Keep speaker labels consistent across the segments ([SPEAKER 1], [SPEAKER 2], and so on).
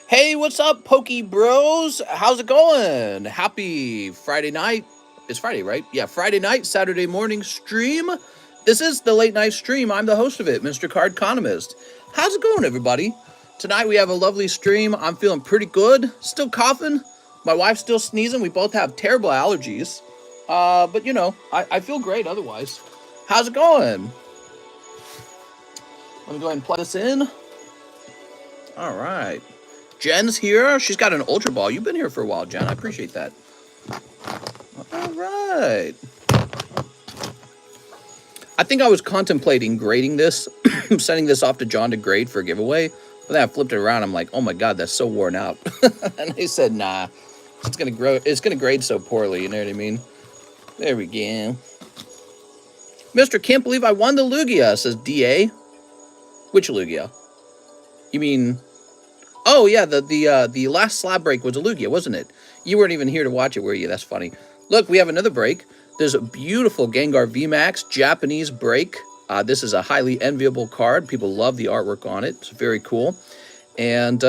[SPEAKER 1] Hey, what's up, Pokey Bros? How's it going? Happy Friday night. It's Friday, right? Yeah, Friday night, Saturday morning stream. This is the late night stream. I'm the host of it, Mr. Cardconomist. How's it going, everybody? Tonight we have a lovely stream. I'm feeling pretty good. Still coughing. My wife's still sneezing. We both have terrible allergies. But you know, I feel great otherwise. How's it going? Let me go ahead and plug this in. All right. Jen's here. She's got an Ultra Ball. You've been here for a while, Jen. I appreciate that. All right. I think I was contemplating grading this, sending this off to John to grade for a giveaway. But then I flipped it around. I'm like, oh my God, that's so worn out. And he said, nah, it's gonna grow. It's gonna grade so poorly. You know what I mean? There we go. Mister, can't believe I won the Lugia, says DA. Which Lugia? You mean? Oh yeah, the last slab break was a Lugia, wasn't it? You weren't even here to watch it, were you? That's funny. Look, we have another break. There's a beautiful Gengar VMAX Japanese break. This is a highly enviable card. People love the artwork on it. It's very cool. And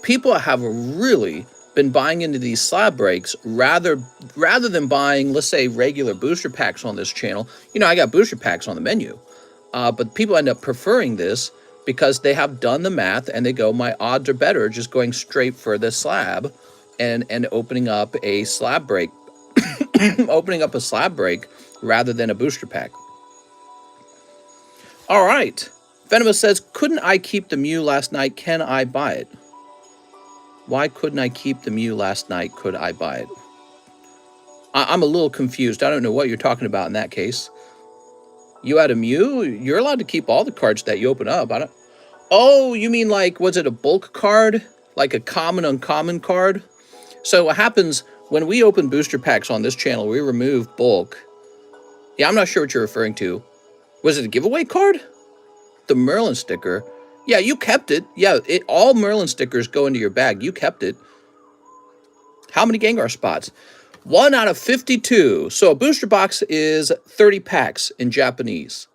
[SPEAKER 1] people have really been buying into these slab breaks rather than buying, let's say, regular booster packs on this channel. You know, I got booster packs on the menu. But people end up preferring this because they have done the math and they go, my odds are better just going straight for the slab and opening up a slab break, opening up a slab break rather than a booster pack. All right. Venomous says, couldn't I keep the Mew last night? Can I buy it? Why couldn't I keep the Mew last night? Could I buy it? I'm a little confused. I don't know what you're talking about in that case. You had a Mew? You're allowed to keep all the cards that you open up. Oh, you mean like, was it a bulk card? Like a common, uncommon card? So what happens when we open booster packs on this channel, we remove bulk. Yeah, I'm not sure what you're referring to. Was it a giveaway card? The Merlin sticker. Yeah, you kept it. Yeah, all Merlin stickers go into your bag. You kept it. How many Gengar spots? 1 out of 52. So a booster box is 30 packs in Japanese.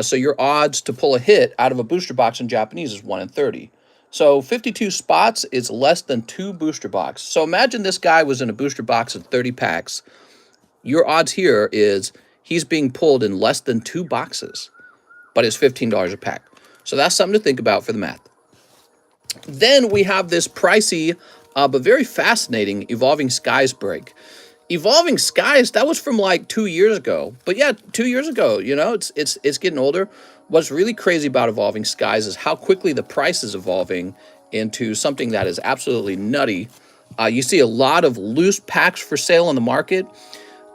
[SPEAKER 1] So your odds to pull a hit out of a booster box in Japanese is 1 in 30. So 52 spots is less than 2 booster boxes. So imagine this guy was in a booster box of 30 packs. Your odds here is he's being pulled in less than 2 boxes, but it's $15 a pack. So that's something to think about for the math. Then we have this pricey but very fascinating Evolving Skies break. Evolving Skies, that was from like 2 years ago. But yeah, 2 years ago, you know, it's getting older. What's really crazy about Evolving Skies is how quickly the price is evolving into something that is absolutely nutty. You see a lot of loose packs for sale on the market.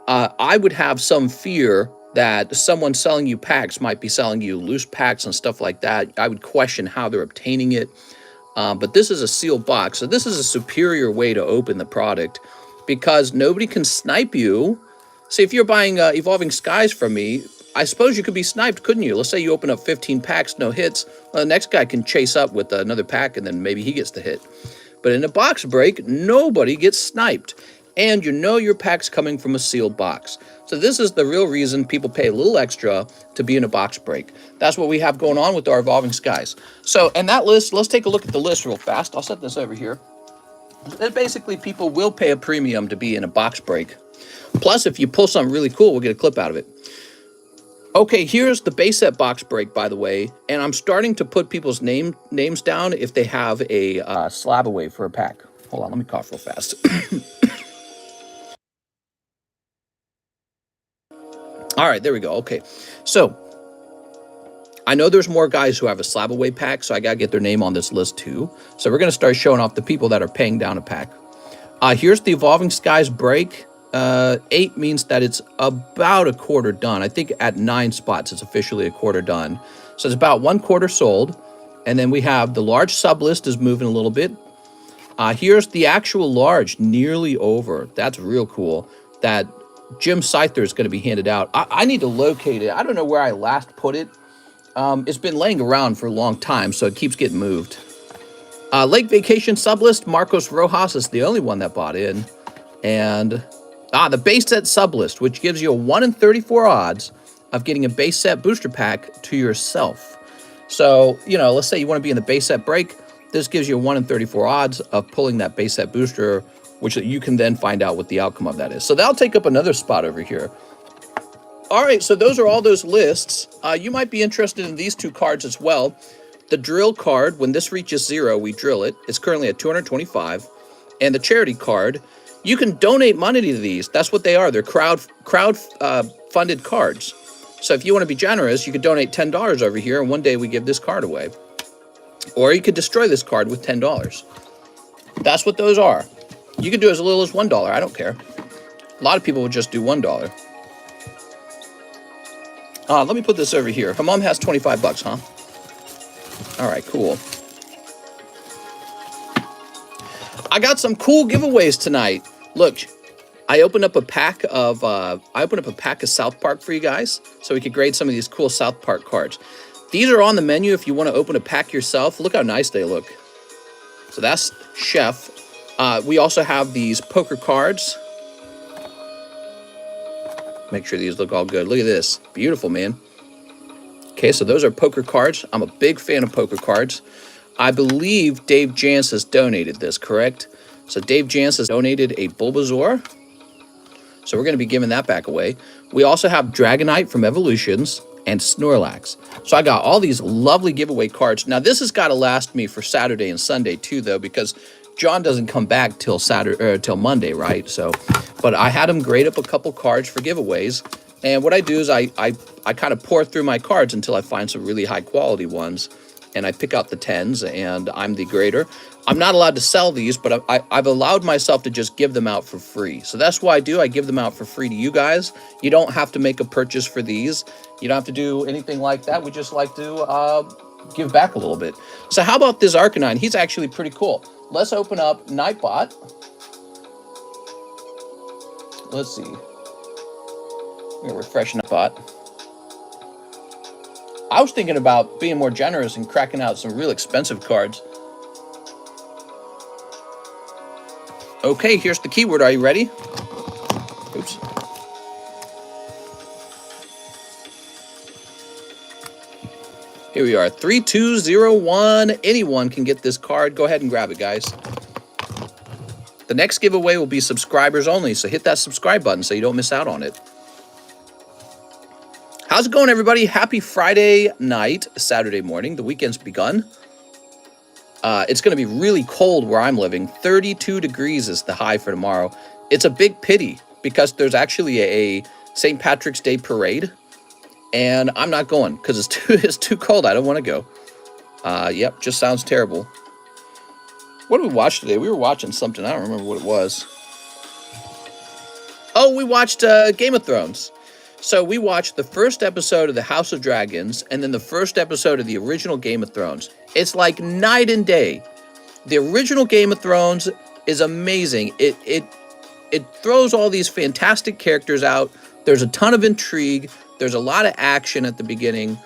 [SPEAKER 1] I would have some fear that someone selling you packs might be selling you loose packs and stuff like that. I would question how they're obtaining it. But this is a sealed box, so this is a superior way to open the product because nobody can snipe you. See, if you're buying Evolving Skies from me, I suppose you could be sniped, couldn't you? Let's say you open up 15 packs, no hits. Well, the next guy can chase up with another pack, and then maybe he gets the hit. But in a box break, nobody gets sniped. And you know your pack's coming from a sealed box. So this is the real reason people pay a little extra to be in a box break. That's what we have going on with our Evolving Skies. So, and that list, let's take a look at the list real fast. I'll set this over here. And basically, people will pay a premium to be in a box break. Plus, if you pull something really cool, we'll get a clip out of it. Okay, here's the base set box break, by the way. And I'm starting to put people's names down if they have a SLAB-AWAY for a pack. Hold on, let me cough real fast. All right, there we go. Okay, so I know there's more guys who have a SLAB-AWAY pack, so I got to get their name on this list too. So we're going to start showing off the people that are paying down a pack. Here's the Evolving Skies break. 8 means that it's about a quarter done. I think at 9 spots, it's officially a quarter done. So it's about 1/4 sold. And then we have the large sub list is moving a little bit. Here's the actual large, nearly over. That's real cool. That Jim Scyther is going to be handed out. I need to locate it. I don't know where I last put it. It's been laying around for a long time, so it keeps getting moved. Lake Vacation sublist, Marcos Rojas is the only one that bought in. And the base set sublist, which gives you a 1 in 34 odds of getting a base set booster pack to yourself. So, you know, let's say you want to be in the base set break. This gives you a 1 in 34 odds of pulling that base set booster, which you can then find out what the outcome of that is. So that'll take up another spot over here. All right, so those are all those lists. You might be interested in these two cards as well. The drill card, when this reaches 0, we drill it. It's currently at 225. And the charity card, you can donate money to these. That's what they are. They're crowd funded cards. So if you want to be generous, you could donate $10 over here, and one day we give this card away. Or you could destroy this card with $10. That's what those are. You could do as little as $1. I don't care. A lot of people would just do $1. Let me put this over here. Her mom has 25 bucks, huh? All right, cool. I got some cool giveaways tonight. Look, I opened up a pack of South Park for you guys, so we could grade some of these cool South Park cards. These are on the menu if you want to open a pack yourself. Look how nice they look. So that's Chef. We also have these poker cards. Make sure these look all good. Look at this. Beautiful, man. Okay, so those are poker cards. I'm a big fan of poker cards. I believe Dave Jantz has donated this, correct? So Dave Jantz has donated a Bulbasaur. So we're going to be giving that back away. We also have Dragonite from Evolutions and Snorlax. So I got all these lovely giveaway cards. Now this has got to last me for Saturday and Sunday too, though, because John doesn't come back till till Monday, right? So, but I had him grade up a couple cards for giveaways. And what I do is I kind of pour through my cards until I find some really high quality ones. And I pick out the 10s, and I'm the grader. I'm not allowed to sell these, but I've allowed myself to just give them out for free. So that's what I do. I give them out for free to you guys. You don't have to make a purchase for these. You don't have to do anything like that. We just like to give back a little bit. So how about this Arcanine? He's actually pretty cool. Let's open up Nightbot. Let's see. I'm gonna refresh Nightbot. I was thinking about being more generous and cracking out some real expensive cards. Okay, here's the keyword. Are you ready? Oops. Here we are, 3201. Anyone can get this card. Go ahead and grab it, guys. The next giveaway will be subscribers only, so hit that subscribe button so you don't miss out on it. How's it going, everybody? Happy Friday night, Saturday morning. The weekend's begun. It's going to be really cold where I'm living. 32 degrees is the high for tomorrow. It's a big pity because there's actually a St. Patrick's Day parade, and I'm not going because it's too cold. I don't want to go. Yep, just sounds terrible. What did we watch today? We were watching something. I don't remember what it was. Oh, we watched Game of Thrones. So we watched the first episode of the House of Dragons and then the first episode of the original Game of Thrones. It's like night and day. The original Game of Thrones is amazing. It throws all these fantastic characters out. There's a ton of intrigue. There's a lot of action at the beginning.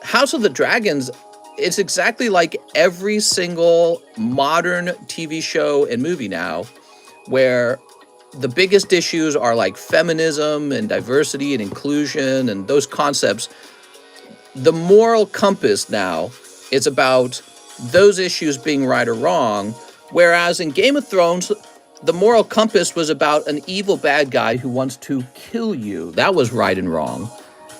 [SPEAKER 1] House of the Dragons, it's exactly like every single modern TV show and movie now, where the biggest issues are like feminism and diversity and inclusion and those concepts. The moral compass now is about those issues being right or wrong, whereas in Game of Thrones, the moral compass was about an evil bad guy who wants to kill you. That was right and wrong.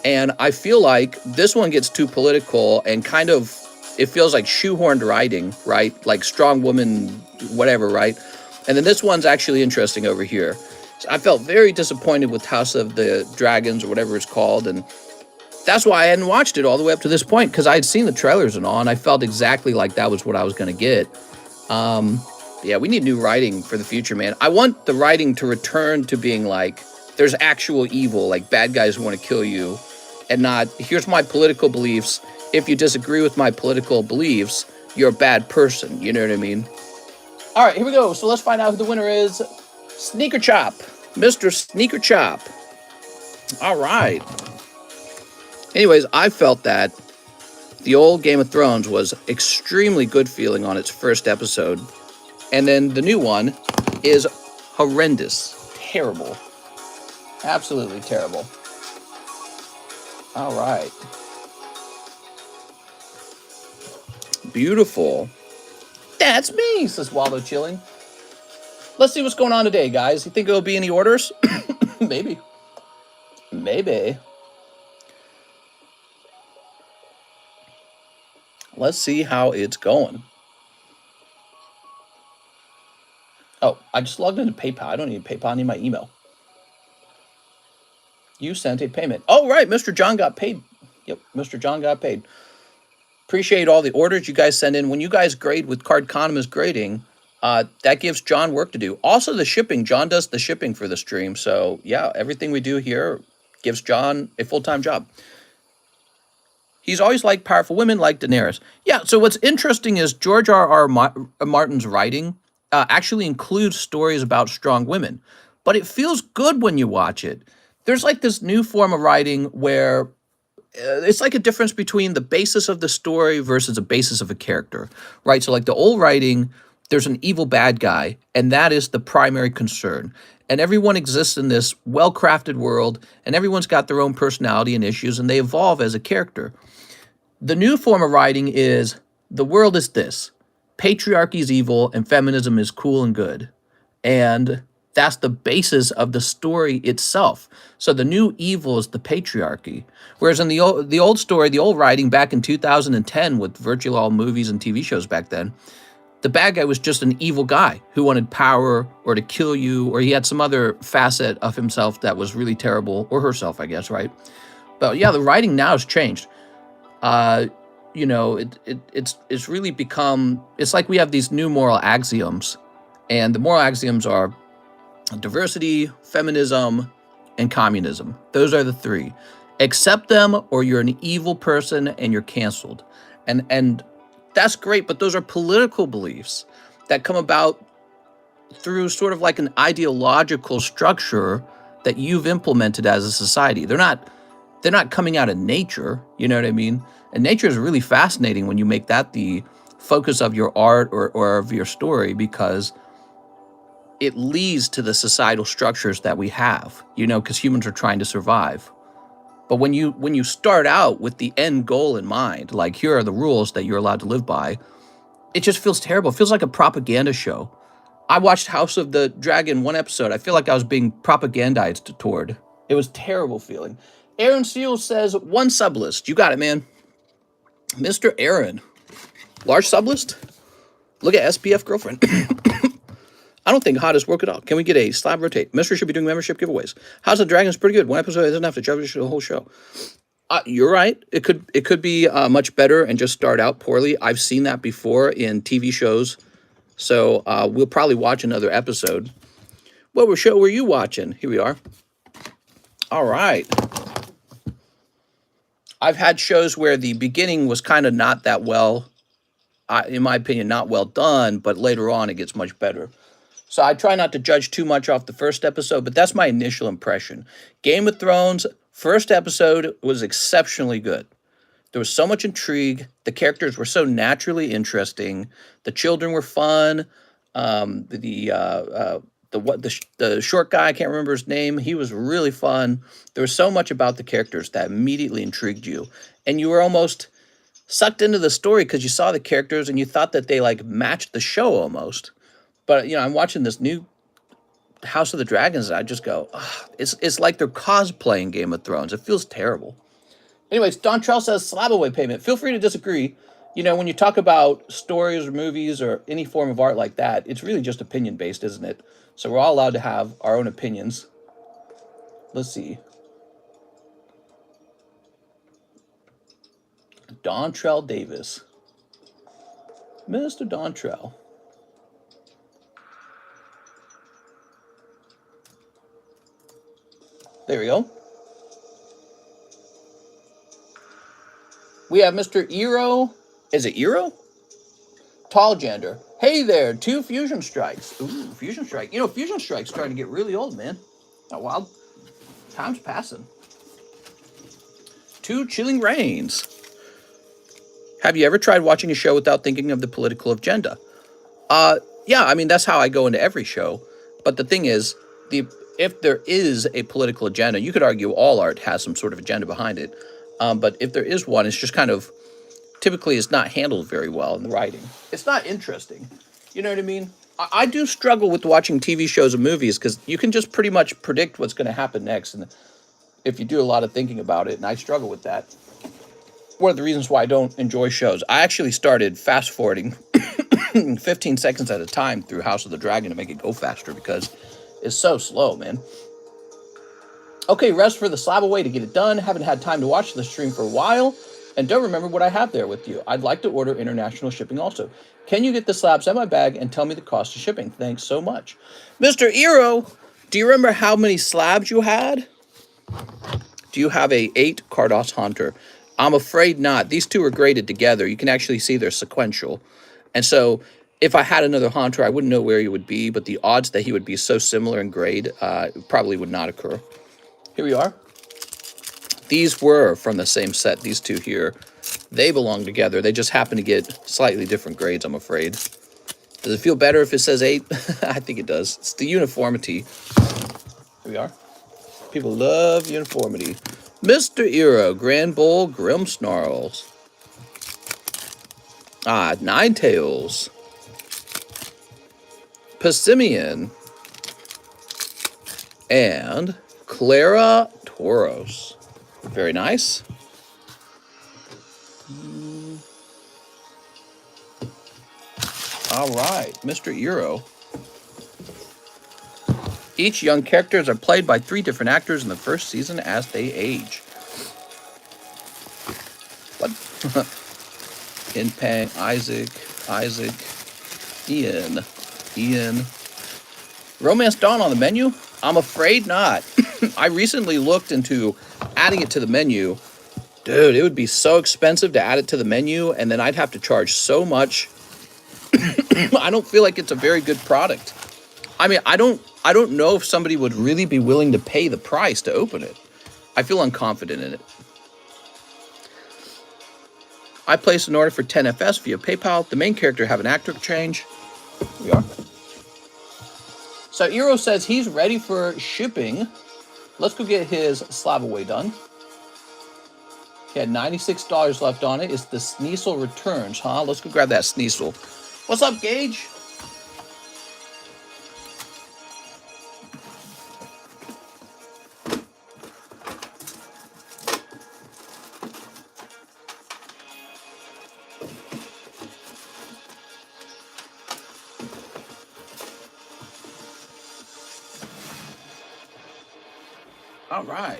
[SPEAKER 1] And I feel like this one gets too political and kind of, it feels like shoehorned writing, right? Like strong woman, whatever, right? And then this one's actually interesting over here. So I felt very disappointed with House of the Dragons or whatever it's called. And that's why I hadn't watched it all the way up to this point, because I had seen the trailers and all, and I felt exactly like that was what I was going to get. Yeah, we need new writing for the future, man. I want the writing to return to being like, there's actual evil, like bad guys who want to kill you, and not, here's my political beliefs. If you disagree with my political beliefs, you're a bad person. You know what I mean? All right, here we go. So let's find out who the winner is. Sneaker Chop. Mr. Sneaker Chop. All right. Anyways, I felt that the old Game of Thrones was extremely good feeling on its first episode. And then the new one is horrendous. Terrible. Absolutely terrible. All right. Beautiful. Yeah, it's me, says Waldo, chilling. Let's see what's going on today, guys. You think there'll be any orders? Maybe. Maybe. Let's see how it's going. Oh, I just logged into PayPal. I don't need PayPal. I need my email. You sent a payment. Oh, right. Mr. John got paid. Yep, Mr. John got paid. Appreciate all the orders you guys send in. When you guys grade with Cardconomist grading, that gives John work to do. Also, the shipping. John does the shipping for the stream. So, yeah, everything we do here gives John a full-time job. He's always liked powerful women like Daenerys. Yeah, so what's interesting is George R.R. Martin's writing actually includes stories about strong women. But it feels good when you watch it. There's like this new form of writing where it's like a difference between the basis of the story versus the basis of a character, right? So like the old writing, there's an evil bad guy, and that is the primary concern. And everyone exists in this well-crafted world, and everyone's got their own personality and issues, and they evolve as a character. The new form of writing is the world is this. Patriarchy is evil, and feminism is cool and good. And that's the basis of the story itself. So the new evil is the patriarchy. Whereas in the old story, the old writing back in 2010 with virtually all movies and TV shows back then, the bad guy was just an evil guy who wanted power or to kill you, or he had some other facet of himself that was really terrible, or herself, I guess, right? But yeah, the writing now has changed. You know, it's really become, it's like we have these new moral axioms, and the moral axioms are diversity, feminism, and communism. Those are the three. Accept them or you're an evil person and you're canceled. And that's great, but those are political beliefs that come about through sort of like an ideological structure that you've implemented as a society. They're not coming out of nature, you know what I mean? And nature is really fascinating when you make that the focus of your art or of your story, because it leads to the societal structures that we have, you know, because humans are trying to survive. But when you start out with the end goal in mind, like here are the rules that you're allowed to live by, it just feels terrible. It feels like a propaganda show. I watched House of the Dragon one episode. I feel like I was being propagandized toward. It was terrible feeling. Aaron Seal says, one sublist. You got it, man. Mr. Aaron. Large sublist? Look at SPF girlfriend. I don't think hottest work at all. Can we get a slab rotate? Mystery should be doing membership giveaways. House of the Dragon is pretty good. One episode doesn't have to judge the whole show. You're right. It could be much better and just start out poorly. I've seen that before in TV shows. So we'll probably watch another episode. What show were you watching? Here we are. All right. I've had shows where the beginning was kind of not that well, in my opinion, not well done, but later on it gets much better. So I try not to judge too much off the first episode, but that's my initial impression. Game of Thrones, first episode was exceptionally good. There was so much intrigue. The characters were so naturally interesting. The children were fun. The short guy, I can't remember his name, he was really fun. There was so much about the characters that immediately intrigued you. And you were almost sucked into the story because you saw the characters and you thought that they like matched the show almost. But, you know, I'm watching this new House of the Dragons and I just go, it's like they're cosplaying Game of Thrones. It feels terrible. Anyways, Don Trell says, SLAB-AWAY payment. Feel free to disagree. You know, when you talk about stories or movies or any form of art like that, it's really just opinion-based, isn't it? So we're all allowed to have our own opinions. Let's see. Don Trell Davis. Mr. Don Trell. There we go. We have Mr. Eero. Is it Eero? Tall Gender. Hey there, 2 Fusion Strikes. Ooh, Fusion Strike. You know, Fusion Strike's starting to get really old, man. Not wild. Time's passing. 2 Chilling Rains. Have you ever tried watching a show without thinking of the political agenda? Yeah, I mean, that's how I go into every show. But the thing is, if there is a political agenda, you could argue all art has some sort of agenda behind it. But if there is one, it's just kind of typically is not handled very well in the writing. It's not interesting. You know what I mean? I do struggle with watching TV shows and movies because you can just pretty much predict what's going to happen next, and if you do a lot of thinking about it, and I struggle with that. One of the reasons why I don't enjoy shows. I actually started fast forwarding 15 seconds at a time through House of the Dragon to make it go faster because it's so slow, man. Okay, rest for the SLAB-AWAY to get it done. Haven't had time to watch the stream for a while and don't remember what I have there with you. I'd like to order international shipping also. Can you get the slabs in my bag and tell me the cost of shipping? Thanks so much. Mr. Eero, do you remember how many slabs you had? Do you have a 8 Cardos Hunter? I'm afraid not. These two are graded together. You can actually see they're sequential. And so if I had another Hunter, I wouldn't know where he would be, but the odds that he would be so similar in grade probably would not occur. Here we are. These were from the same set, these two here. They belong together. They just happen to get slightly different grades, I'm afraid. Does it feel better if it says 8? I think it does. It's the uniformity. Here we are. People love uniformity. Mr. Eero, Grand Bull, Grim Snarls. Ninetales. Passimian. And Clara Tauros. Very nice. All right, Mr. Eero. Each young characters are played by 3 different actors in the first season as they age. What? Inpeng, Isaac, Ian. Romance Dawn on the menu? I'm afraid not. I recently looked into adding it to the menu. Dude, it would be so expensive to add it to the menu, and then I'd have to charge so much. I don't feel like it's a very good product. I mean, I don't know if somebody would really be willing to pay the price to open it. I feel unconfident in it. I placed an order for 10 FS via PayPal. The main character have an actor change. Here we are. So Eero says he's ready for shipping. Let's go get his SLAB-AWAY done. He had $96 left on it. It's the Sneasel Returns, huh? Let's go grab that Sneasel. What's up, Gage? All right.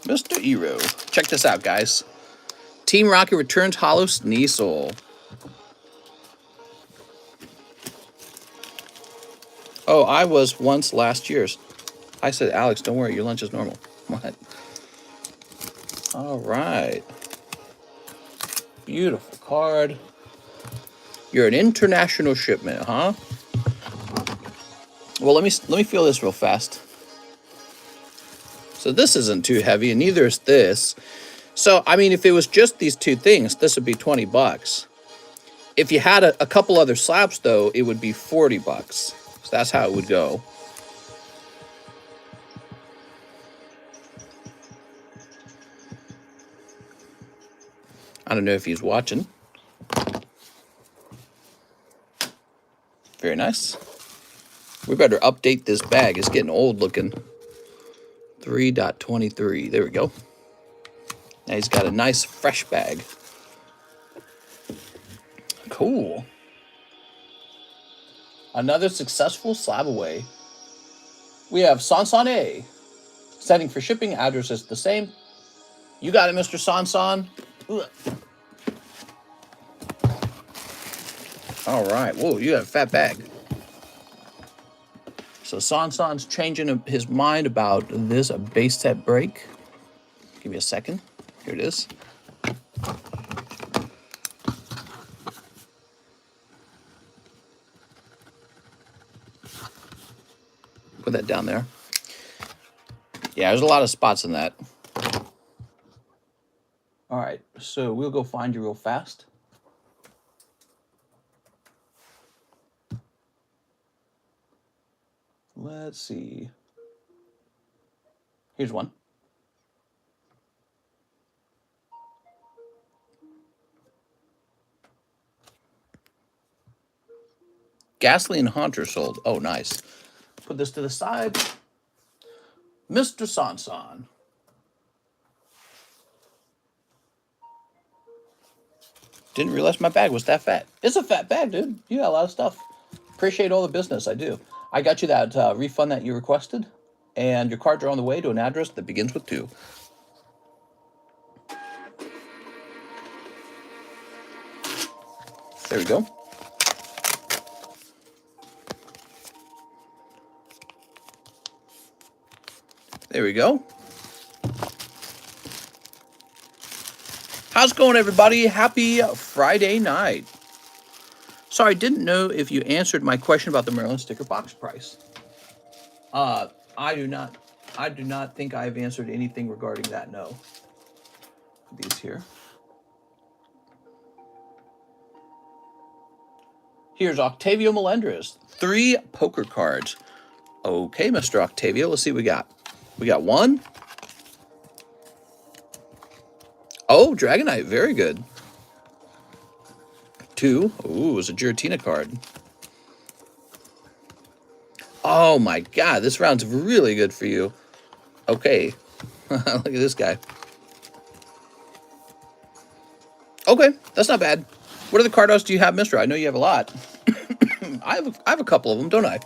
[SPEAKER 1] Mr. Eero. Check this out, guys. Team Rocket returns Hollow Sneasel. Oh, I was once last year's. I said, Alex, don't worry, your lunch is normal. What? All right. Beautiful card. You're an international shipment, huh? Well, let me feel this real fast. So this isn't too heavy, and neither is this. So, I mean, if it was just these 2 things, this would be 20 bucks. If you had a couple other slabs, though, it would be 40 bucks. So that's how it would go. I don't know if he's watching. Very nice. We better update this bag. It's getting old looking. 3.23. There we go. Now he's got a nice fresh bag. Cool. Another successful SLAB-AWAY. We have Sansane. Setting for shipping. Address is the same. You got it, Mr. Sansan. All right. Whoa, you got a fat bag. So Sansan's changing his mind about this base set break. Give me a second. Here it is. Put that down there. Yeah, there's a lot of spots in that. All right, so we'll go find you real fast. Let's see. Here's one. Ghastly and Haunter sold. Oh, nice. Put this to the side. Mr. Sansan. Didn't realize my bag was that fat. It's a fat bag, dude. You got a lot of stuff. Appreciate all the business. I do. I got you that refund that you requested, and your cards are on the way to an address that begins with 2. There we go. There we go. How's it going, everybody? Happy Friday night. Sorry, I didn't know if you answered my question about the Maryland sticker box price. I do not think I've answered anything regarding that, no. Put these here. Here's Octavio Melendres. 3 poker cards. Okay, Mr. Octavio, let's see what we got. We got 1. Oh, Dragonite, very good. 2. Ooh, it's a Giratina card. Oh my God, this round's really good for you. Okay, look at this guy. Okay, that's not bad. What other Cardos do you have, Mister? I know you have a lot. I have a couple of them, don't I?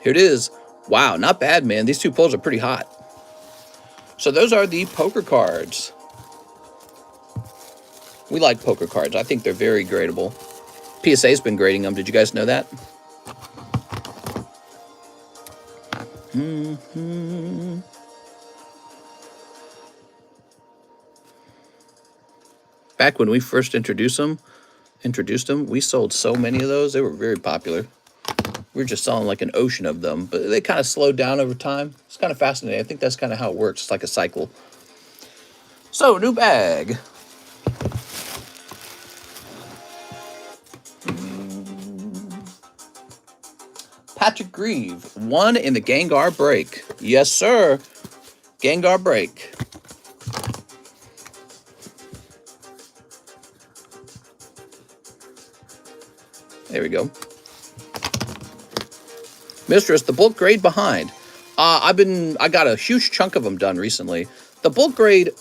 [SPEAKER 1] Here it is. Wow, not bad, man. These 2 pulls are pretty hot. So those are the poker cards. We like poker cards. I think they're very gradable. PSA's been grading them. Did you guys know that? Back when we first introduced them, we sold so many of those. They were very popular. We were just selling like an ocean of them, but they kind of slowed down over time. It's kind of fascinating. I think that's kind of how it works. It's like a cycle. So, new bag. Patrick Grieve, 1 in the Gengar break. Yes, sir. Gengar break. There we go. Mistress, the bulk grade behind. I got a huge chunk of them done recently. The bulk grade,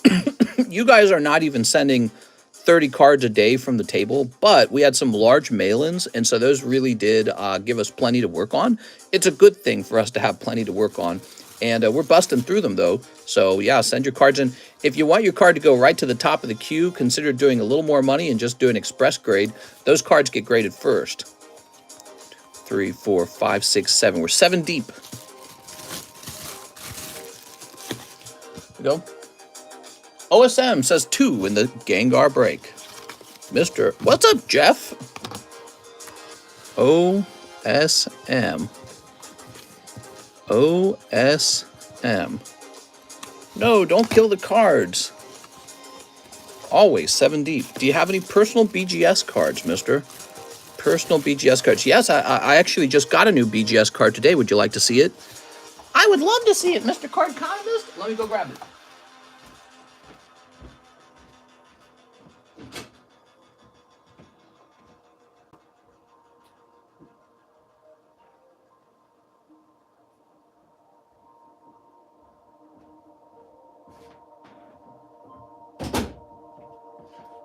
[SPEAKER 1] you guys are not even sending 30 cards a day from the table, but we had some large mail-ins, and so those really did give us plenty to work on. It's a good thing for us to have plenty to work on, and we're busting through them, though. So, yeah, send your cards in. If you want your card to go right to the top of the queue, consider doing a little more money and just do an express grade. Those cards get graded first. 3, 4, 5, 6, 7. We're 7 deep. There we go. OSM says 2 in the Gengar break. Mister, what's up, Jeff? OSM. OSM. No, don't kill the cards. Always 7 deep. Do you have any personal BGS cards, mister? Personal BGS cards. Yes, I actually just got a new BGS card today. Would you like to see it? I would love to see it, Mr. Cardconomist. Let me go grab it.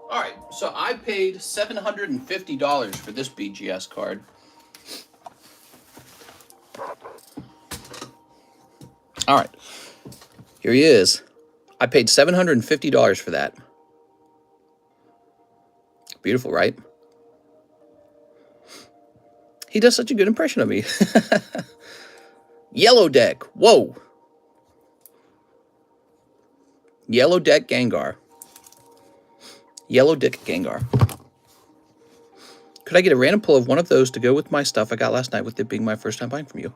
[SPEAKER 1] All right, so I paid $750 for this BGS card. All right, here he is. I paid $750 for that. Beautiful, right? He does such a good impression of me. Yellow deck, whoa. Yellow deck Gengar. Yellow deck Gengar. Could I get a random pull of one of those to go with my stuff I got last night with it being my first time buying from you?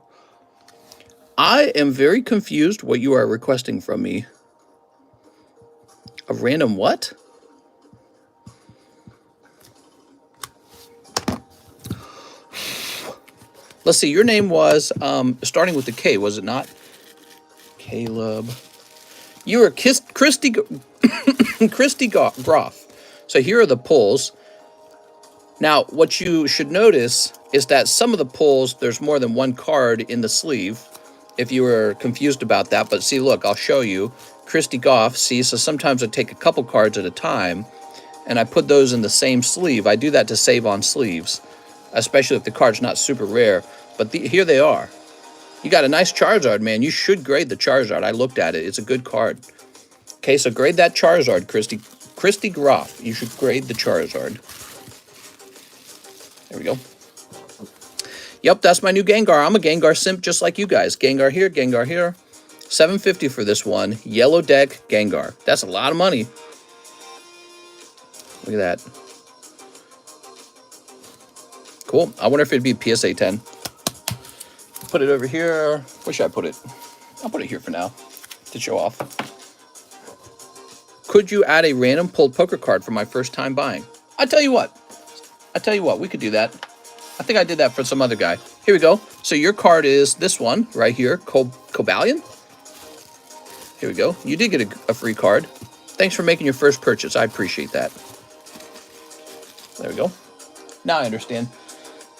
[SPEAKER 1] I am very confused what you are requesting from me. A random what? Let's see, your name was, starting with the K, was it not? Caleb. You were Christy Groff. So here are the pulls. Now, what you should notice is that some of the pulls, there's more than one card in the sleeve, if you were confused about that. But see, look, I'll show you. Christy Goff, see, so sometimes I take a couple cards at a time, and I put those in the same sleeve. I do that to save on sleeves, especially if the card's not super rare. But here they are. You got a nice Charizard, man. You should grade the Charizard. I looked at it. It's a good card. Okay, so grade that Charizard, Christy. Christy Groff. You should grade the Charizard. There we go. Yep, that's my new Gengar. I'm a Gengar simp just like you guys. Gengar here, Gengar here. $7.50 for this one. Yellow deck Gengar. That's a lot of money. Look at that. Cool. I wonder if it'd be PSA 10. Put it over here. Where should I put it? I'll put it here for now to show off. Could you add a random pulled poker card for my first time buying? I tell you what, we could do that. I think I did that for some other guy. Here we go. So your card is this one right here, Cobalion. Here we go. You did get a free card. Thanks for making your first purchase. I appreciate that. There we go. Now I understand.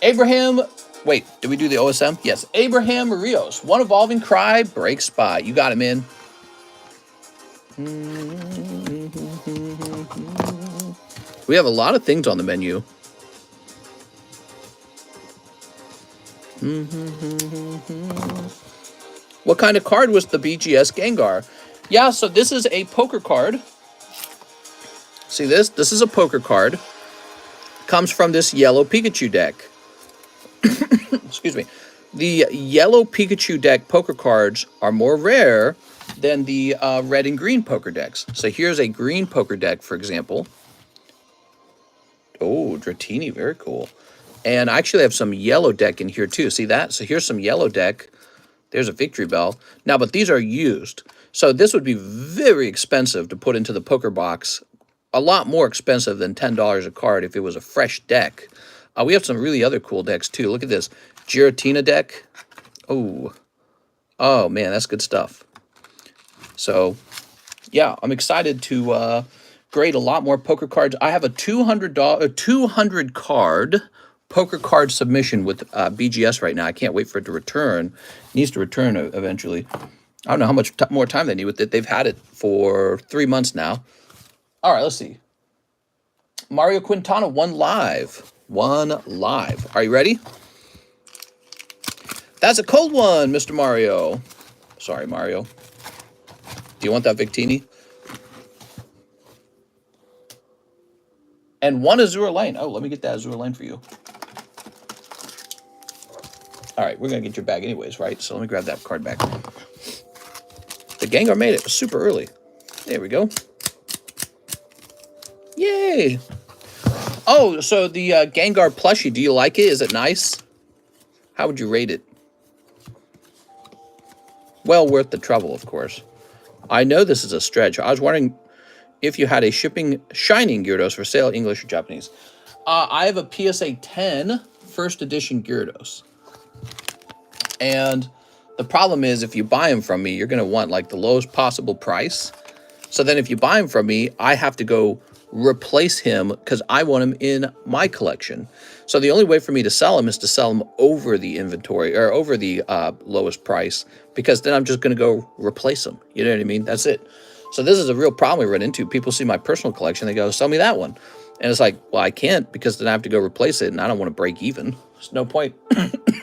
[SPEAKER 1] Abraham, wait, did we do the OSM? Yes. Abraham Rios, one evolving cry, break spot. You got him in. We have a lot of things on the menu. What kind of card was the BGS Gengar? Yeah, so this is a poker card. See this? This is a poker card. Comes from this yellow Pikachu deck. Excuse me. The yellow Pikachu deck poker cards are more rare than the red and green poker decks. So here's a green poker deck, for example. Oh, Dratini, very cool. And I actually have some yellow deck in here too. See that? So here's some yellow deck. There's a Victory Bell. Now, but these are used. So this would be very expensive to put into the poker box. A lot more expensive than $10 a card if it was a fresh deck. We have some really other cool decks too. Look at this. Giratina deck. Oh. Oh, man, that's good stuff. So, yeah, I'm excited to grade a lot more poker cards. I have a $200 card poker card submission with BGS right now. I can't wait for it to return. It needs to return eventually. I don't know how much more time they need with it. They've had it for 3 months now. All right, let's see. Mario Quintana, one live. Are you ready? That's a cold one, Mr. Mario. Sorry, Mario. Do you want that Victini? And one Azure Lane. Oh, let me get that Azure Lane for you. All right, we're going to get your bag anyways, right? So let me grab that card back. The Gengar made it super early. There we go. Yay. Oh, so the Gengar plushie, do you like it? Is it nice? How would you rate it? Well worth the trouble, of course. I know this is a stretch. I was wondering if you had a shining Gyarados for sale, English or Japanese. I have a PSA 10 first edition Gyarados. And the problem is if you buy them from me, you're going to want like the lowest possible price. So then if you buy them from me, I have to go replace him because I want him in my collection. So the only way for me to sell him is to sell him over the inventory or over the lowest price, because then I'm just going to go replace him. You know what I mean? That's it. So this is a real problem we run into. People see my personal collection, they go, sell me that one. And it's like, well, I can't, because then I have to go replace it, and I don't want to break even. There's no point.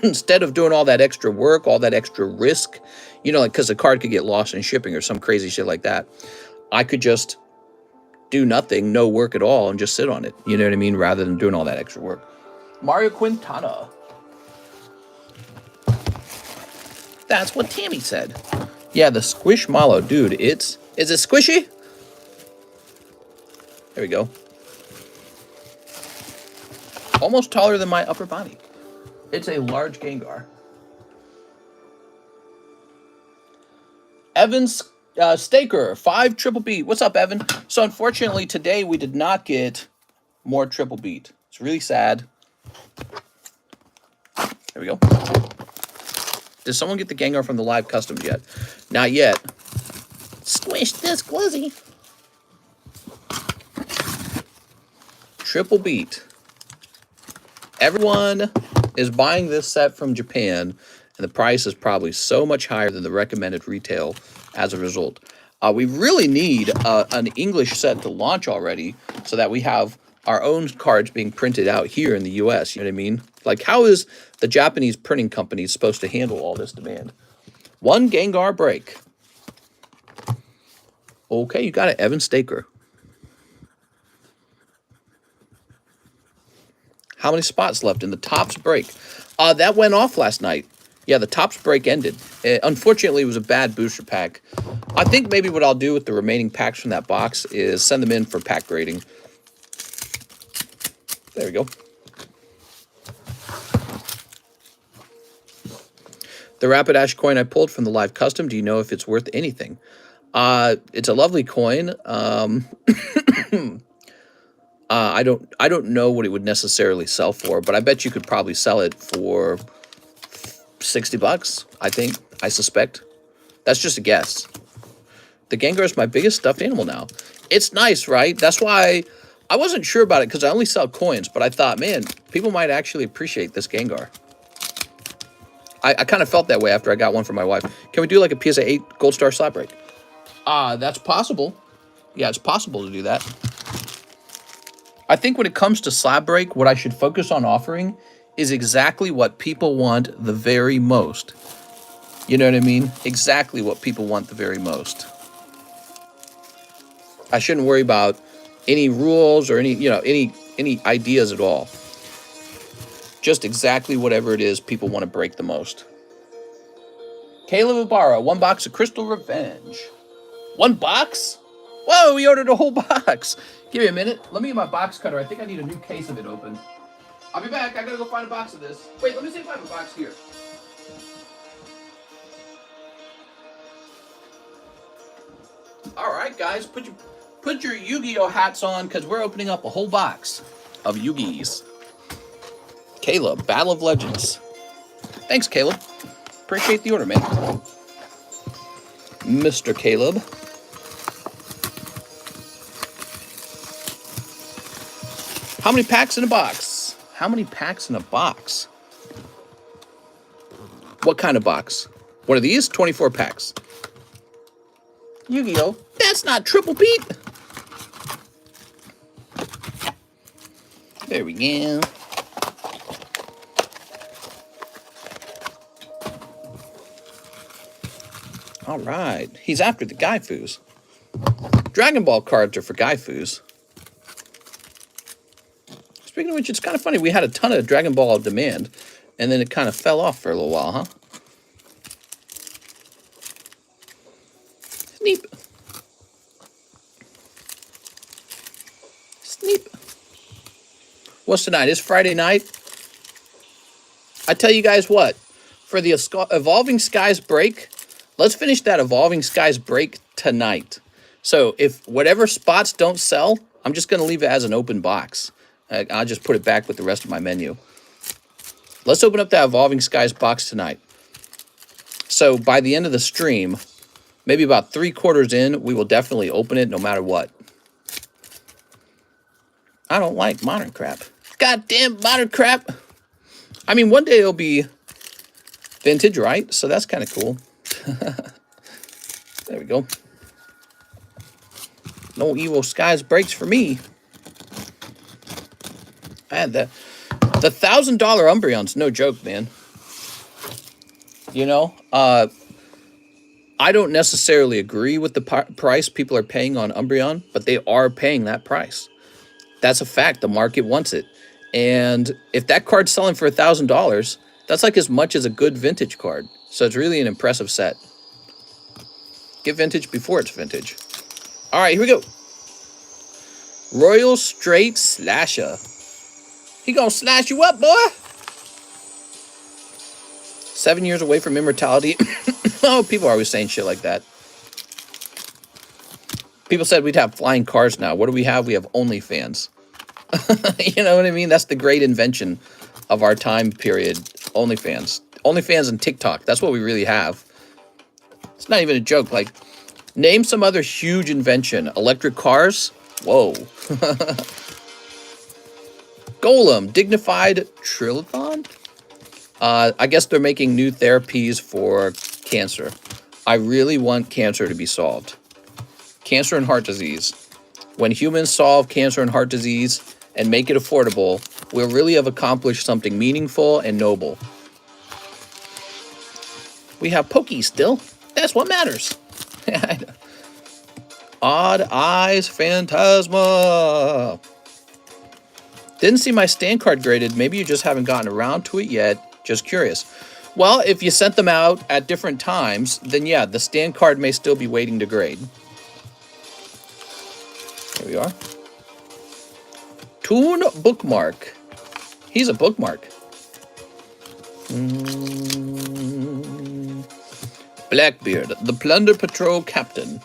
[SPEAKER 1] Instead of doing all that extra work, all that extra risk, you know, like because the card could get lost in shipping or some crazy shit like that, I could just do nothing, no work at all, and just sit on it. You know what I mean? Rather than doing all that extra work. Mario Quintana. That's what Tammy said. Yeah, the Squishmallow, dude. Is it squishy? There we go. Almost taller than my upper body. It's a large Gengar. Evans Staker, 5 triple beat. What's up, Evan? So unfortunately today we did not get more triple beat. It's really sad. There we go. Did someone get the Gengar from the live customs yet? Not yet. Squish this glizzy. Triple beat. Everyone is buying this set from Japan, and the price is probably so much higher than the recommended retail as a result. We really need an English set to launch already so that we have our own cards being printed out here in the US, you know what I mean? Like, how is the Japanese printing company supposed to handle all this demand? One Gengar break. Okay, you got it, Evan Staker. How many spots left in the Topps break? That went off last night. Yeah, the Topps break ended. Unfortunately, it was a bad booster pack. I think maybe what I'll do with the remaining packs from that box is send them in for pack grading. There we go. The Rapidash coin I pulled from the live custom, do you know if it's worth anything? It's a lovely coin. I don't know what it would necessarily sell for, but I bet you could probably sell it for $60, I suspect. That's just a guess. The Gengar is my biggest stuffed animal now. It's nice, right? That's why I wasn't sure about it, because I only sell coins, but I thought, man, people might actually appreciate this Gengar. I kind of felt that way after I got one for my wife. Can we do like a PSA 8 Gold Star slab break? That's possible. Yeah, it's possible to do that. I think when it comes to slab break, what I should focus on offering is exactly what people want the very most. You know what I mean? Exactly what people want the very most. I shouldn't worry about any rules or any ideas at all. Just exactly whatever it is people want to break the most. Caleb Ibarra, 1 box of Crystal Revenge. 1 box? Whoa, we ordered a whole box. Give me a minute. Let me get my box cutter. I think I need a new case of it open. I'll be back. I gotta go find a box of this. Wait, let me see if I have a box here. All right, guys, put your Yu-Gi-Oh hats on, because we're opening up a whole box of Yu-Gis. Caleb, Battle of Legends. Thanks, Caleb. Appreciate the order, man. Mr. Caleb. How many packs in a box? How many packs in a box? What kind of box? What are these? 24 packs. Yu-Gi-Oh! That's not Triple Pete! There we go. All right. He's after the Gaifus. Dragon Ball cards are for Gaifus. Speaking of which, it's kind of funny. We had a ton of Dragon Ball demand, and then it kind of fell off for a little while, huh? Sneep. Sneep. What's tonight? It's Friday night. I tell you guys what. For the Evolving Skies break, let's finish that Evolving Skies break tonight. So if whatever spots don't sell, I'm just going to leave it as an open box. I'll just put it back with the rest of my menu. Let's open up that Evolving Skies box tonight. So by the end of the stream, maybe about 3/4 in, we will definitely open it no matter what. I don't like modern crap. Goddamn modern crap. I mean, one day it'll be vintage, right? So that's kind of cool. There we go. No Evo Skies breaks for me. Man, the $1,000 Umbreon's no joke, man. You know, I don't necessarily agree with the price people are paying on Umbreon, but they are paying that price. That's a fact. The market wants it. And if that card's selling for $1,000, that's like as much as a good vintage card. So it's really an impressive set. Get vintage before it's vintage. All right, here we go. Royal Straight Slasher. He gonna slash you up, boy. 7 years away from immortality. Oh, people are always saying shit like that. People said we'd have flying cars now. What do we have? We have OnlyFans. You know what I mean? That's the great invention of our time period. OnlyFans. OnlyFans and TikTok. That's what we really have. It's not even a joke. Like, name some other huge invention. Electric cars? Whoa. Golem, dignified trillathon? I guess they're making new therapies for cancer. I really want cancer to be solved. Cancer and heart disease. When humans solve cancer and heart disease and make it affordable, we'll really have accomplished something meaningful and noble. We have Pokey still. That's what matters. Odd Eyes Phantasma. Didn't see my stand card graded. Maybe you just haven't gotten around to it yet. Just curious. Well, if you sent them out at different times, then yeah, the stand card may still be waiting to grade. Here we are. Toon Bookmark. He's a bookmark. Blackbeard, the Plunder Patrol Captain.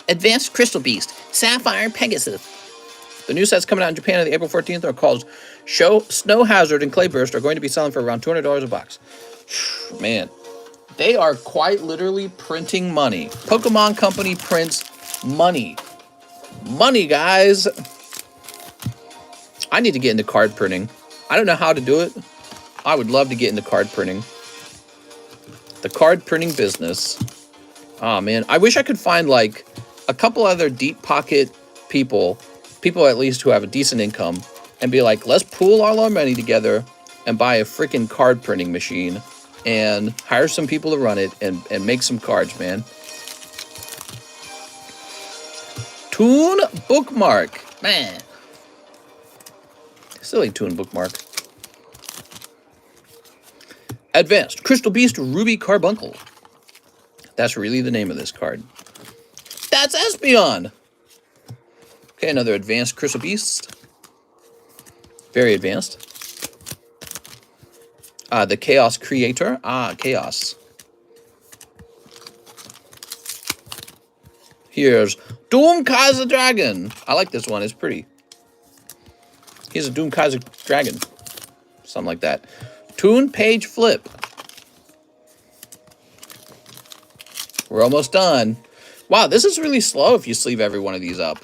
[SPEAKER 1] Advanced Crystal Beast, Sapphire Pegasus. The new sets coming out in Japan on the April 14th are called Snow Hazard and Clayburst are going to be selling for around $200 a box. Man, they are quite literally printing money. Pokemon Company prints money. Money, guys. I need to get into card printing. I don't know how to do it. I would love to get into card printing. The card printing business. Oh, man. I wish I could find, like, a couple other deep pocket people at least who have a decent income, and be like, let's pool all our money together and buy a freaking card printing machine and hire some people to run it and make some cards, man. Toon Bookmark. Man. Silly Toon Bookmark. Advanced Crystal Beast Ruby Carbuncle. That's really the name of this card. That's Espeon. Okay, another advanced Crystal Beast. Very advanced. The Chaos Creator. Chaos. Here's Doom Kaiser Dragon. I like this one. It's pretty. Here's a Doom Kaiser Dragon. Something like that. Toon Page Flip. We're almost done. Wow, this is really slow if you sleeve every one of these up.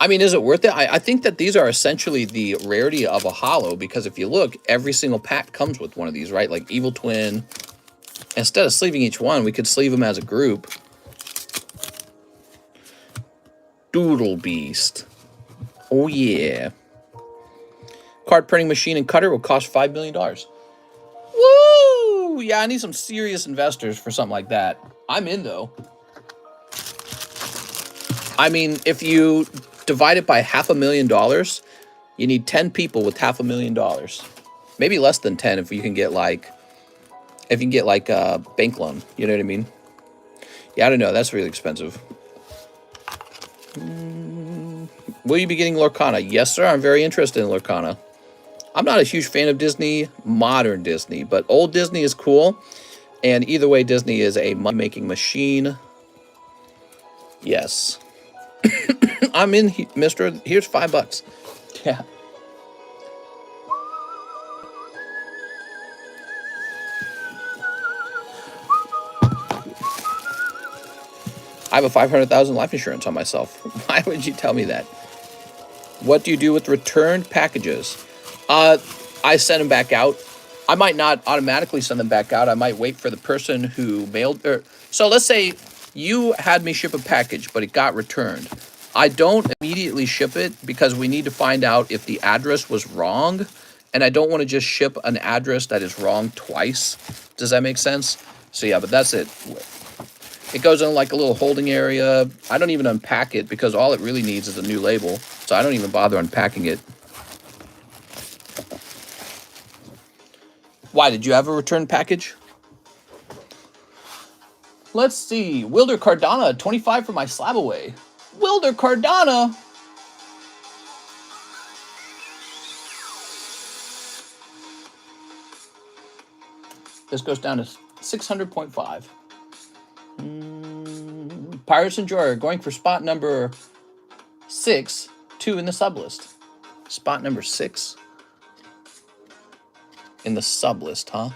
[SPEAKER 1] I mean, is it worth it? I think that these are essentially the rarity of a holo, because if you look, every single pack comes with one of these, right? Like Evil Twin. Instead of sleeving each one, we could sleeve them as a group. Doodle Beast. Oh, yeah. Card printing machine and cutter will cost $5 million. Woo! Yeah, I need some serious investors for something like that. I'm in, though. I mean, if you divide it by $500,000, you need 10 people with $500,000. Maybe less than 10 if you can get like, a bank loan. You know what I mean? Yeah, I don't know. That's really expensive. Will you be getting Lorcana? Yes, sir. I'm very interested in Lorcana. I'm not a huge fan of Disney, modern Disney, but old Disney is cool. And either way, Disney is a money-making machine. Yes. I'm in, mister. Here's $5. Yeah. I have a $500,000 life insurance on myself. Why would you tell me that? What do you do with returned packages? I send them back out. I might not automatically send them back out. I might wait for the person who mailed. So let's say you had me ship a package, but it got returned. I don't immediately ship it because we need to find out if the address was wrong. And I don't want to just ship an address that is wrong twice. Does that make sense? So yeah, but that's it. It goes in like a little holding area. I don't even unpack it because all it really needs is a new label. So I don't even bother unpacking it. Why, did you have a return package? Let's see. Wilder Cardano, 25 for my SLAB-AWAY. Wilder Cardano. This goes down to 600.5. Pirates Enjoyer going for spot number 6, 2 in the sub list. Spot number 6 in the sub list, huh?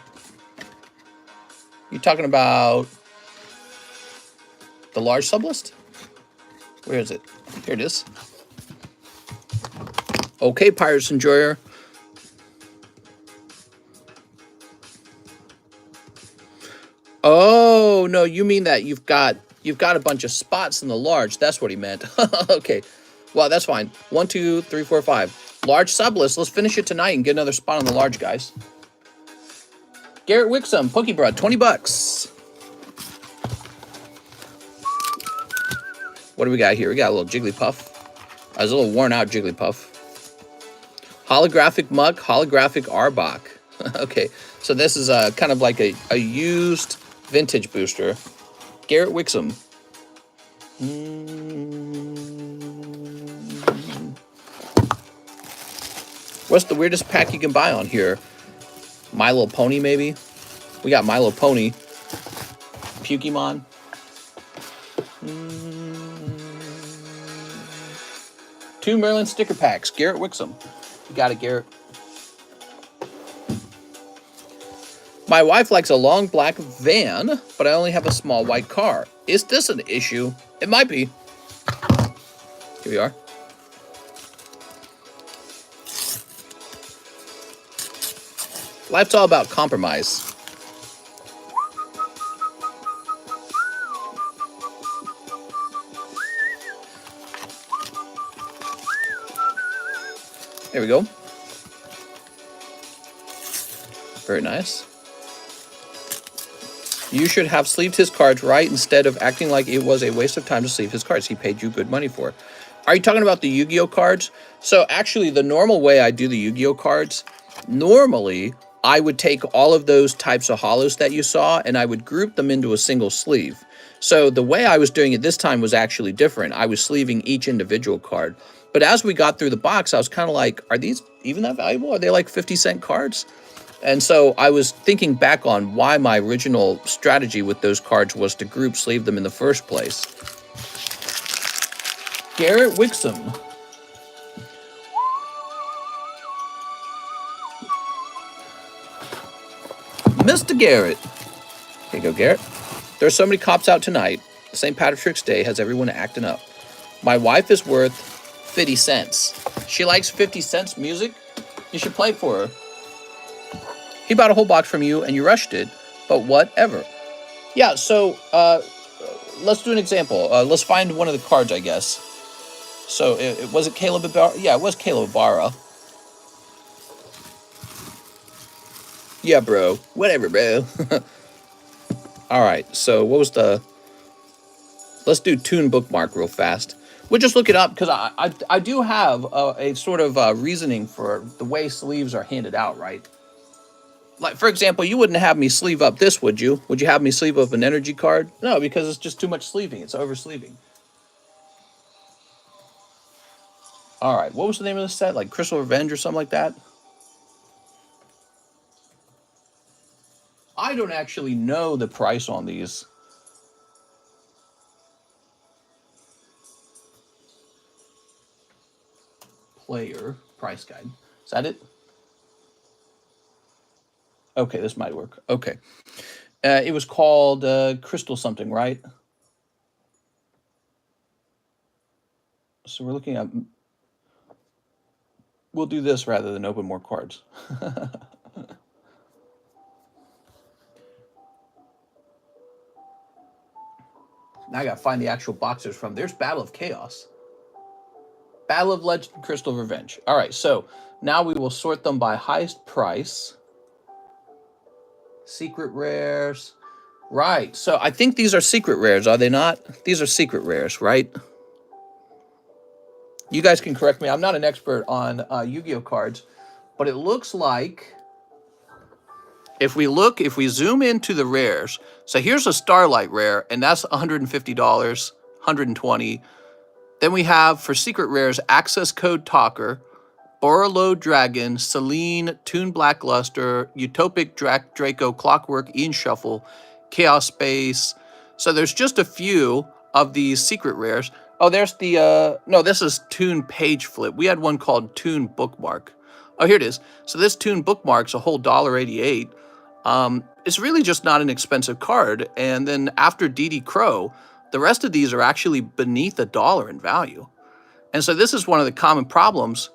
[SPEAKER 1] You talking about the large sub list? Where is it? Here it is. Okay, Pirates Enjoyer. Oh, no, you mean that you've got a bunch of spots in the large. That's what he meant. Okay. Well, that's fine. 1, 2, 3, 4, 5. Large sublist. Let's finish it tonight and get another spot on the large, guys. Garrett Wixom, Pokebroad, 20 bucks. What do we got here? We got a little Jigglypuff. A little worn out Jigglypuff. Holographic Muck, holographic Arbok. Okay, so this is kind of like a used vintage booster. Garrett Wixom. What's the weirdest pack you can buy on here? My Little Pony, maybe? We got My Little Pony. Pokemon. Two Merlin sticker packs. Garrett Wixom. You got it, Garrett. My wife likes a long black van, but I only have a small white car. Is this an issue? It might be. Here we are. Life's all about compromise. There we go. Very nice. You should have sleeved his cards right instead of acting like it was a waste of time to sleeve his cards. He paid you good money for it. Are you talking about the Yu-Gi-Oh cards? So actually, the normal way I do the Yu-Gi-Oh cards, normally I would take all of those types of holos that you saw and I would group them into a single sleeve. So the way I was doing it this time was actually different. I was sleeving each individual card. But as we got through the box, I was kind of like, are these even that valuable? Are they like 50-cent cards? And so I was thinking back on why my original strategy with those cards was to group sleeve them in the first place. Garrett Wixom. Mr. Garrett. Here you go, Garrett. There's so many cops out tonight. St. Patrick's Day has everyone acting up. My wife is worth 50 cents. She likes 50 cents music. You should play it for her. He bought a whole box from you and you rushed it, but whatever. Yeah, so let's do an example. Let's find one of the cards, I guess. So was it Caleb Ibarra? Yeah, it was Caleb Ibarra. Yeah, bro. Whatever, bro. All right, so what was the... Let's do Toon Bookmark real fast. We'll just look it up because I do have a sort of reasoning for the way sleeves are handed out, right? Like, for example, you wouldn't have me sleeve up this, would you? Would you have me sleeve up an energy card? No, because it's just too much sleeving. It's over sleeving. All right, what was the name of the set? Like Crystal Revenge or something like that? I don't actually know the price on these. Player price guide. Is that it? Okay, this might work. Okay. It was called Crystal something, right? So we're looking at... We'll do this rather than open more cards. Now I gotta find the actual boxers from... There's Battle of Chaos. Battle of Legend, Crystal Revenge. All right, so now we will sort them by highest price. Secret rares. Right, so I think these are secret rares, are they not? These are secret rares, right? You guys can correct me. I'm not an expert on Yu-Gi-Oh cards, but it looks like if we zoom into the rares, so here's a Starlight rare, and that's $150, $120. Then we have, for secret rares, Access Code Talker, Borrello Dragon, Celine, Toon Blackluster, Utopic Draco, Clockwork, Ian Shuffle, Chaos Space. So there's just a few of these secret rares. Oh, there's the, no, this is Toon Page Flip. We had one called Toon Bookmark. Oh, here it is. So this Toon Bookmark's a whole $1.88. It's really just not an expensive card. And then after DD Crow, The rest of these are actually beneath $1 in value. And so this is one of the common problems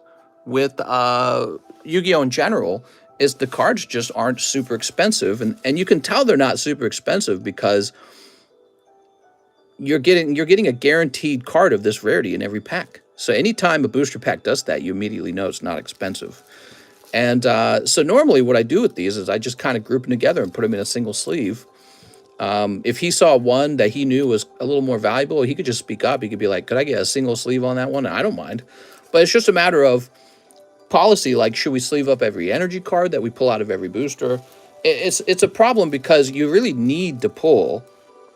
[SPEAKER 1] with Yu-Gi-Oh! In general, is the cards just aren't super expensive. And you can tell they're not super expensive because you're getting a guaranteed card of this rarity in every pack. So anytime a booster pack does that, you immediately know it's not expensive. And so normally what I do with these is I just kind of group them together and put them in a single sleeve. If he saw one that he knew was a little more valuable, he could just speak up. He could be like, could I get a single sleeve on that one? I don't mind. But it's just a matter of policy, like, should we sleeve up every energy card that we pull out of every booster? It's a problem because you really need to pull,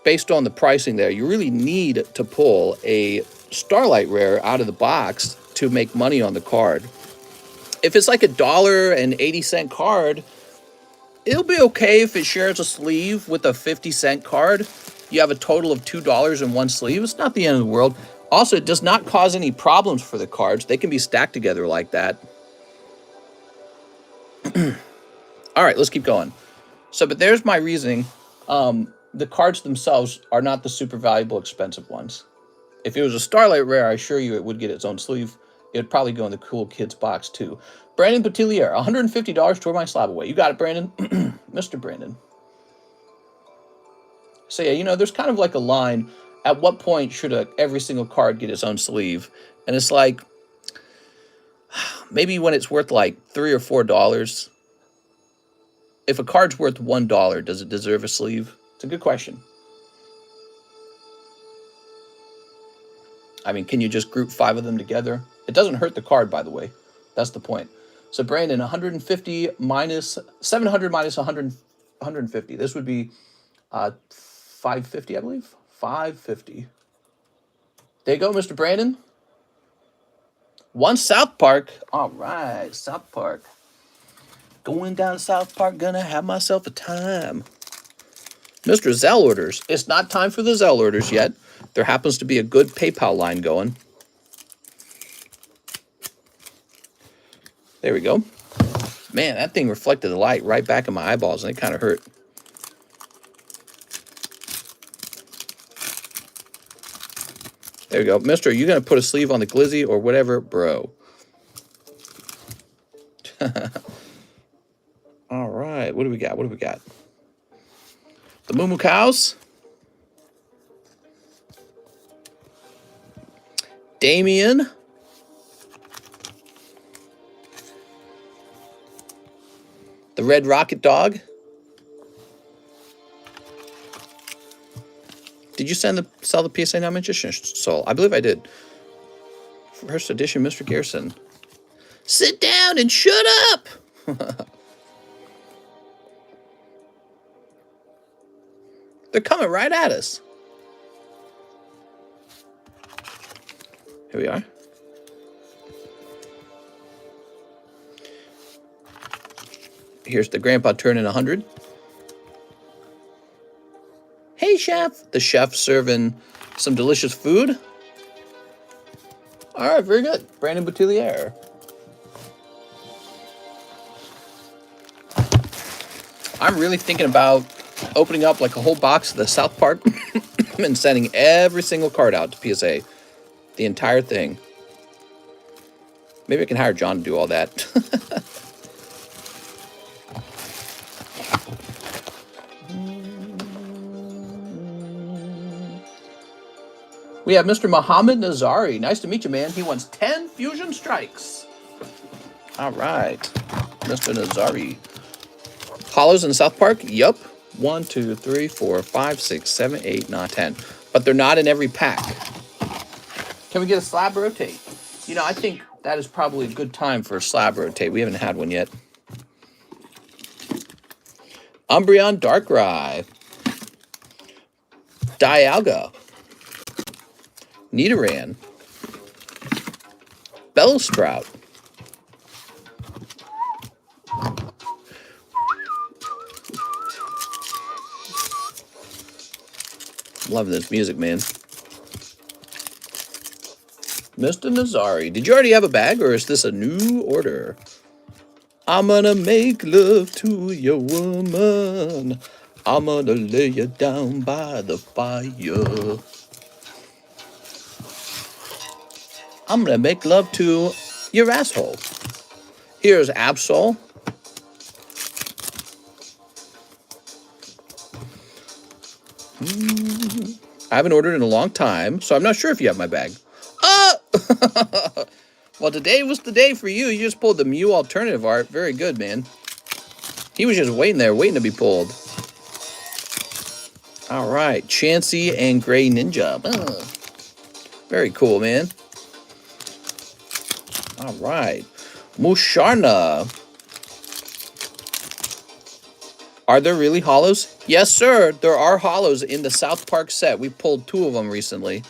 [SPEAKER 1] based on the pricing there, you really need to pull a Starlight Rare out of the box to make money on the card. If it's like $1.80 card, it'll be okay if it shares a sleeve with a 50-cent card. You have a total of $2 in one sleeve. It's not the end of the world. Also, it does not cause any problems for the cards. They can be stacked together like that. All right, let's keep going. So, but there's my reasoning. The cards themselves are not the super valuable, expensive ones. If it was a Starlight Rare, I assure you it would get its own sleeve. It would probably go in the Cool Kids box, too. Brandon Petilier, $150 toward my SLAB-AWAY. You got it, Brandon. Mr. Brandon. So, yeah, you know, there's kind of like a line. At what point should every single card get its own sleeve? And it's like, maybe when it's worth like $3 or $4. If a card's worth $1, does it deserve a sleeve? It's a good question. I mean, can you just group 5 of them together? It doesn't hurt the card, by the way. That's the point. So, Brandon, 150 minus 700 minus 100, 150. This would be 550, I believe. 550. There you go, Mr. Brandon. One South Park. All right, South Park. Going down to South Park, gonna have myself a time. Mr. Zelle orders. It's not time for the Zelle orders yet. There happens to be a good PayPal line going. There we go. Man, that thing reflected the light right back in my eyeballs, and it kind of hurt. There we go. Mister, are you going to put a sleeve on the glizzy or whatever? Bro. All right. What do we got? What do we got? The Moo Moo Cows. Damien. The Red Rocket Dog. Did you sell the PSA Now Magician Soul? I believe I did. First edition, Mr. Garrison. Sit down and shut up! They're coming right at us. Here we are. Here's the grandpa turning 100. Hey, chef. The chef serving some delicious food. All right, very good. Brandon Boutillier. I'm really thinking about opening up like a whole box of the South Park and sending every single card out to PSA. The entire thing. Maybe I can hire John to do all that. We have Mr. Muhammad Nazari. Nice to meet you, man. He wants 10 Fusion Strikes. All right. Mr. Nazari. Hollows in South Park? Yup. 1, 2, 3, 4, 5, 6, 7, 8, 9, 10. But they're not in every pack. Can we get a slab rotate? You know, I think that is probably a good time for a slab rotate. We haven't had one yet. Umbreon Darkrai. Dialga. Nidoran. Bellsprout. Loving this music, man. Mr. Nazari. Did you already have a bag, or is this a new order? I'm gonna make love to your woman. I'm gonna lay you down by the fire. I'm gonna make love to your asshole. Here's Absol. I haven't ordered in a long time, so I'm not sure if you have my bag. Well, today was the day for you. You just pulled the Mew alternative art. Very good, man. He was just waiting there, waiting to be pulled. All right, Chansey and Gray Ninja. Very cool, man. All right, Musharna. Are there really hollows? Yes, sir. There are hollows in the South Park set. We pulled 2 of them recently.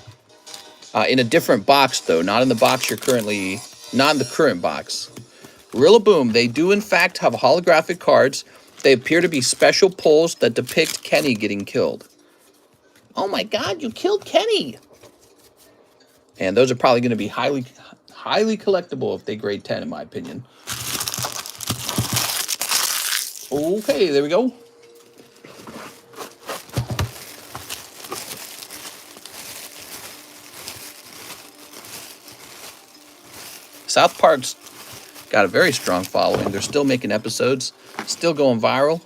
[SPEAKER 1] In a different box, though. Not in the box you're currently... Not in the current box. Rillaboom. They do, in fact, have holographic cards. They appear to be special pulls that depict Kenny getting killed. Oh my god, you killed Kenny! And those are probably going to be highly collectible if they grade 10, in my opinion. Okay, there we go. South Park's got a very strong following. They're still making episodes, still going viral.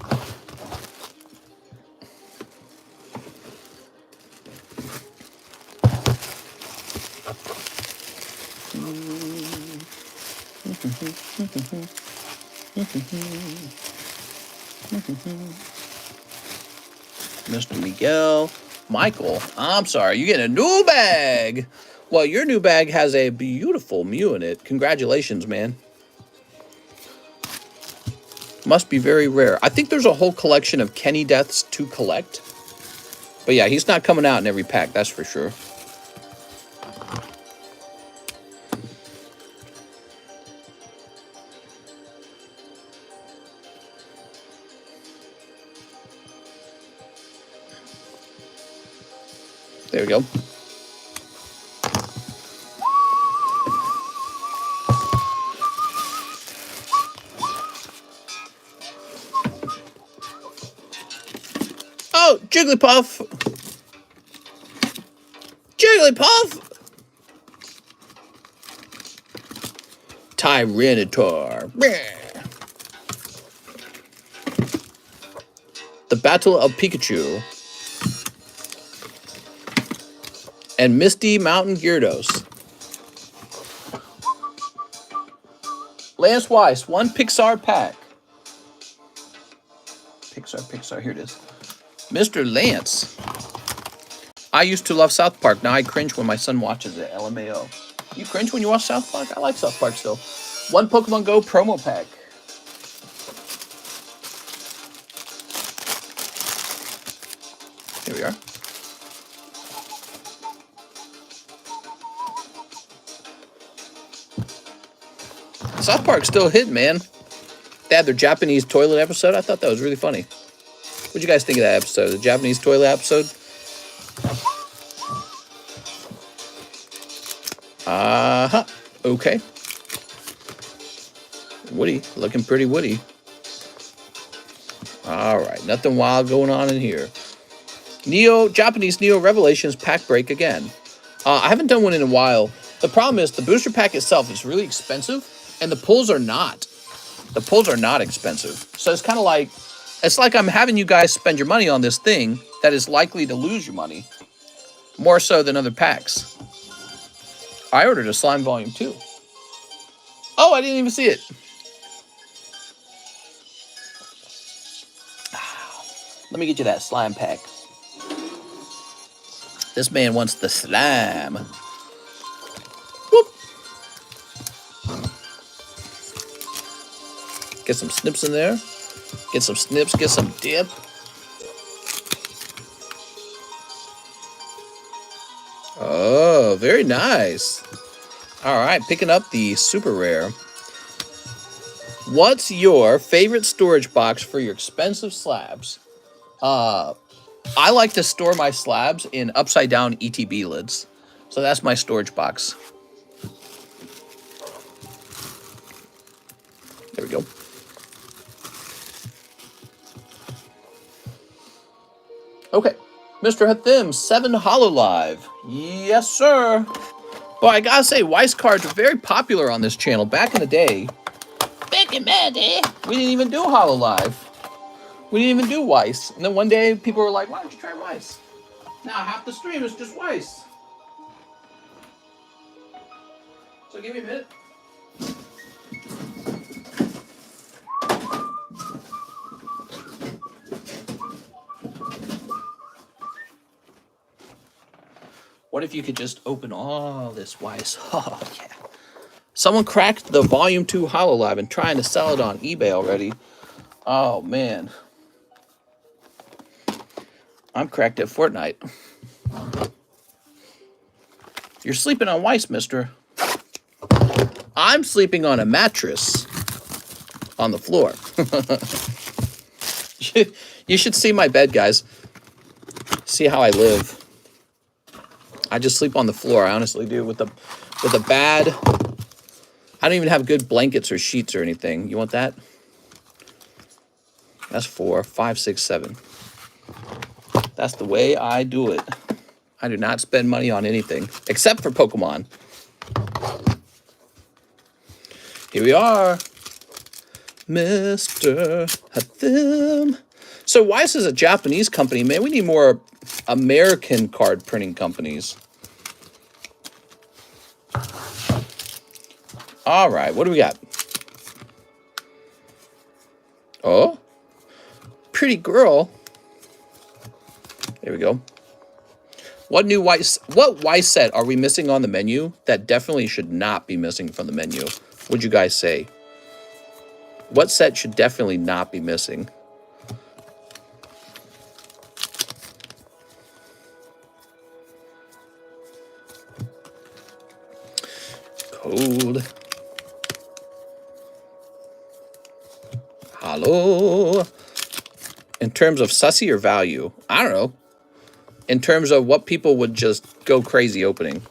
[SPEAKER 1] Mr. Miguel. Michael, I'm sorry, you're getting a new bag. Well, your new bag has a beautiful Mew in it. Congratulations, man. Must be very rare. I think there's a whole collection of Kenny deaths to collect. But yeah, he's not coming out in every pack, that's for sure. There we go. Oh, Jigglypuff! Jigglypuff! Tyranitar. The Battle of Pikachu. And Misty Mountain Gyarados. Lance Weiss, 1 Pixar pack. Pixar, here it is. Mr. Lance. I used to love South Park. Now I cringe when my son watches it. LMAO. You cringe when you watch South Park? I like South Park still. 1 Pokemon Go promo pack. Here we are. South Park's still hitting, man. They had their Japanese toilet episode. I thought that was really funny. What'd you guys think of that episode? The Japanese toilet episode? Okay. Woody. Looking pretty woody. Alright. Nothing wild going on in here. Japanese Neo Revelations pack break again. I haven't done one in a while. The problem is the booster pack itself is really expensive. And the pulls are not. The pulls are not expensive. So it's kind of like, it's like I'm having you guys spend your money on this thing that is likely to lose your money. More so than other packs. I ordered a Slime Volume 2. Oh, I didn't even see it. Let me get you that slime pack. This man wants the slime. Whoop. Get some snips in there. Get some snips, get some dip. Oh, very nice. All right, picking up the super rare. What's your favorite storage box for your expensive slabs? I like to store my slabs in upside down ETB lids. So that's my storage box. There we go. Okay, Mr. Hathim, 7 Hololive. Yes, sir. Well, I gotta say, Weiss cards were very popular on this channel back in the day. Back in my day, we didn't even do Hollow Live. We didn't even do Weiss. And then one day, people were like, why don't you try Weiss? Now half the stream is just Weiss. So give me a minute. What if you could just open all this Weiss? Oh, yeah. Someone cracked the Volume 2 HoloLive and trying to sell it on eBay already. Oh, man. I'm cracked at Fortnite. You're sleeping on Weiss, mister. I'm sleeping on a mattress on the floor. You should see my bed, guys. See how I live. I just sleep on the floor. I honestly do with a bad. I don't even have good blankets or sheets or anything. You want that? That's 4, 5, 6, 7. That's the way I do it. I do not spend money on anything except for Pokemon. Here we are, Mr. Hathim. So Weiss is a Japanese company, man. We need more American card printing companies. All right, what do we got? Oh, pretty girl. There we go. What Weiss set are we missing on the menu that definitely should not be missing from the menu? What'd you guys say? What set should definitely not be missing? Code. Hello. In terms of sussy or value? I don't know. In terms of what people would just go crazy opening.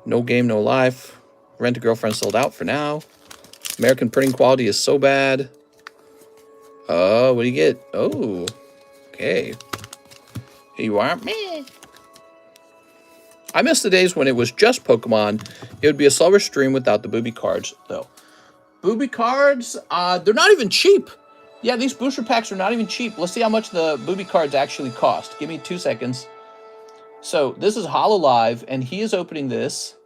[SPEAKER 1] No game, no life. Rent a Girlfriend sold out for now. American printing quality is so bad. Oh, what do you get? Oh, okay. Here you are. Meh. I miss the days when it was just Pokemon. It would be a slower stream without the booby cards, though. Booby cards, they're not even cheap. Yeah, these booster packs are not even cheap. Let's see how much the booby cards actually cost. Give me 2 seconds. So this is HoloLive, and he is opening this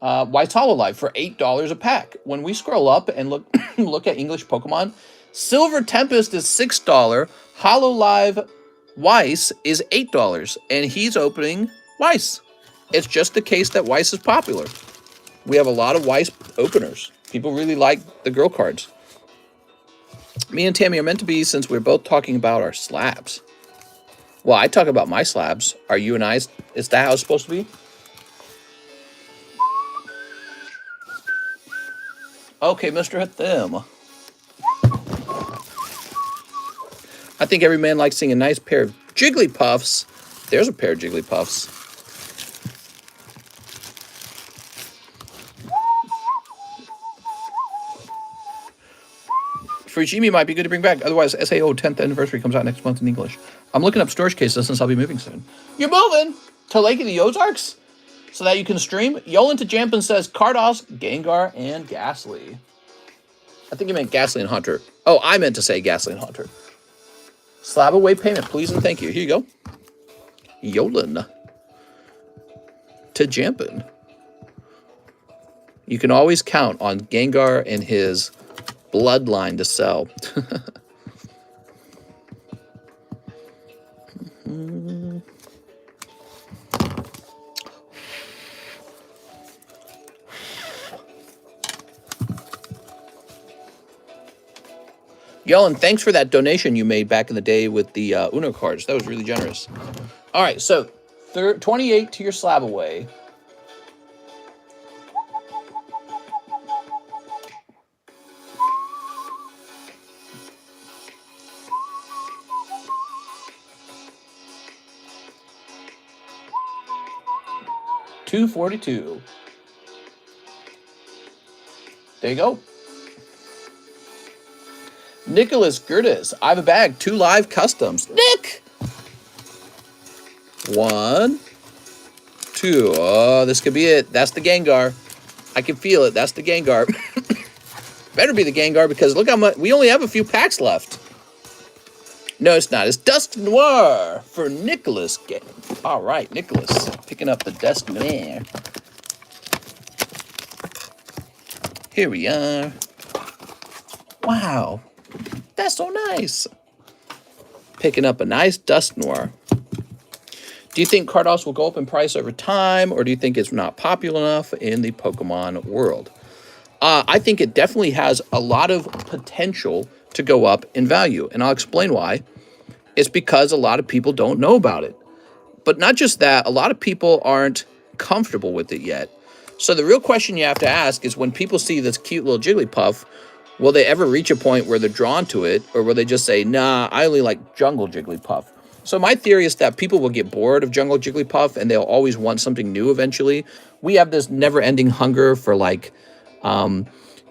[SPEAKER 1] Weiss HoloLive for $8 a pack. When we scroll up and look look at English Pokemon, Silver Tempest is $6. HoloLive Weiss is $8, and he's opening Weiss. It's just the case that Weiss is popular. We have a lot of Weiss openers. People really like the girl cards. Me and Tammy are meant to be since we're both talking about our slabs. Well, I talk about my slabs. Are you and I? Is that how it's supposed to be? Okay, Mr. Hathim. I think every man likes seeing a nice pair of Jigglypuffs. There's a pair of Jigglypuffs. Fujimi might be good to bring back. Otherwise, SAO 10th anniversary comes out next month in English. I'm looking up storage cases since I'll be moving soon. You're moving to Lake of the Ozarks so that you can stream? Yolan to Jampin says Cardos, Gengar, and Ghastly. I think you meant Ghastly and Hunter. Oh, I meant to say Ghastly and Hunter. SLAB-AWAY payment, please and thank you. Here you go. Yolan to Jampin. You can always count on Gengar and his bloodline to sell. Yolan, thanks for that donation you made back in the day with the Uno cards. That was really generous. All right, so 28 to your SLAB-AWAY. $242. There you go. Nicholas Gertis, I have a bag, 2 live customs. Nick! 1, 2. Oh, this could be it. That's the Gengar. I can feel it. That's the Gengar. Better be the Gengar because look how much. We only have a few packs left. No, it's not. It's Dusk Noir for Nicholas. All right, Nicholas. Picking up the Dusk Noir. Here we are. Wow. That's so nice. Picking up a nice Dusk Noir. Do you think Cardos will go up in price over time, or do you think it's not popular enough in the Pokemon world? I think it definitely has a lot of potential to go up in value, and I'll explain why. It's because a lot of people don't know about it. But not just that, a lot of people aren't comfortable with it yet. So the real question you have to ask is when people see this cute little Jigglypuff, will they ever reach a point where they're drawn to it, or will they just say, nah, I only like Jungle Jigglypuff? So my theory is that people will get bored of Jungle Jigglypuff and they'll always want something new eventually. We have this never-ending hunger for like, some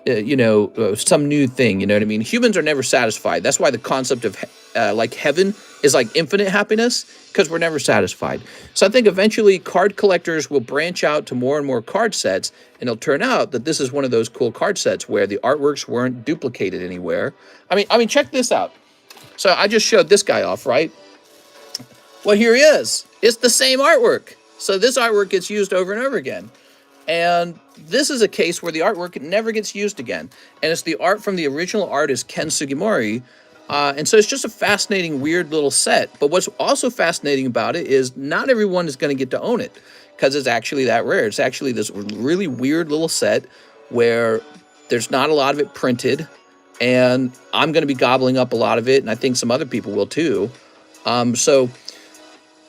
[SPEAKER 1] new thing, you know what I mean? Humans are never satisfied. That's why the concept of like heaven is like infinite happiness, because we're never satisfied. So I think eventually card collectors will branch out to more and more card sets, and it'll turn out that this is one of those cool card sets where the artworks weren't duplicated anywhere. I mean, check this out. So I just showed this guy off, right? Well, here he is. It's the same artwork. So this artwork gets used over and over again. And this is a case where the artwork never gets used again. And it's the art from the original artist, Ken Sugimori. And so it's just a fascinating, weird little set. But what's also fascinating about it is not everyone is going to get to own it because it's actually that rare. It's actually this really weird little set where there's not a lot of it printed. And I'm going to be gobbling up a lot of it. And I think some other people will too. So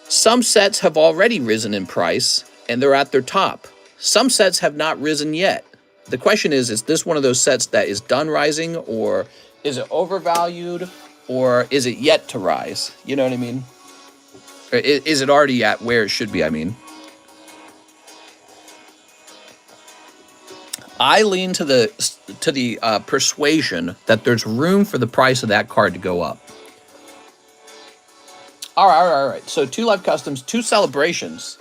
[SPEAKER 1] some sets have already risen in price and they're at their top. Some sets have not risen yet. The question is this one of those sets that is done rising, or is it overvalued, or is it yet to rise? You know what I mean? Or is it already at where it should be, I mean? I lean to the persuasion that there's room for the price of that card to go up. All right. So 2 live customs, 2 celebrations.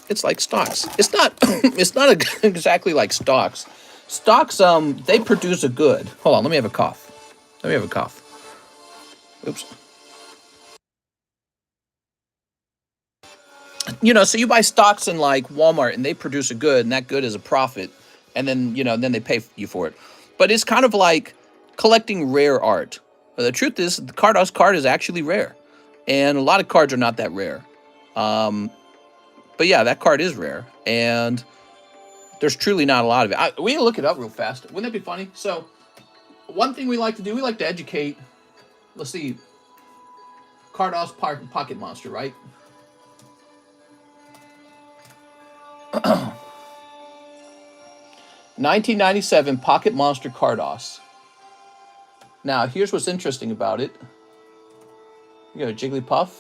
[SPEAKER 1] It's like stocks. It's not. It's not exactly like stocks. Stocks. They produce a good. Hold on. Let me have a cough. Oops. So you buy stocks in like Walmart, and they produce a good, and that good is a profit, and then then they pay you for it. But it's kind of like collecting rare art. But the truth is, the Cardos card is actually rare, and a lot of cards are not that rare. But yeah, that card is rare, and there's truly not a lot of it. We can look it up real fast. Wouldn't that be funny? So, one thing we like to do, we like to educate. Let's see, Cardos Pocket Monster, right? 1997 Pocket Monster Cardos. Now, here's what's interesting about it. You got a Jigglypuff,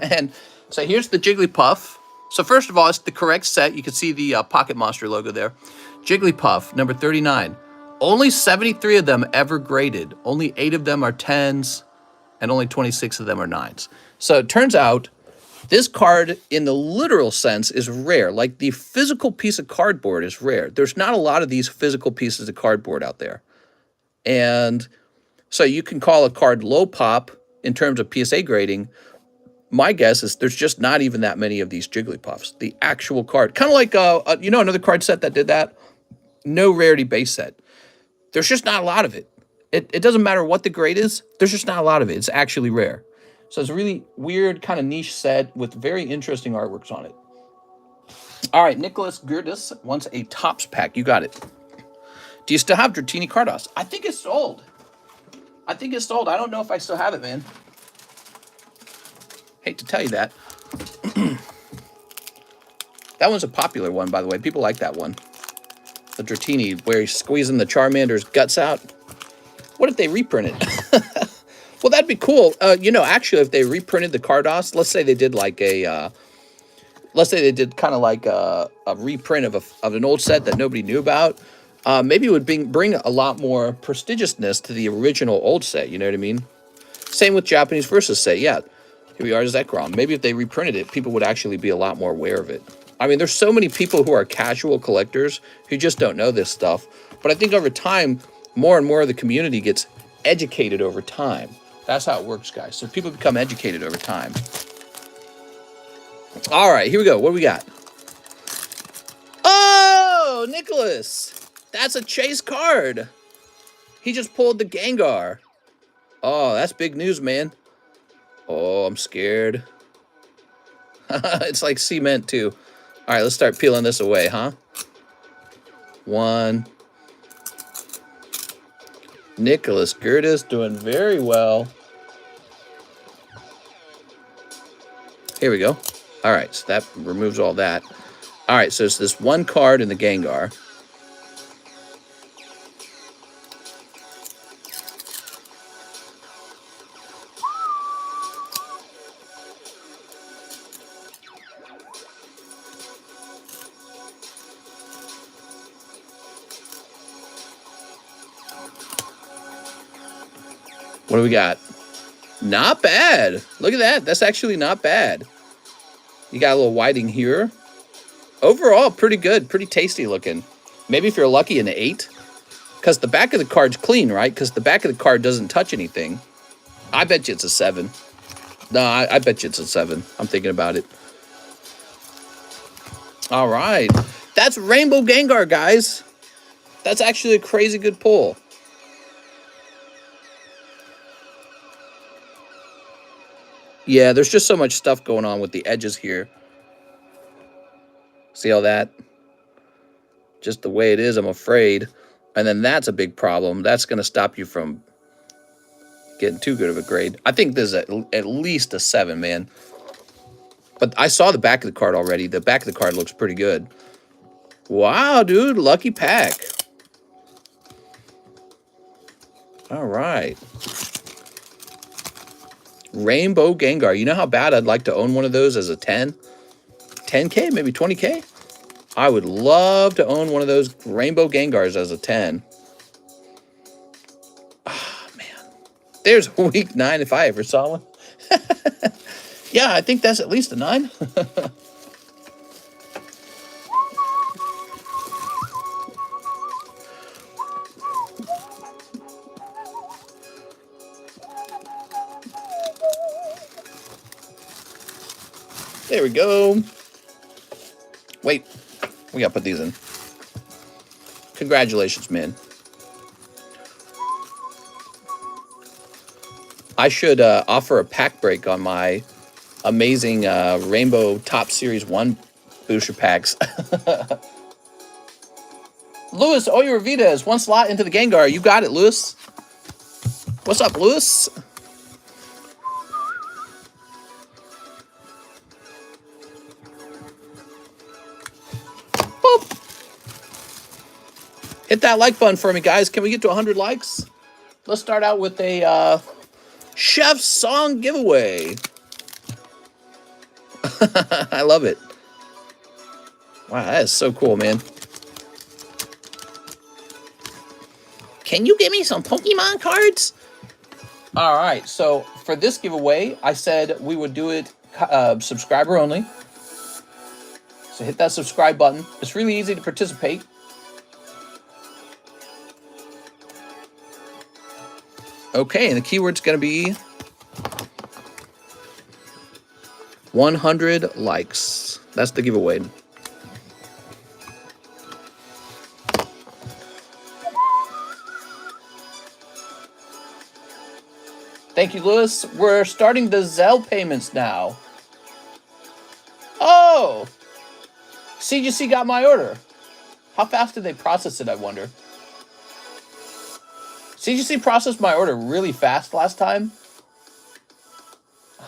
[SPEAKER 1] and so here's the Jigglypuff. So first of all, it's the correct set. You can see the Pocket Monster logo there. Jigglypuff, number 39. Only 73 of them ever graded. Only 8 of them are 10s, and only 26 of them are 9s. So it turns out this card, in the literal sense, is rare. Like the physical piece of cardboard is rare. There's not a lot of these physical pieces of cardboard out there. And so you can call a card low pop in terms of PSA grading. My guess is there's just not even that many of these Jigglypuffs. The actual card. Kind of like, another card set that did that? No rarity base set. There's just not a lot of it. It doesn't matter what the grade is. There's just not a lot of it. It's actually rare. So it's a really weird kind of niche set with very interesting artworks on it. All right, Nicholas Gertis wants a Topps pack. You got it. Do you still have Dratini Cardos? I think it's sold. I don't know if I still have it, man. Hate to tell you that. That one's a popular one, by the way. People like that one. The Dratini, where he's squeezing the Charmander's guts out. What if they reprint it? Well, that'd be cool. Actually, if they reprinted the Cardos, let's say they did like a let's say they did kind of like a reprint of an old set that nobody knew about, maybe it would bring a lot more prestigiousness to the original old set. You know what I mean? Same with Japanese versus set. Yeah, here we are, Zekrom. Maybe if they reprinted it, people would actually be a lot more aware of it. I mean, there's so many people who are casual collectors who just don't know this stuff. But I think over time, more and more of the community gets educated over time. That's how it works, guys. So people become educated over time. All right, here we go. What do we got? Oh, Nicholas. That's a chase card. He just pulled the Gengar. Oh, that's big news, man. Oh, I'm scared. It's like cement, too. All right, let's start peeling this away, huh? One. Nicholas Gertis doing very well. Here we go. All right, so that removes all that. All right, so it's this one card in the Gengar. What do we got? Not bad. Look at that. That's actually not bad. You got a little whiting here. Overall, pretty good. Pretty tasty looking. Maybe if you're lucky, an 8. Because the back of the card's clean, right? Because the back of the card doesn't touch anything. I bet you it's a 7. No, I bet you it's a 7. I'm thinking about it. All right. That's Rainbow Gengar, guys. That's actually a crazy good pull. Yeah, there's just so much stuff going on with the edges here. See all that? Just the way it is, I'm afraid. And then that's a big problem. That's going to stop you from getting too good of a grade. I think this is at least a 7, man. But I saw the back of the card already. The back of the card looks pretty good. Wow, dude. Lucky pack. All right. Rainbow Gengar. You know how bad I'd like to own one of those as a 10? 10K, maybe 20K? I would love to own one of those Rainbow Gengars as a 10. Ah, man. There's a week 9 if I ever saw one. Yeah, I think that's at least a 9. There we go. Wait, we gotta put these in. Congratulations, man. I should offer a pack break on my amazing Rainbow Top Series 1 booster packs. Luis Oyervides, 1 slot into the Gengar. You got it, Luis. What's up, Luis? Hit that like button for me, guys. Can we get to 100 likes? Let's start out with a Chef's Song giveaway. I love it. Wow, that is so cool, man. Can you give me some Pokemon cards? All right, so for this giveaway, I said we would do it subscriber only. So hit that subscribe button. It's really easy to participate. Okay, and the keyword's going to be 100 likes. That's the giveaway. Thank you, Lewis. We're starting the ZELLE payments now. Oh! CGC got my order. How fast did they process it, I wonder? CGC processed my order really fast last time.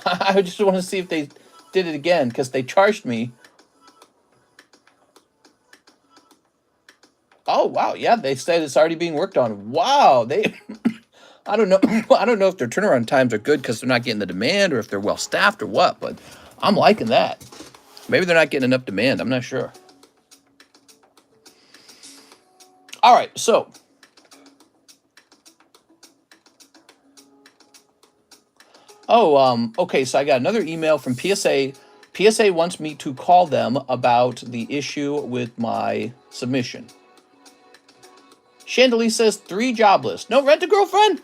[SPEAKER 1] I just want to see if they did it again, because they charged me. Oh, wow. Yeah, they said it's already being worked on. Wow. They... I don't know. I don't know if their turnaround times are good because they're not getting the demand or if they're well staffed or what, but I'm liking that. Maybe they're not getting enough demand. I'm not sure. All right, so okay, so I got another email from PSA. PSA wants me to call them about the issue with my submission. Chandelier says 3 jobless. No Rent a Girlfriend?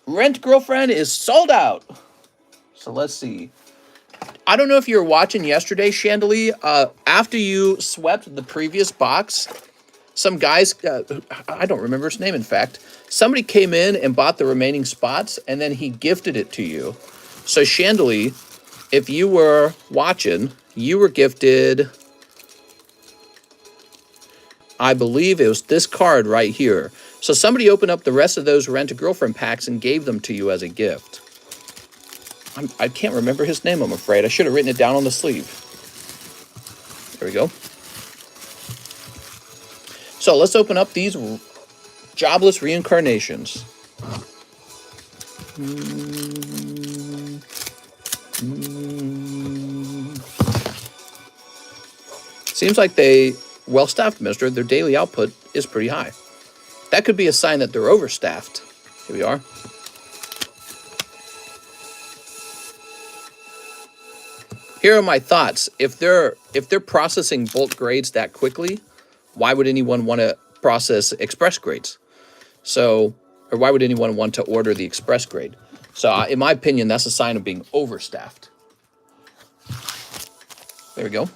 [SPEAKER 1] Rent a Girlfriend is sold out. So let's see. I don't know if you were watching yesterday, Chandelier. After you swept the previous box, some guys, I don't remember his name, in fact, somebody came in and bought the remaining spots, and then he gifted it to you. So, Chandelier, if you were watching, you were gifted, I believe it was this card right here. So somebody opened up the rest of those Rent-A-Girlfriend packs and gave them to you as a gift. I can't remember his name, I'm afraid. I should have written it down on the sleeve. There we go. So let's open up these jobless reincarnations. Seems like they well-staffed, mister. Their daily output is pretty high. That could be a sign that they're overstaffed. Here we are. Here are my thoughts. If they're processing bulk grades that quickly, why would anyone want to process express grades? So, or why would anyone want to order the express grade? So, in my opinion, that's a sign of being overstaffed. There we go.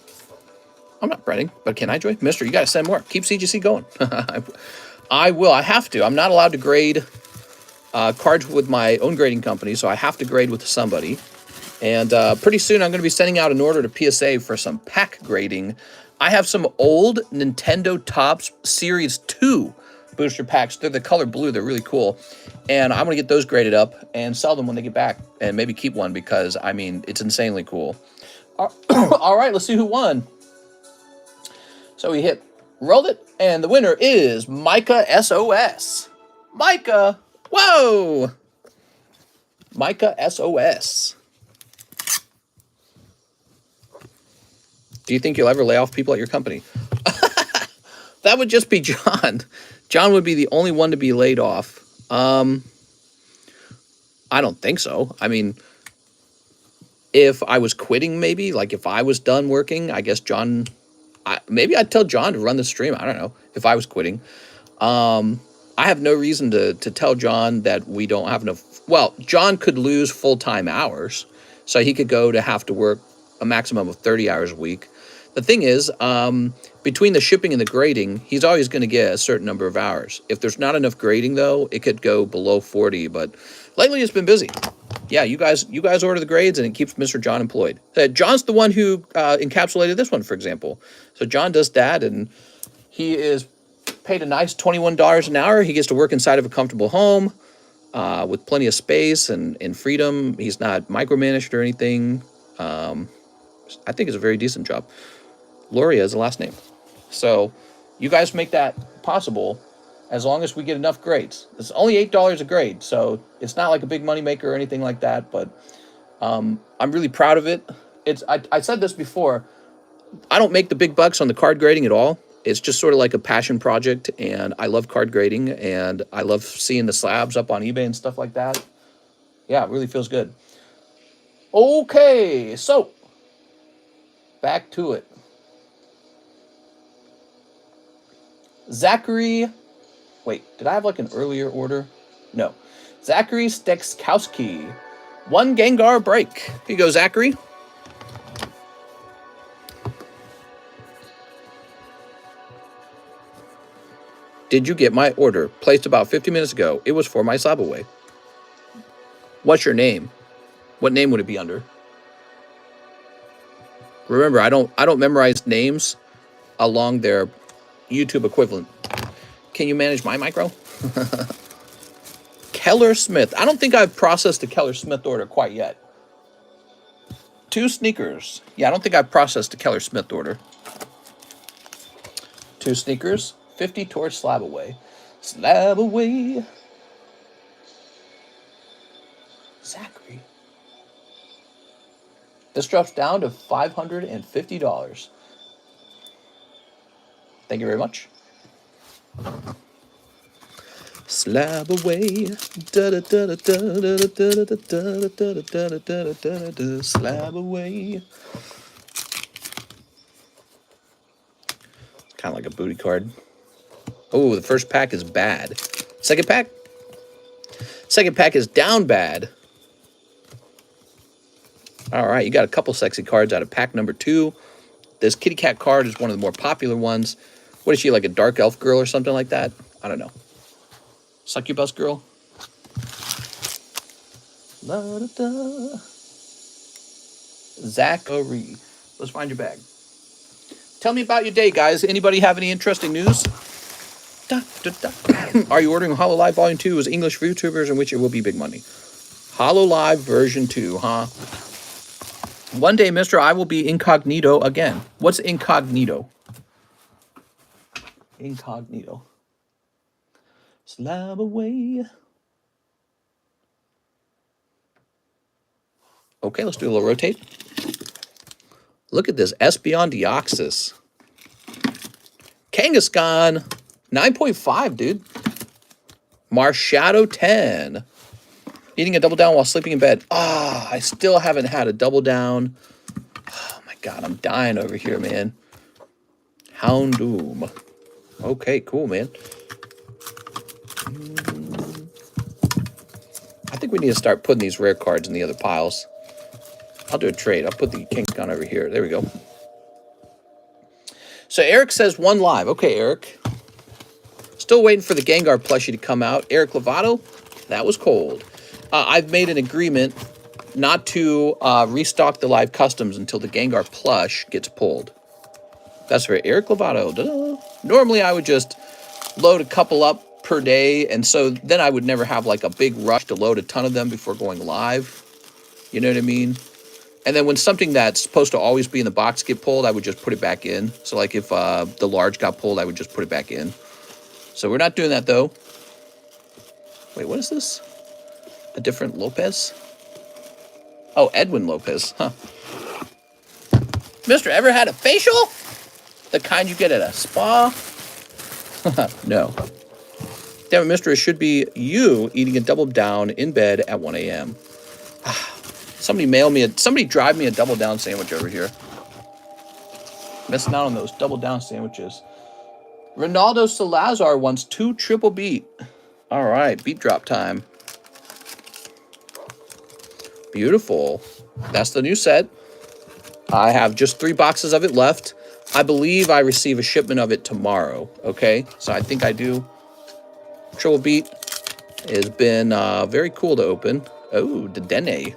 [SPEAKER 1] I'm not breading, but can I, Joy? Mister, you got to send more. Keep CGC going. I will. I have to. I'm not allowed to grade cards with my own grading company, so I have to grade with somebody. And pretty soon I'm going to be sending out an order to PSA for some pack grading. I have some old Nintendo Topps Series 2 booster packs. They're the color blue. They're really cool. And I'm going to get those graded up and sell them when they get back. And maybe keep one because, I mean, it's insanely cool. All right, let's see who won. So we rolled it, and the winner is Micah SOS. Micah! Whoa! Micah SOS. Do you think you'll ever lay off people at your company? That would just be John. John would be the only one to be laid off. I don't think so. I mean, if I was quitting, maybe, like if I was done working, I guess John, maybe I'd tell John to run the stream. I don't know if I was quitting. I have no reason to tell John that we don't have enough. Well, John could lose full-time hours, so he could go to have to work a maximum of 30 hours a week. The thing is, between the shipping and the grading, he's always going to get a certain number of hours. If there's not enough grading, though, it could go below 40. But lately, it's been busy. Yeah, you guys order the grades, and it keeps Mr. John employed. John's the one who encapsulated this one, for example. So John does that, and he is paid a nice $21 an hour. He gets to work inside of a comfortable home with plenty of space and freedom. He's not micromanaged or anything. I think it's a very decent job. Loria is the last name. So you guys make that possible as long as we get enough grades. It's only $8 a grade, so it's not like a big money maker or anything like that, but I'm really proud of it. I said this before, I don't make the big bucks on the card grading at all. It's just sort of like a passion project, and I love card grading, and I love seeing the slabs up on eBay and stuff like that. Yeah, it really feels good. Okay, so back to it. Zachary, wait, did I have like an earlier order? No. Zachary Stekskowski. 1 Gengar break. Here you go, Zachary. Did you get my order? Placed about 50 minutes ago. It was for my SLAB-AWAY. What's your name? What name would it be under? Remember, I don't memorize names along their YouTube equivalent. Can you manage my micro? Keller Smith. I don't think I've processed the Keller Smith order quite yet. 2 sneakers. Yeah, I don't think I've processed the Keller Smith order. 2 sneakers. 50 towards SLAB-AWAY. SLAB-AWAY. Zachary. This drops down to $550. Thank you very much. Slab away. Slab away. Kind of like a booty card. Oh, the first pack is bad. Second pack? Second pack is down bad. All right, you got a couple sexy cards out of pack number 2. This kitty cat card is one of the more popular ones. What is she, like a dark elf girl or something like that? I don't know. Succubus girl? La, da, da. Zachary. Let's find your bag. Tell me about your day, guys. Anybody have any interesting news? Da, da, da. Are you ordering HoloLive Volume 2 as English for YouTubers, in which it will be big money? HoloLive version 2, huh? One day, Mr. I will be incognito again. What's incognito? Incognito. Slab away. Okay, let's do a little rotate. Look at this. Espeon Deoxys. Kangaskhan. 9.5, dude. Marshadow 10. Eating a double down while sleeping in bed. Ah, I still haven't had a double down. Oh my god, I'm dying over here, man. Houndoom. Okay, cool, man. I think we need to start putting these rare cards in the other piles. I'll do a trade. I'll put the Kangaskhan over here. There we go. So Eric says 1 live. Okay, Eric. Still waiting for the Gengar plushie to come out. Eric Lovato, that was cold. I've made an agreement not to restock the live customs until the Gengar plush gets pulled. That's for Eric Lovato. Da-da. Normally, I would just load a couple up per day, and so then I would never have like a big rush to load a ton of them before going live. You know what I mean? And then when something that's supposed to always be in the box get pulled, I would just put it back in. So like if the large got pulled, I would just put it back in. So we're not doing that, though. Wait, what is this? A different Lopez? Oh, Edwin Lopez. Huh. Mister, ever had a facial? The kind you get at a spa? No. Damn it, mister, it should be you eating a double down in bed at 1 a.m. Somebody somebody drive me a double down sandwich over here. Missing out on those double down sandwiches. Ronaldo Salazar wants 2 triple beat. All right, beat drop time. Beautiful. That's the new set. I have just 3 boxes of it left. I believe I receive a shipment of it tomorrow. Okay, so I think I do. Triple beat has been very cool to open. Oh, the Dene.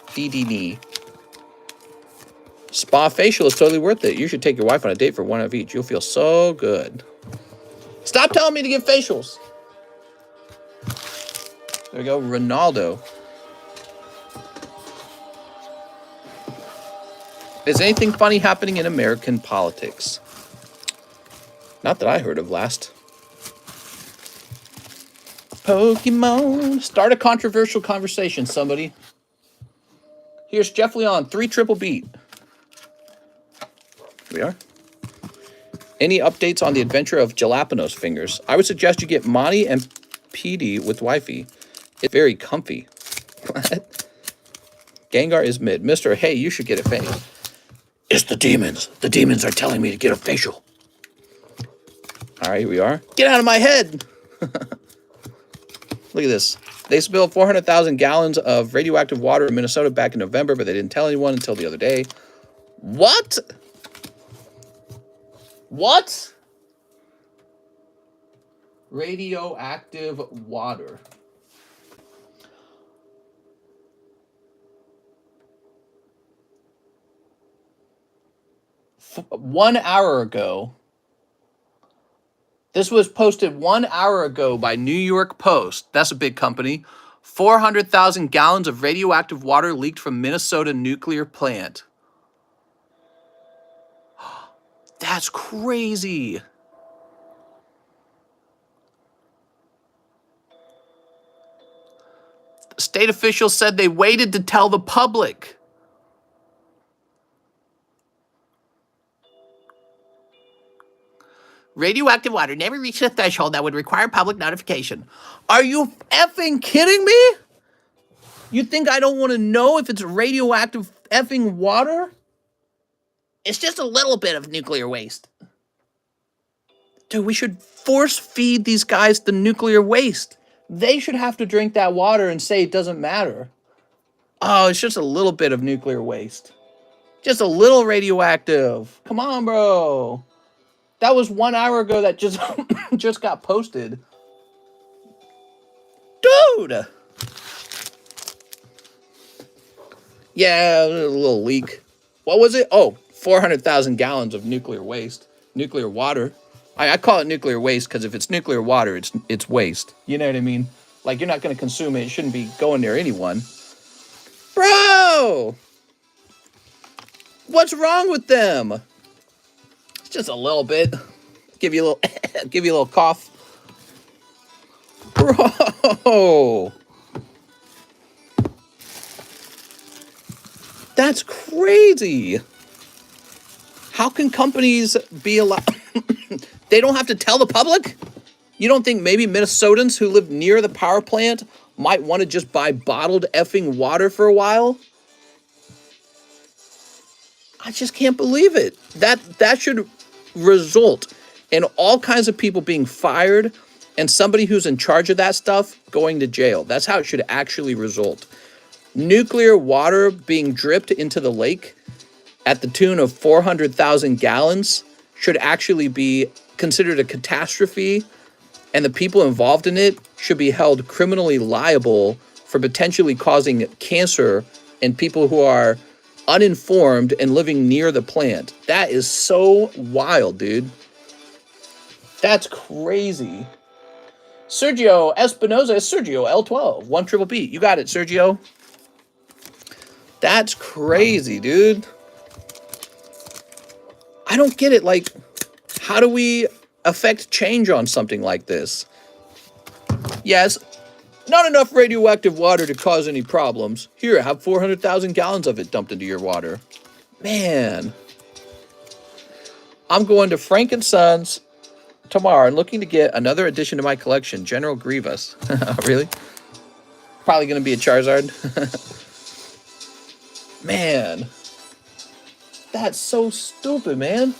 [SPEAKER 1] DDD. Spa facial is totally worth it. You should take your wife on a date for 1 of each. You'll feel so good. Stop telling me to get facials. There we go, Ronaldo. Is anything funny happening in American politics? Not that I heard of last. Pokemon. Start a controversial conversation, somebody. Here's Jeff Leon, 3 triple beat. Here we are. Any updates on the adventure of Jalapenos fingers? I would suggest you get Monty and PD with wifey. It's very comfy. What? Gengar is mid. Mister, hey, you should get a facial. It's the demons. The demons are telling me to get a facial. All right, here we are. Get out of my head. Look at this. They spilled 400,000 gallons of radioactive water in Minnesota back in November, but they didn't tell anyone until the other day. What? What? Radioactive water. One hour ago. This was posted 1 hour ago by New York Post. That's a big company. 400,000 gallons of radioactive water leaked from Minnesota nuclear plant. That's crazy. State officials said they waited to tell the public.
[SPEAKER 2] Radioactive water never reached a threshold that would require public notification.
[SPEAKER 1] Are you effing kidding me? You think I don't want to know if it's radioactive effing water?
[SPEAKER 2] It's just a little bit of nuclear waste.
[SPEAKER 1] Dude, we should force feed these guys the nuclear waste. They should have to drink that water and say it doesn't matter. Oh, it's just a little bit of nuclear waste. Just a little radioactive. Come on, bro. That was 1 hour ago that just just got posted. Dude! Yeah, a little leak. What was it? Oh, 400,000 gallons of nuclear waste. Nuclear water. I call it nuclear waste because if it's nuclear water, it's waste. You know what I mean? Like, you're not going to consume it. It shouldn't be going near anyone. Bro! What's wrong with them? It's just a little bit. Give you a little, give you a little cough. Bro! That's crazy. How can companies be allowed? They don't have to tell the public? You don't think maybe Minnesotans who live near the power plant might want to just buy bottled effing water for a while? I just can't believe it. That should result in all kinds of people being fired and somebody who's in charge of that stuff going to jail. That's how it should actually result. Nuclear water being dripped into the lake at the tune of 400,000 gallons should actually be considered a catastrophe, and the people involved in it should be held criminally liable for potentially causing cancer in people who are uninformed and living near the plant. That is so wild, dude. That's crazy. Sergio Espinoza is Sergio L12, 1 triple B. You got it, Sergio. That's crazy, dude. I don't get it. Like, how do we affect change on something like this? Yes, not enough radioactive water to cause any problems. Here, have 400,000 gallons of it dumped into your water. Man. I'm going to Frank & Sons tomorrow and looking to get another addition to my collection, General Grievous. Really? Probably going to be a Charizard. Man. That's so stupid, man.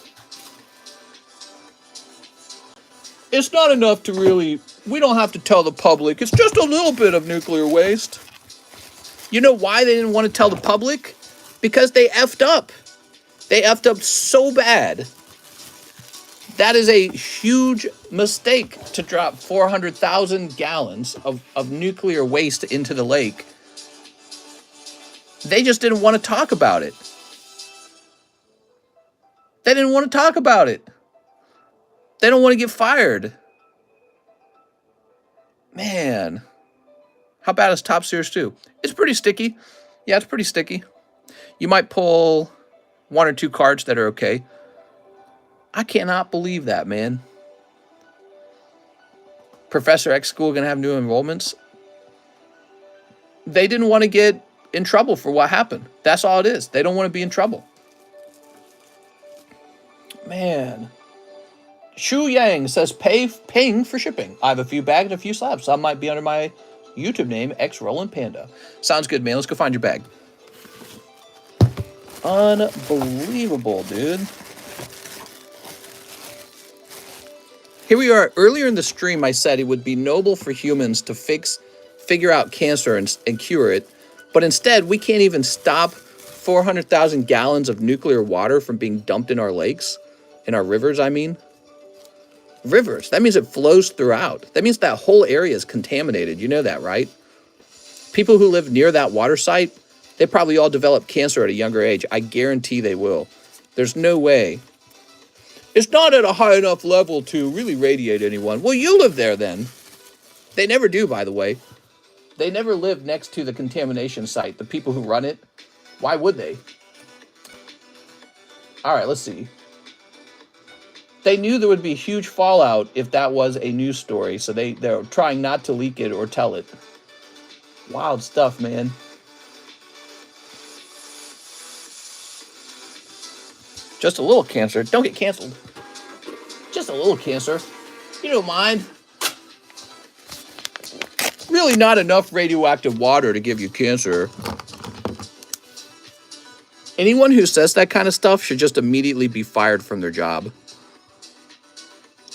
[SPEAKER 1] It's not enough to really... We don't have to tell the public. It's just a little bit of nuclear waste. You know why they didn't want to tell the public? Because they effed up. They effed up so bad. That is a huge mistake to drop 400,000 gallons of nuclear waste into the lake. They just didn't want to talk about it. They didn't want to talk about it. They don't want to get fired. Man. How bad is Top Series 2? It's pretty sticky. Yeah, it's pretty sticky. You might pull 1 or 2 cards that are okay. I cannot believe that, man. Professor X School going to have new enrollments? They didn't want to get in trouble for what happened. That's all it is. They don't want to be in trouble. Man. Shu Yang says, paying for shipping. I have a few bags and a few slabs. Some might be under my YouTube name, X Rollin' Panda. Sounds good, man. Let's go find your bag. Unbelievable, dude. Here we are. Earlier in the stream, I said it would be noble for humans to figure out cancer and cure it. But instead, we can't even stop 400,000 gallons of nuclear water from being dumped in our lakes. In our rivers, I mean. Rivers. That means it flows throughout. That means that whole area is contaminated. You know that, right? People who live near that water site, they probably all develop cancer at a younger age. I guarantee they will. There's no way. It's not at a high enough level to really radiate anyone. Well, you live there then. They never do, by the way. They never live next to the contamination site. The people who run it. Why would they? All right, let's see. They knew there would be huge fallout if that was a news story, so they're trying not to leak it or tell it. Wild stuff, man. Just a little cancer. Don't get canceled. Just Just a little cancer. You don't mind. Really not enough radioactive water to give you cancer. Anyone who says that kind of stuff should just immediately be fired from their job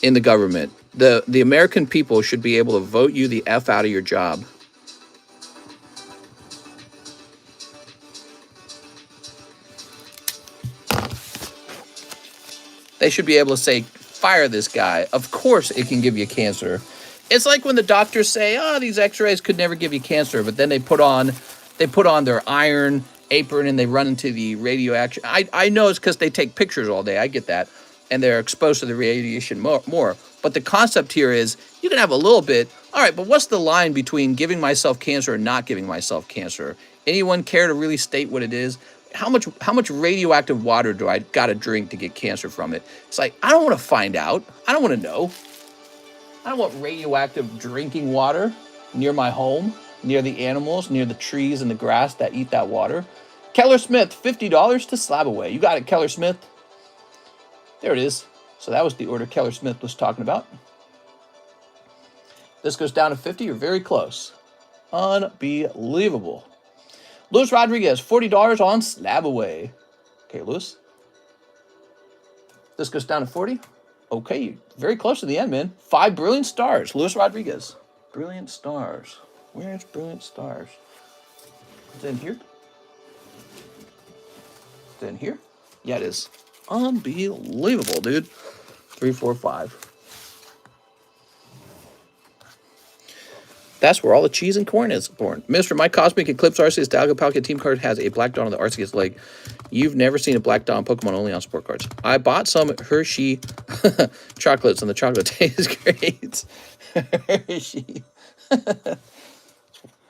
[SPEAKER 1] in the government. The American people should be able to vote you the F out of your job. They should be able to say, fire this guy. Of course it can give you cancer. It's like when the doctors say, oh, these x-rays could never give you cancer, but then they put on their iron apron and they run into the radioaction. I know it's because they take pictures all day. I get that. And they're exposed to the radiation more. But the concept here is you can have a little bit. All right, but what's the line between giving myself cancer and not giving myself cancer? Anyone care to really state what it is? How much radioactive water do I got to drink to get cancer from it? It's like, I don't want to find out. I don't want to know. I don't want radioactive drinking water near my home, near the animals, near the trees and the grass that eat that water. Keller Smith, $50 to SLAB-AWAY. You got it, Keller Smith. There it is. So that was the order Keller Smith was talking about. This goes down to 50. You're very close. Unbelievable. Luis Rodriguez, $40 on SLAB-AWAY. Okay, Luis. This goes down to 40. Okay, very close to the end, man. 5 brilliant stars. Luis Rodriguez. Brilliant stars. Where's brilliant stars? It's in here. It's in here. Yeah, it is. Unbelievable, dude. 3, 4, 5. That's where all the cheese and corn is born. Mr. My Cosmic Eclipse Arceus Dialga Palkia team card has a black dot on the Arceus leg. You've never seen a black dot on Pokemon, only on sport cards. I bought some Hershey chocolates and the chocolate tastes great. Hershey.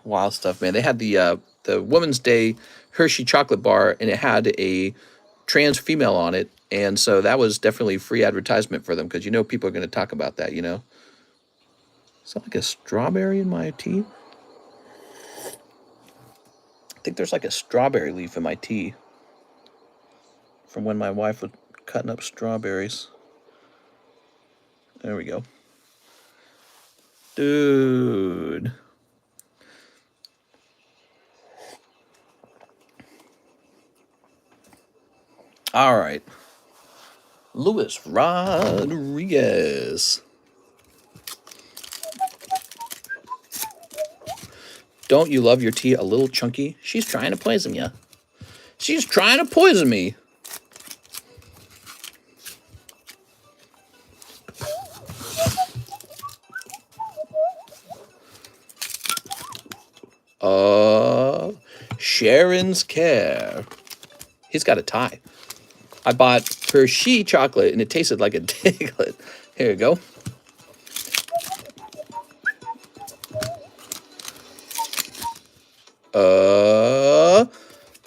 [SPEAKER 1] Wild stuff, man. They had the Women's Day Hershey chocolate bar, and it had a trans female on it. And so that was definitely free advertisement for them because, you know, people are going to talk about that, you know. Is that like a strawberry in my tea? I think there's like a strawberry leaf in my tea from when my wife was cutting up strawberries. There we go. Dude. All right. Luis Rodriguez. Don't you love your tea a little chunky? She's trying to poison you. She's trying to poison me. Sharon's Care. He's got a tie. I bought Hershey chocolate and it tasted like a Diglett. Here you go.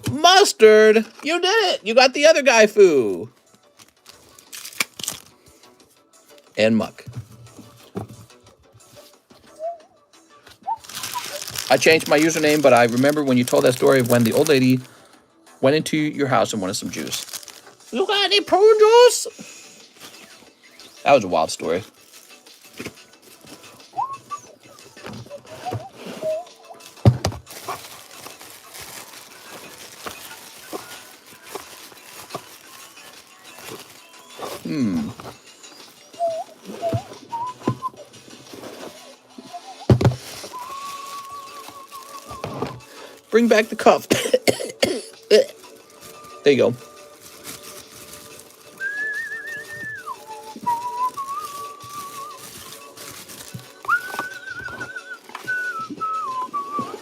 [SPEAKER 1] Mustard. You did it. You got the other guy foo. And Muck. I changed my username, but I remember when you told that story of when the old lady went into your house and wanted some juice. You got any prune juice? That was a wild story. Bring back the cuff. There you go.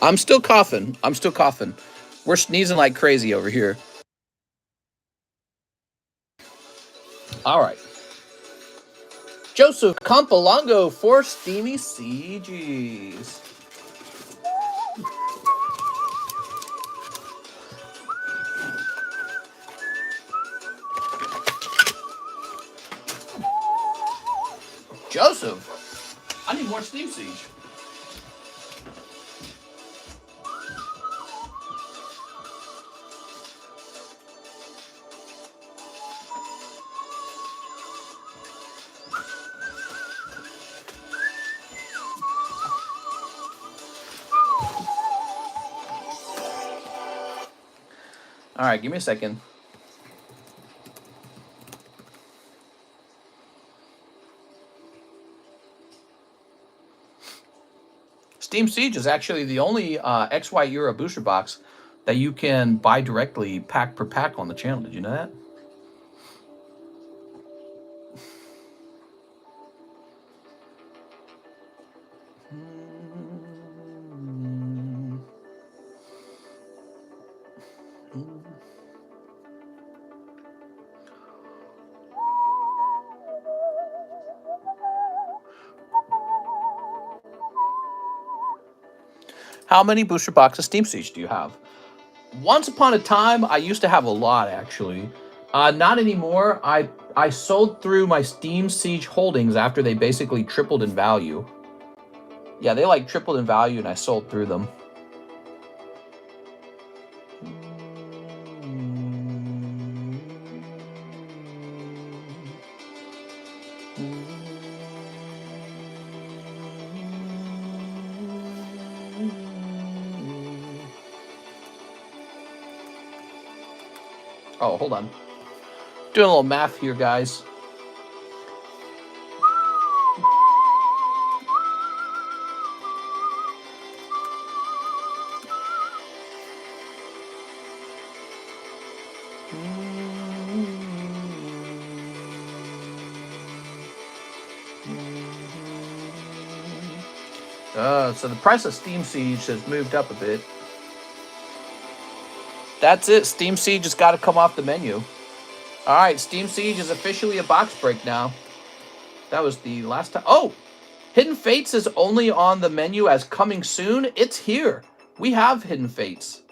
[SPEAKER 1] I'm still coughing. We're sneezing like crazy over here. All right. Joseph Campolongo for Steamy CGs. Joseph, I need more Steam Siege. All right, give me a second. Steam Siege is actually the only XY Euro booster box that you can buy directly pack per pack on the channel. Did you know that? How many booster boxes Steam Siege do you have? Once upon a time, I used to have a lot, actually. Not anymore. I sold through my Steam Siege holdings after they basically tripled in value. Yeah, they like tripled in value, and I sold through them. Oh, hold on. Doing a little math here, guys. So the price of Steam Siege has moved up a bit. That's it. Steam Siege has got to come off the menu. All right, Steam Siege is officially a box break now. That was the last time. Oh, Hidden Fates is only on the menu as coming soon. It's here. We have Hidden Fates.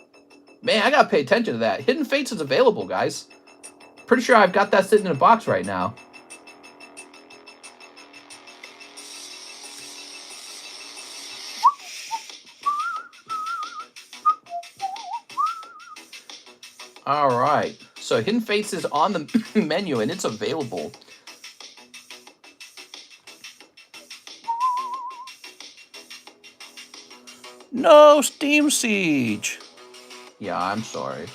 [SPEAKER 1] Man, I got to pay attention to that. Hidden Fates is available, guys. Pretty sure I've got that sitting in a box right now. All right. So Hidden Fates is on the menu and it's available. No Steam Siege. Yeah, I'm sorry.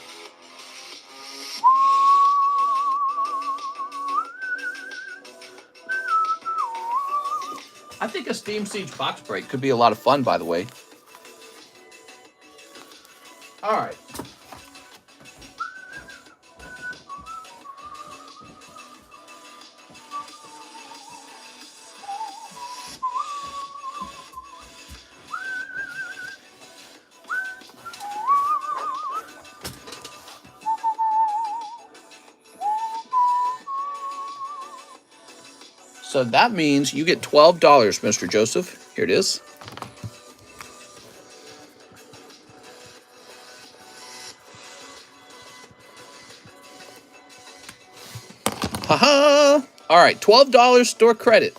[SPEAKER 1] I think a Steam Siege box break could be a lot of fun, by the way. All right. So that means you get $12, Mr. Joseph. Here it is. Haha! All right, $12 store credit.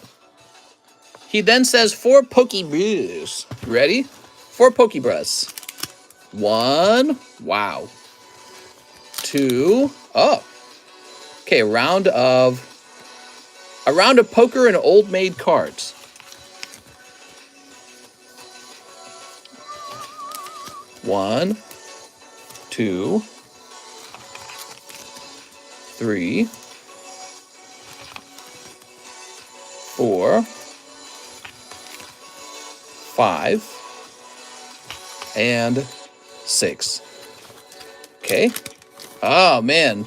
[SPEAKER 1] He then says 4 Pokeballs. Ready? 4 Pokeballs. 1. Wow. 2. Oh. Okay, a round of poker and old maid cards. 1, 2, 3, 4, 5, and 6. Okay. Oh, man.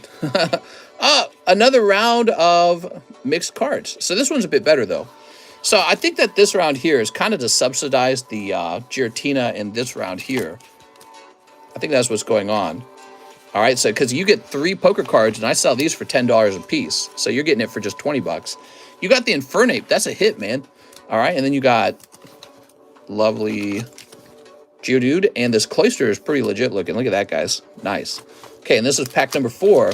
[SPEAKER 1] Another round of mixed cards. So this one's a bit better, though. So I think that this round here is kind of to subsidize the Giratina in this round here. I think that's what's going on. All right, so because you get 3 poker cards, and I sell these for $10 a piece. So you're getting it for just 20 bucks. You got the Infernape. That's a hit, man. All right, and then you got lovely Geodude, and this Cloyster is pretty legit looking. Look at that, guys. Nice. Okay, and this is pack number 4.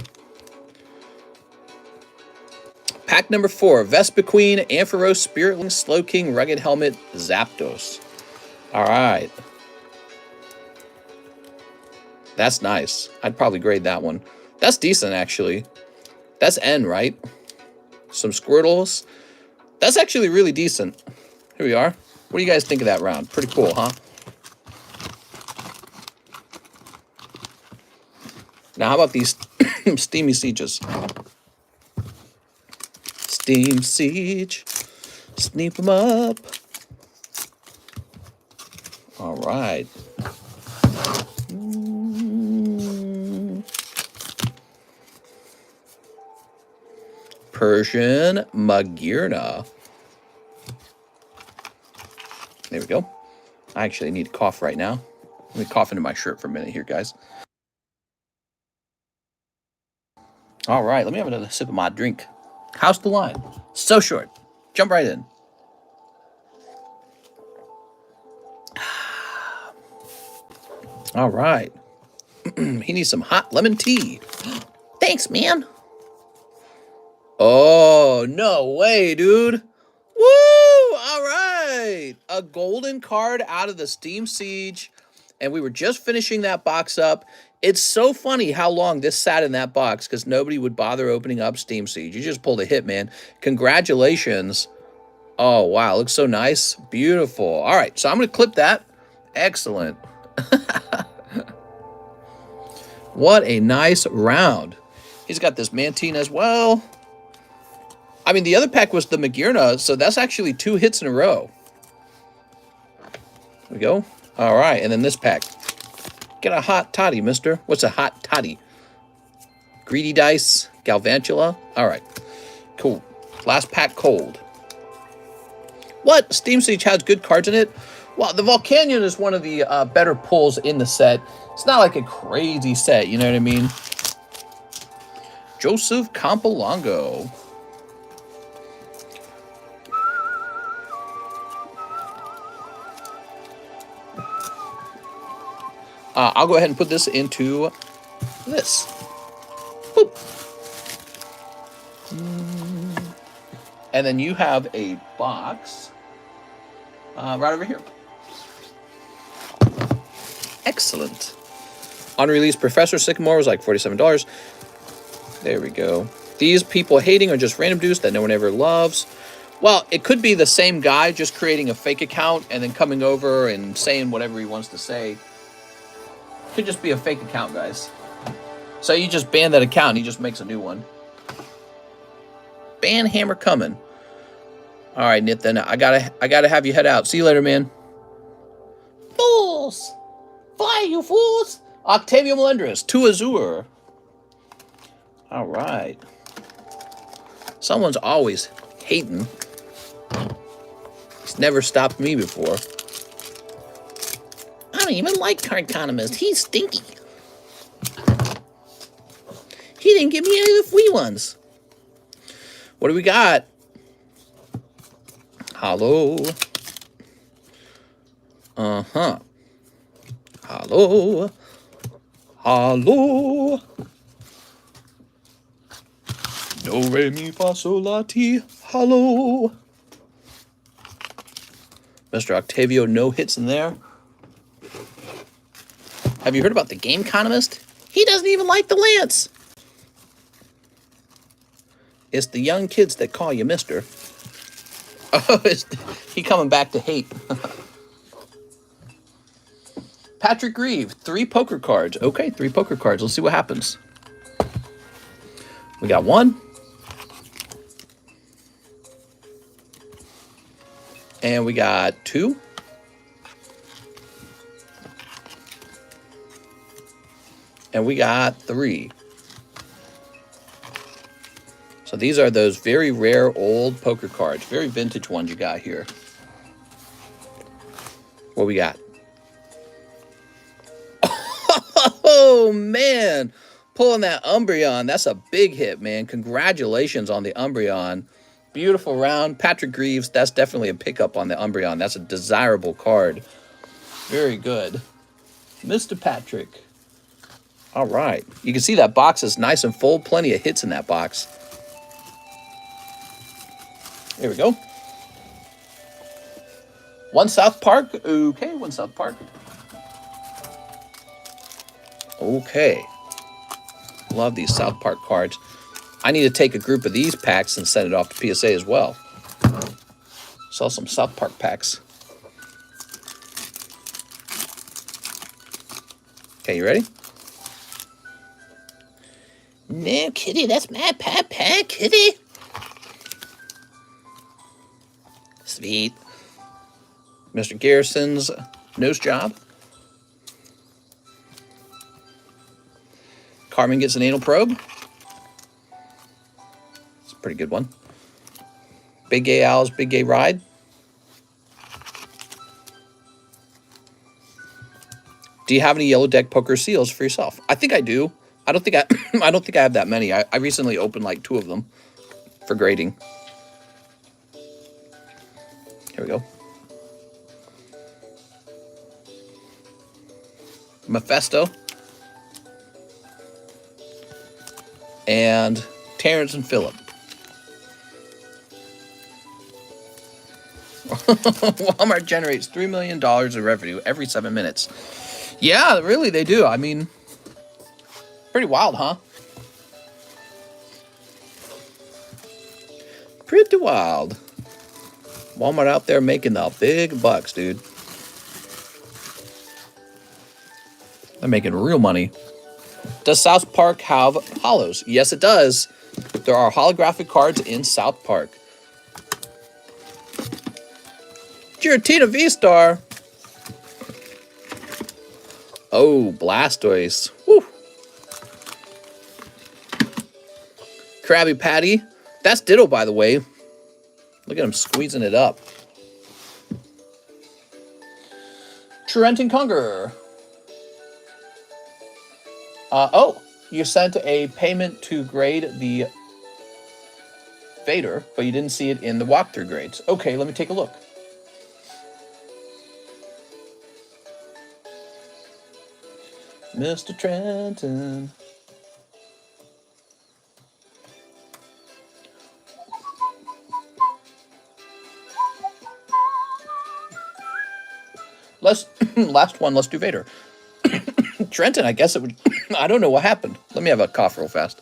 [SPEAKER 1] Pack number 4, Vespiquen, Ampharos, Spiritling, Slowking, Rugged Helmet, Zapdos. All right. That's nice. I'd probably grade that one. That's decent, actually. That's N, right? Some Squirtles. That's actually really decent. Here we are. What do you guys think of that round? Pretty cool, huh? Now, how about these steamy sieges? Steam siege. Sneak them up. All right. Persian Magirna. There we go. I actually need to cough right now. Let me cough into my shirt for a minute here, guys. All right, let me have another sip of my drink. How's the line? So short. Jump right in. All right. He needs some hot lemon tea.
[SPEAKER 2] Thanks, man.
[SPEAKER 1] Oh, no way, dude. Woo! All right. A golden card out of the Steam Siege. And we were just finishing that box up. It's so funny how long this sat in that box because nobody would bother opening up Steam Siege. You just pulled a hit, man. Congratulations. Oh, wow. Looks so nice. Beautiful. All right. So I'm going to clip that. Excellent. What a nice round. He's got this Mantine as well. I mean, the other pack was the Magirna, so that's actually 2 hits in a row. There we go. All right, and then this pack. Get a hot toddy, mister. What's a hot toddy? Greedy Dice, Galvantula. All right, cool. Last pack cold. What? Steam Siege has good cards in it? Well, the Volcanion is one of the better pulls in the set. It's not like a crazy set, you know what I mean? Joseph Campolongo. I'll go ahead and put this into this. Boop. And then you have a box right over here. Excellent. Unreleased Professor Sycamore was like $47. There we go. These people hating are just random dudes that no one ever loves. Well, it could be the same guy just creating a fake account and then coming over and saying whatever he wants to say. Could just be a fake account, guys. So you just ban that account and he just makes a new one. Ban hammer coming. All right, Nit, then I gotta have you head out. See you later, man.
[SPEAKER 2] Fools! Fly, you fools!
[SPEAKER 1] Octavio Melendres, to Azure. All right. Someone's always hating. It's never stopped me before.
[SPEAKER 2] I don't even like Cardconomist. He's stinky. He didn't give me any of the free ones.
[SPEAKER 1] What do we got? Hello. Uh-huh. Hello. Hello. Do, re, mi, fa, sol, la, ti. Hello. Mr. Octavio, no hits in there. Have you heard about the Game Economist?
[SPEAKER 2] He doesn't even like the Lance.
[SPEAKER 1] It's the young kids that call you mister. Oh, he coming back to hate. Patrick Grieve, 3 poker cards. Okay, 3 poker cards. Let's see what happens. We got 1. And we got 2. And we got 3. So these are those very rare old poker cards. Very vintage ones you got here. What we got? Oh, man. Pulling that Umbreon. That's a big hit, man. Congratulations on the Umbreon. Beautiful round. Patrick Greaves, that's definitely a pickup on the Umbreon. That's a desirable card. Very good. Mr. Patrick. All right. You can see that box is nice and full. Plenty of hits in that box. Here we go. 1 South Park. Okay, 1 South Park. Okay. Love these South Park cards. I need to take a group of these packs and send it off to PSA as well. Sell some South Park packs. Okay, you ready?
[SPEAKER 2] No, kitty, that's my papa, kitty.
[SPEAKER 1] Sweet. Mr. Garrison's nose job. Carmen gets an anal probe. It's a pretty good one. Big Gay Owl's Big Gay Ride. Do you have any yellow deck poker seals for yourself? I think I do. I don't think I don't think I have that many. I recently opened like 2 of them for grading. Here we go. Mephisto. And Terrence and Phillip. Walmart generates $3 million in revenue every 7 minutes. Yeah, really, they do. I mean, pretty wild, huh? Pretty wild. Walmart out there making the big bucks, dude. They're making real money. Does South Park have hollows? Yes, it does. There are holographic cards in South Park. Giratina V-Star. Oh, Blastoise. Woo. Krabby Patty. That's Ditto, by the way. Look at him squeezing it up. Trenton Conger. Oh, you sent a payment to grade the Vader, but you didn't see it in the walkthrough grades. Okay, let me take a look. Mr. Trenton. Last one, let's do Vader. Trenton, I guess it would... I don't know what happened. Let me have a cough real fast.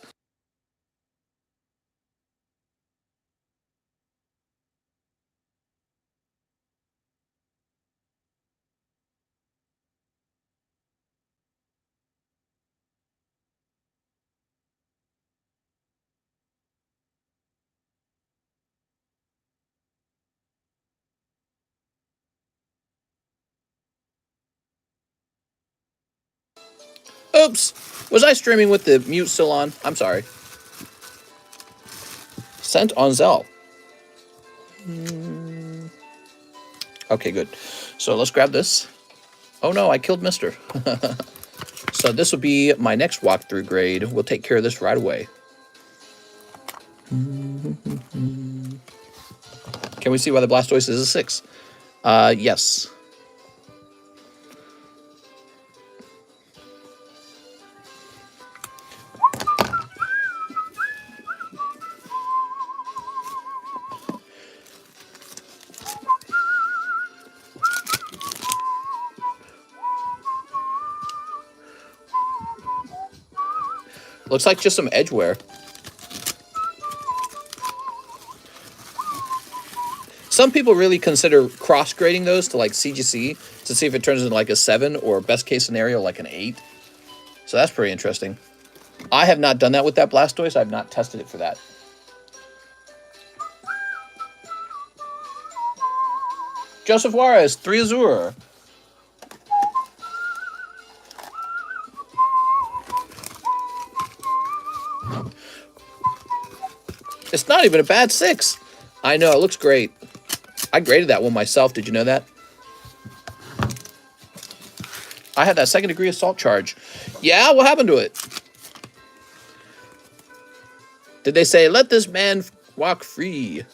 [SPEAKER 1] Oops! Was I streaming with the mute still on? I'm sorry. Sent on ZELLE. Okay, good. So let's grab this. Oh no, I killed Mister. So this will be my next walkthrough grade. We'll take care of this right away. Can we see why the Blastoise is a 6? Yes. Looks like just some edge wear. Some people really consider cross-grading those to like CGC to see if it turns into like a 7 or best case scenario like an 8. So that's pretty interesting. I have not done that with that Blastoise. I have not tested it for that. Joseph Juarez, 3 Azure. It's not even a bad 6. I know, it looks great. I graded that one myself. Did you know that? I had that 2nd degree assault charge. Yeah, what happened to it? Did they say, let this man walk free?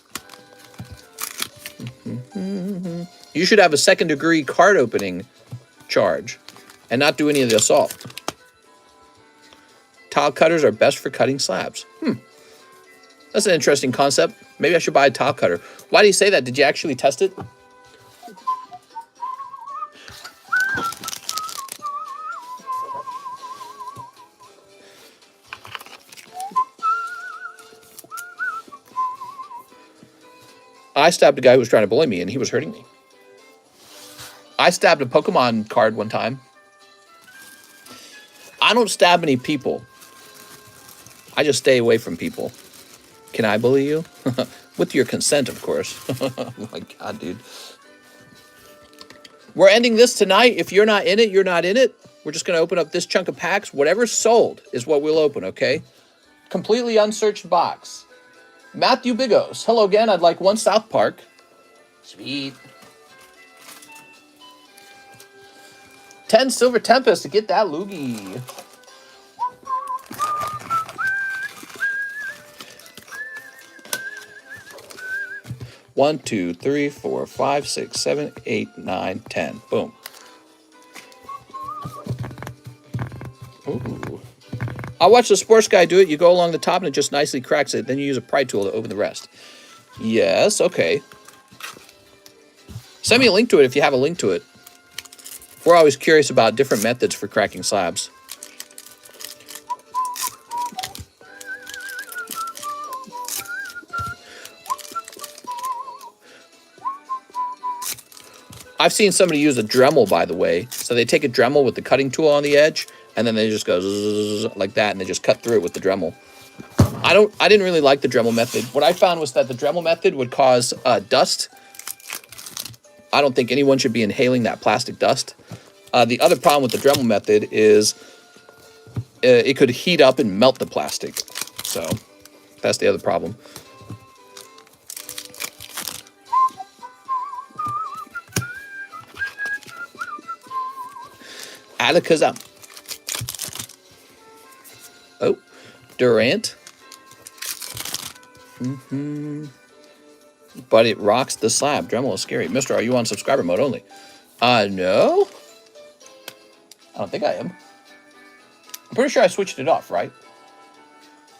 [SPEAKER 1] You should have a 2nd degree card opening charge and not do any of the assault. Tile cutters are best for cutting slabs. That's an interesting concept. Maybe I should buy a tile cutter. Why do you say that? Did you actually test it? I stabbed a guy who was trying to bully me, and he was hurting me. I stabbed a Pokemon card one time. I don't stab any people. I just stay away from people. Can I bully you? With your consent, of course. Oh my God, dude. We're ending this tonight. If you're not in it, you're not in it. We're just going to open up this chunk of packs. Whatever's sold is what we'll open, okay? Completely unsearched box. Matthew Bigos. Hello again. I'd like 1 South Park. Sweet. 10 Silver Tempest to get that loogie. One, 2, 3, 4, 5, 6, 7, 8, 9, 10. Boom. Ooh. I watched the sports guy do it. You go along the top and it just nicely cracks it. Then you use a pry tool to open the rest. Yes, okay. Send me a link to it if you have a link to it. We're always curious about different methods for cracking slabs. I've seen somebody use a Dremel, by the way. So they take a Dremel with the cutting tool on the edge, and then they just go zzz, like that, and they just cut through it with the Dremel. I didn't really like the Dremel method. What I found was that the Dremel method would cause dust. I don't think anyone should be inhaling that plastic dust. The other problem with the Dremel method is it could heat up and melt the plastic. So that's the other problem. Alakazam. Oh, Durant. But it rocks the slab. Dremel is scary. Mister, are you on subscriber mode only? No. I don't think I am. I'm pretty sure I switched it off, right?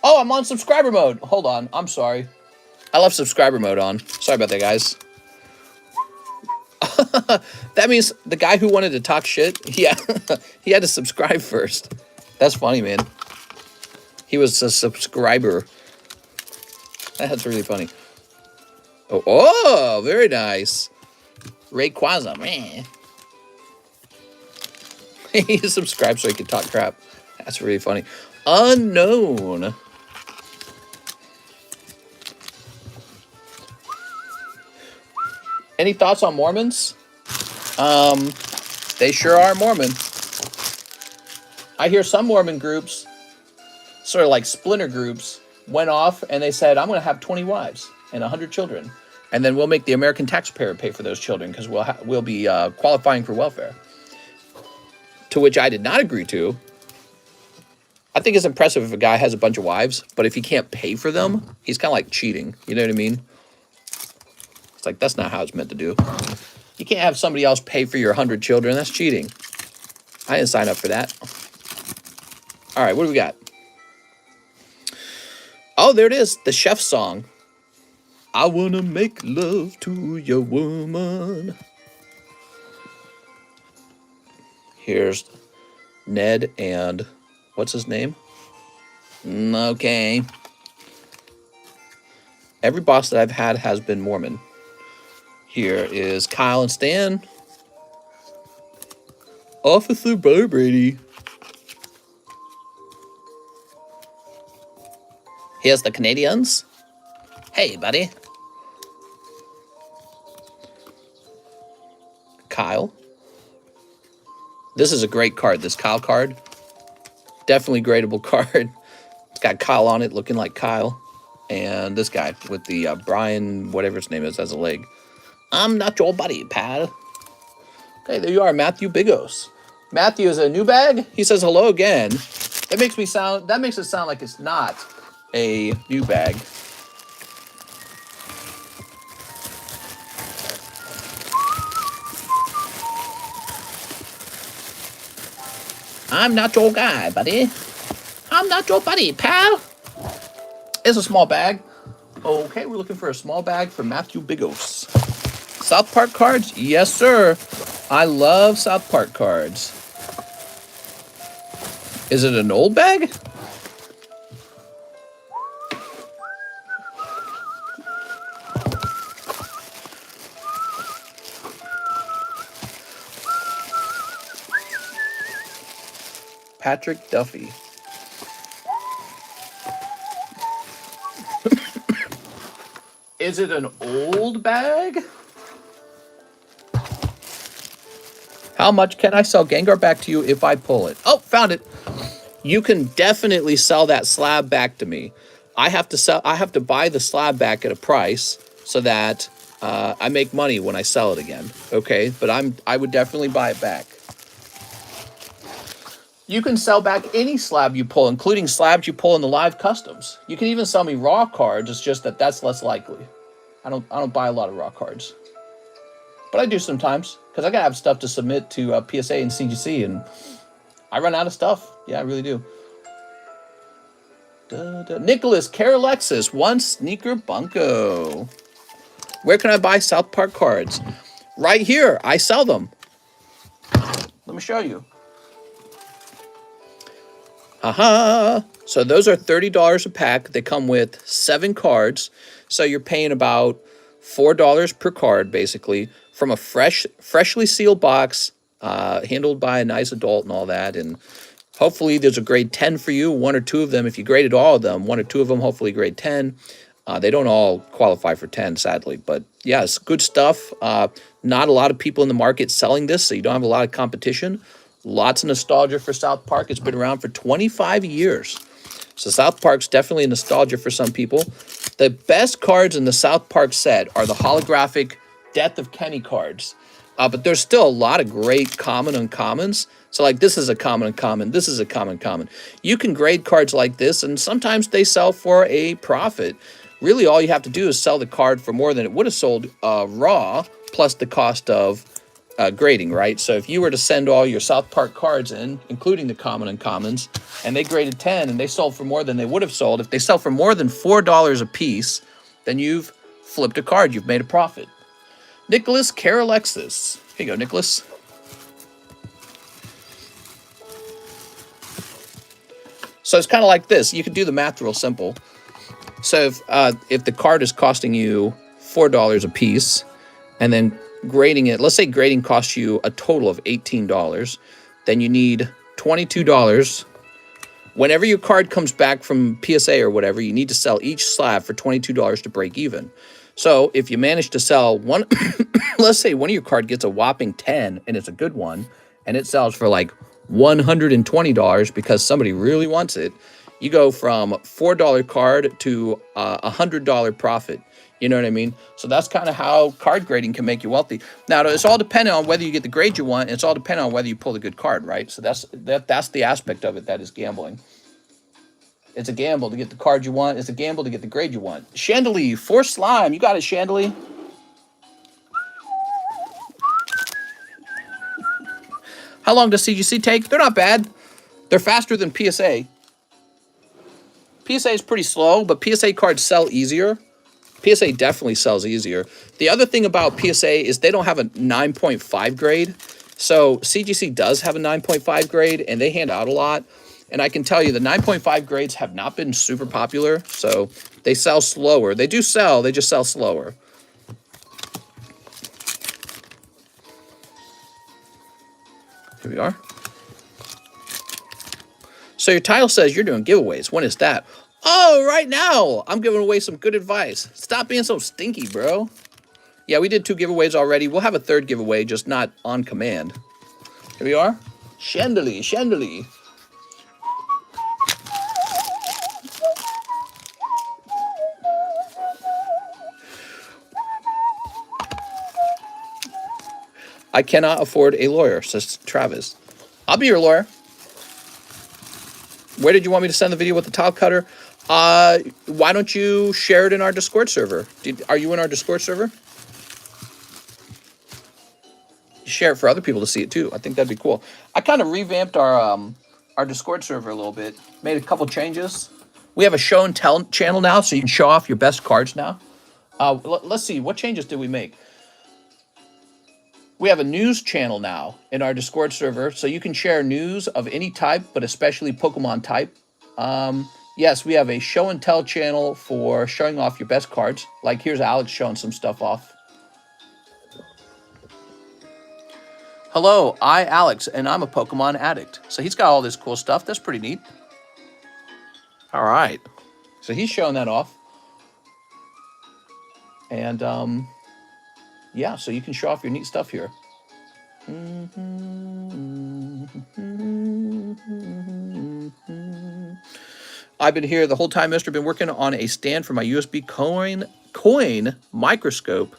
[SPEAKER 1] Oh, I'm on subscriber mode. Hold on. I'm sorry. I left subscriber mode on. Sorry about that, guys. That means the guy who wanted to talk shit, yeah, he had to subscribe first. That's funny, man. He was a subscriber. That's really funny. Oh, very nice. Rayquaza, man. He subscribed so he could talk crap. That's really funny. Unknown. Any thoughts on Mormons? They sure are Mormon. I hear some Mormon groups, sort of like splinter groups, went off and they said, I'm going to have 20 wives and 100 children. And then we'll make the American taxpayer pay for those children because we'll be qualifying for welfare. To which I did not agree to. I think it's impressive if a guy has a bunch of wives, but if he can't pay for them, he's kind of like cheating. You know what I mean? It's like, that's not how it's meant to do. You can't have somebody else pay for your 100 children. That's cheating. I didn't sign up for that. All right, what do we got? Oh, there it is. The chef song. I want to make love to your woman. Here's Ned and what's his name? Okay. Every boss that I've had has been Mormon. Here is Kyle and Stan. Officer Brady. Here's the Canadians. Hey, buddy. Kyle. This is a great card, this Kyle card. Definitely gradable card. It's got Kyle on it, looking like Kyle. And this guy with the Brian, whatever his name is, has a leg. I'm not your buddy, pal. Okay, there you are, Matthew Bigos. Matthew is a new bag. He says hello again. That makes it sound like it's not a new bag. I'm not your guy, buddy. I'm not your buddy, pal. It's a small bag. Okay, we're looking for a small bag for Matthew Bigos. South Park cards? Yes, sir. I love South Park cards. Is it an old bag? Patrick Duffy. Is it an old bag? How much can I sell Gengar back to you if I pull it? Oh, found it. You can definitely sell that slab back to me. I have to buy the slab back at a price so that I make money when I sell it again. Okay, but I would definitely buy it back. You can sell back any slab you pull, including slabs you pull in the live customs. You can even sell me raw cards. It's just that that's less likely. I don't buy a lot of raw cards, but I do sometimes because I gotta have stuff to submit to PSA and CGC, and I run out of stuff. Yeah, I really do. Nicholas Carolexis, one sneaker bunko. Where can I buy South Park cards? Right here. I sell them. Let me show you. Aha. So those are $30 a pack. They come with 7 cards. So you're paying about $4 per card, basically, from a freshly sealed box, handled by a nice adult and all that. And hopefully there's a grade 10 for you, 1 or 2 of them. If you graded all of them, 1 or 2 of them, hopefully grade 10. They don't all qualify for 10, sadly. But yeah, it's good stuff. Not a lot of people in the market selling this, so you don't have a lot of competition. Lots of nostalgia for South Park. It's been around for 25 years. So South Park's definitely a nostalgia for some people. The best cards in the South Park set are the holographic Death of Kenny cards. But there's still a lot of great common uncommons. So like this is a common uncommon. This is a common common. You can grade cards like this, and sometimes they sell for a profit. Really, all you have to do is sell the card for more than it would have sold raw, plus the cost of grading, right? So if you were to send all your South Park cards in, including the common uncommons, and they graded 10 and they sold for more than they would have sold, if they sell for more than $4 a piece, then you've flipped a card. You've made a profit. Nicholas Carolexis. Here you go, Nicholas. So it's kind of like this. You can do the math real simple. So if the card is costing you $4 a piece, and then grading it, let's say grading costs you a total of $18, then you need $22. Whenever your card comes back from PSA or whatever, you need to sell each slab for $22 to break even. So if you manage to sell one, let's say one of your card gets a whopping 10 and it's a good one, and it sells for like $120 because somebody really wants it, you go from $4 card to a $100 profit. You know what I mean? So that's kind of how card grading can make you wealthy. Now, it's all dependent on whether you get the grade you want. And it's all dependent on whether you pull a good card, right? So that's the aspect of it that is gambling. It's a gamble to get the card you want. It's a gamble to get the grade you want. Chandelier, 4 slime. You got it, Chandelier. How long does CGC take? They're not bad. They're faster than PSA. PSA is pretty slow, but PSA cards sell easier. PSA definitely sells easier. The other thing about PSA is they don't have a 9.5 grade. So CGC does have a 9.5 grade, and they hand out a lot. And I can tell you the 9.5 grades have not been super popular, so they sell slower. They do sell, they just sell slower. Here we are. So your title says you're doing giveaways. When is that? Oh, right now. I'm giving away some good advice. Stop being so stinky, bro. Yeah, we did 2 giveaways already. We'll have a 3rd giveaway, just not on command. Here we are. Chandelier, Chandelier. I cannot afford a lawyer, says Travis. I'll be your lawyer. Where did you want me to send the video with the tile cutter? Why don't you share it in our Discord server? Are you in our Discord server? Share it for other people to see it too. I think that'd be cool. I kind of revamped our Discord server a little bit. Made a couple changes. We have a show and tell channel now, so you can show off your best cards now. Let's see, what changes did we make? We have a news channel now in our Discord server, so you can share news of any type, but especially Pokemon type. Yes, we have a show and tell channel for showing off your best cards. Like here's Alex showing some stuff off. Hello, Alex, and I'm a Pokemon addict. So he's got all this cool stuff. That's pretty neat. All right. So he's showing that off. And yeah, so you can show off your neat stuff here. I've been here the whole time, mister. Been working on a stand for my USB coin microscope.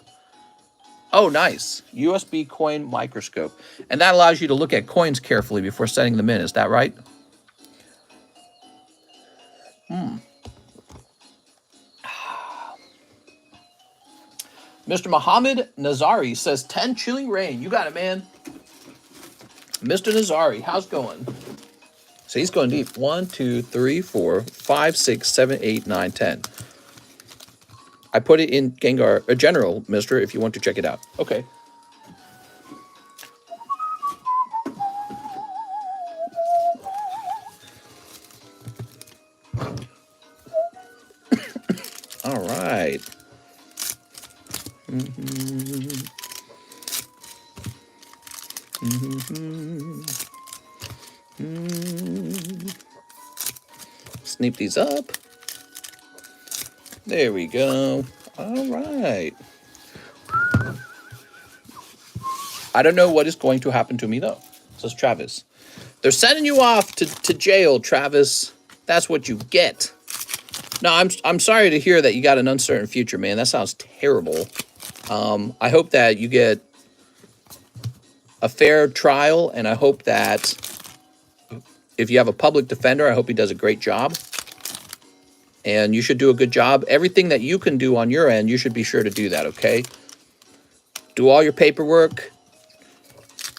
[SPEAKER 1] Oh, nice. USB coin microscope. And that allows you to look at coins carefully before setting them in. Is that right? Mr. Mohammed Nazari says 10 chilling rain. You got it, man. Mr. Nazari, how's it going? So he's going deep. 1, 2, 3, 4, 5, 6, 7, 8, 9, 10. I put it in Gengar, general, mister, if you want to check it out. Okay. All right. Sneak these up. There we go. All right. I don't know what is going to happen to me, though, says Travis. They're sending you off to jail, Travis. That's what you get. No, I'm sorry to hear that you got an uncertain future, man. That sounds terrible. I hope that you get a fair trial, and I hope that if you have a public defender, I hope he does a great job. And you should do a good job. Everything that you can do on your end, you should be sure to do that, okay? Do all your paperwork.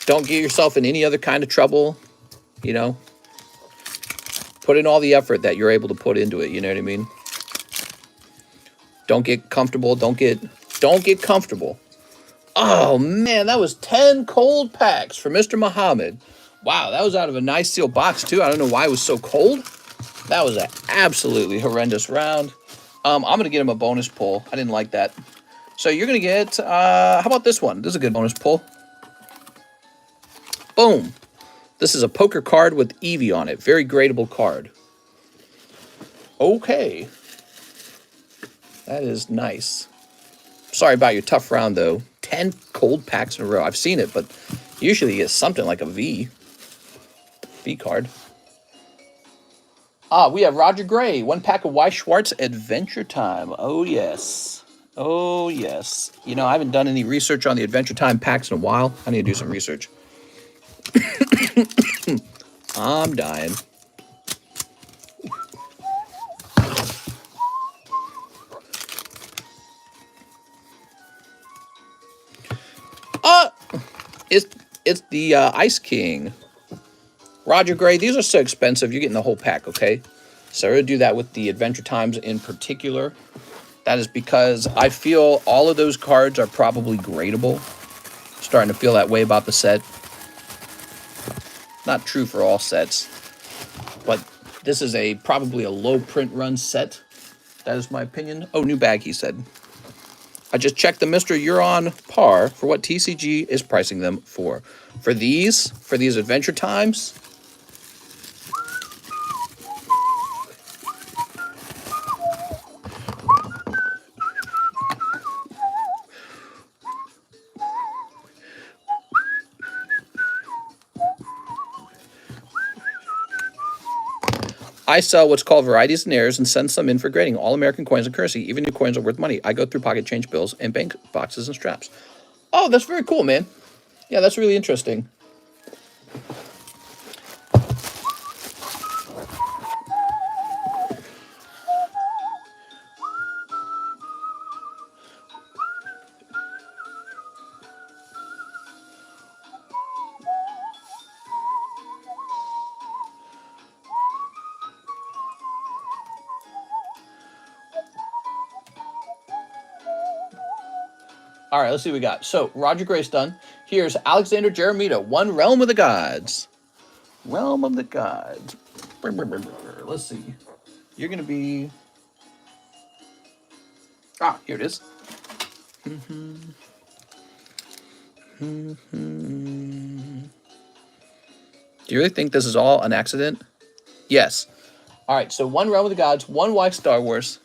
[SPEAKER 1] Don't get yourself in any other kind of trouble, you know? Put in all the effort that you're able to put into it, you know what I mean? Don't get comfortable. Don't get comfortable. Oh, man, that was 10 cold packs for Mr. Muhammad. Wow, that was out of a nice sealed box, too. I don't know why it was so cold. That was an absolutely horrendous round. I'm going to get him a bonus pull. I didn't like that. So you're going to get, how about this one? This is a good bonus pull. Boom. This is a poker card with Eevee on it. Very gradable card. Okay. That is nice. Sorry about your tough round, though. 10 cold packs in a row. I've seen it, but usually you get something like a V card. Ah, we have Roger Gray. 1 pack of Weiss Schwarz Adventure Time. Oh, yes. Oh, yes. You know, I haven't done any research on the Adventure Time packs in a while. I need to do some research. I'm dying. It's the Ice King. Roger Gray, these are so expensive. You're getting the whole pack, okay? So we're going to do that with the Adventure Times in particular. That is because I feel all of those cards are probably gradable. Starting to feel that way about the set. Not true for all sets. But this is probably a low print run set. That is my opinion. Oh, new bag, he said. I just checked the Mr. You're on par for what TCG is pricing them for. For these Adventure Times, I sell what's called varieties and errors and send some in for grading. All American coins and currency, even new coins are worth money. I go through pocket change bills and bank boxes and straps. Oh, that's very cool, man. Yeah, that's really interesting. All right, let's see what we got. So, Roger Gray's done. Here's Alexander Jeremita, 1 Realm of the Gods. Realm of the Gods. Let's see. You're going to be... Ah, here it is. Do you really think this is all an accident? Yes. All right, so 1 Realm of the Gods, 1 Weiss Star Wars.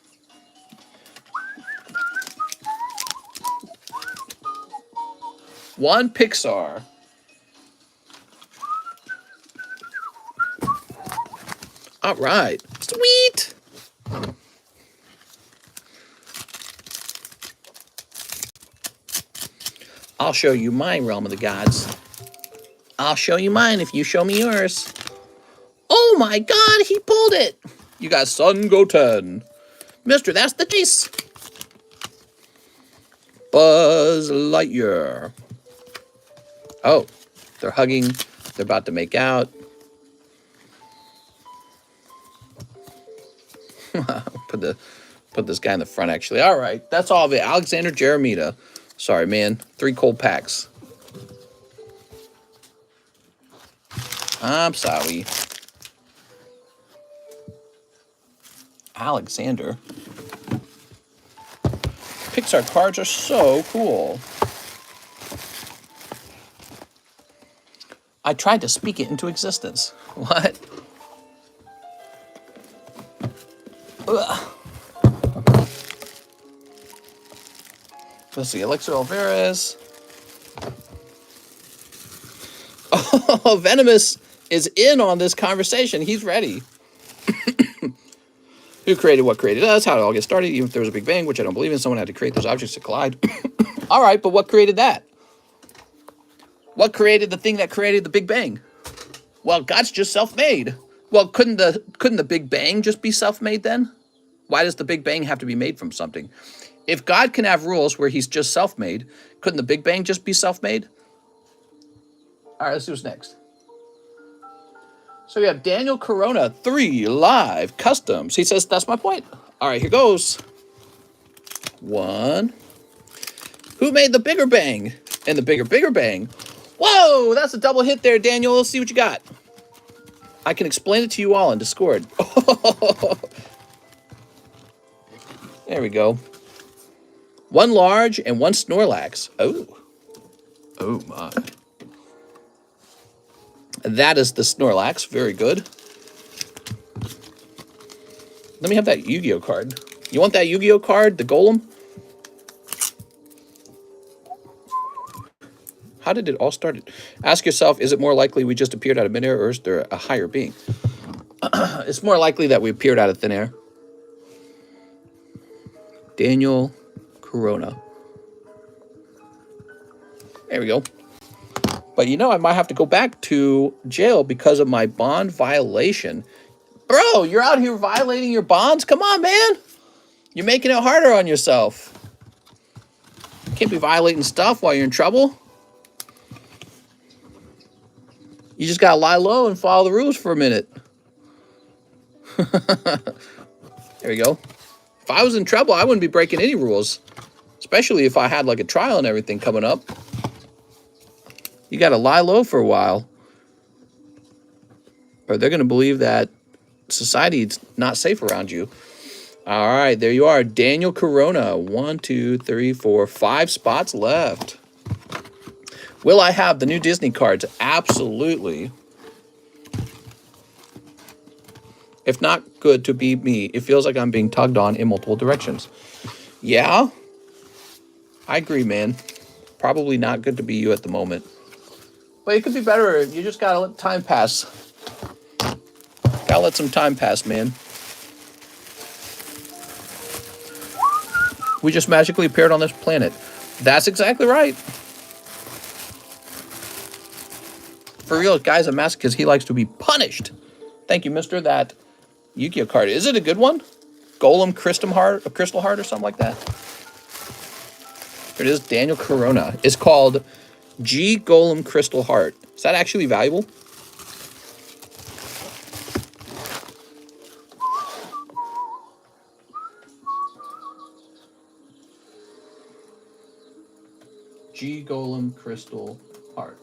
[SPEAKER 1] 1 Pixar. All right. Sweet. I'll show you my realm of the gods. I'll show you mine if you show me yours. Oh my god, he pulled it. You got Sun Goten. Mister, that's the chase. Buzz Lightyear. Oh, they're hugging. They're about to make out. Put this guy in the front, actually. All right, that's all of it. Alexander Jeremita. Sorry, man. 3 cold packs. I'm sorry. Alexander. Pixar cards are so cool. I tried to speak it into existence. What? Ugh. Let's see, Alexis Alvarez. Oh, Venomous is in on this conversation. He's ready. Who created what created us? How did it all get started? Even if there was a Big Bang, which I don't believe in, someone had to create those objects to collide. All right, but what created that? What created the thing that created the Big Bang? Well, God's just self-made. Well, couldn't the Big Bang just be self-made then? Why does the Big Bang have to be made from something? If God can have rules where he's just self-made, couldn't the Big Bang just be self-made? All right, let's see what's next. So we have Daniel Corona, 3 live customs. He says, that's my point. All right, here goes. 1. Who made the bigger bang? And the bigger bang. Whoa, that's a double hit there, Daniel. Let's see what you got. I can explain it to you all in Discord. There we go. 1 large and 1 Snorlax. Oh. Oh, my. That is the Snorlax. Very good. Let me have that Yu-Gi-Oh card. You want that Yu-Gi-Oh card? The Golem? How did it all start? Ask yourself, is it more likely we just appeared out of midair, or is there a higher being? It's more likely that we appeared out of thin air. Daniel Corona. There we go. But you know, I might have to go back to jail because of my bond violation. Bro, you're out here violating your bonds? Come on, man. You're making it harder on yourself. You can't be violating stuff while you're in trouble. You just gotta lie low and follow the rules for a minute. There we go. If I was in trouble, I wouldn't be breaking any rules. Especially if I had like a trial and everything coming up. You gotta lie low for a while. Or they're gonna believe that society's not safe around you. All right, there you are. Daniel Corona. 1, 2, 3, 4, 5 spots left. Will I have the new Disney cards? Absolutely. If not good to be me, it feels like I'm being tugged on in multiple directions. Yeah, I agree, man. Probably not good to be you at the moment. But it could be better. You just gotta let time pass. Gotta let some time pass, man. We just magically appeared on this planet. That's exactly right. For real, guy's a masochist. He likes to be punished. Thank you, mister. That Yu-Gi-Oh card. Is it a good one? Golem Crystal Heart or something like that? There it is. Daniel Corona. It's called G Golem Crystal Heart. Is that actually valuable? G Golem Crystal Heart.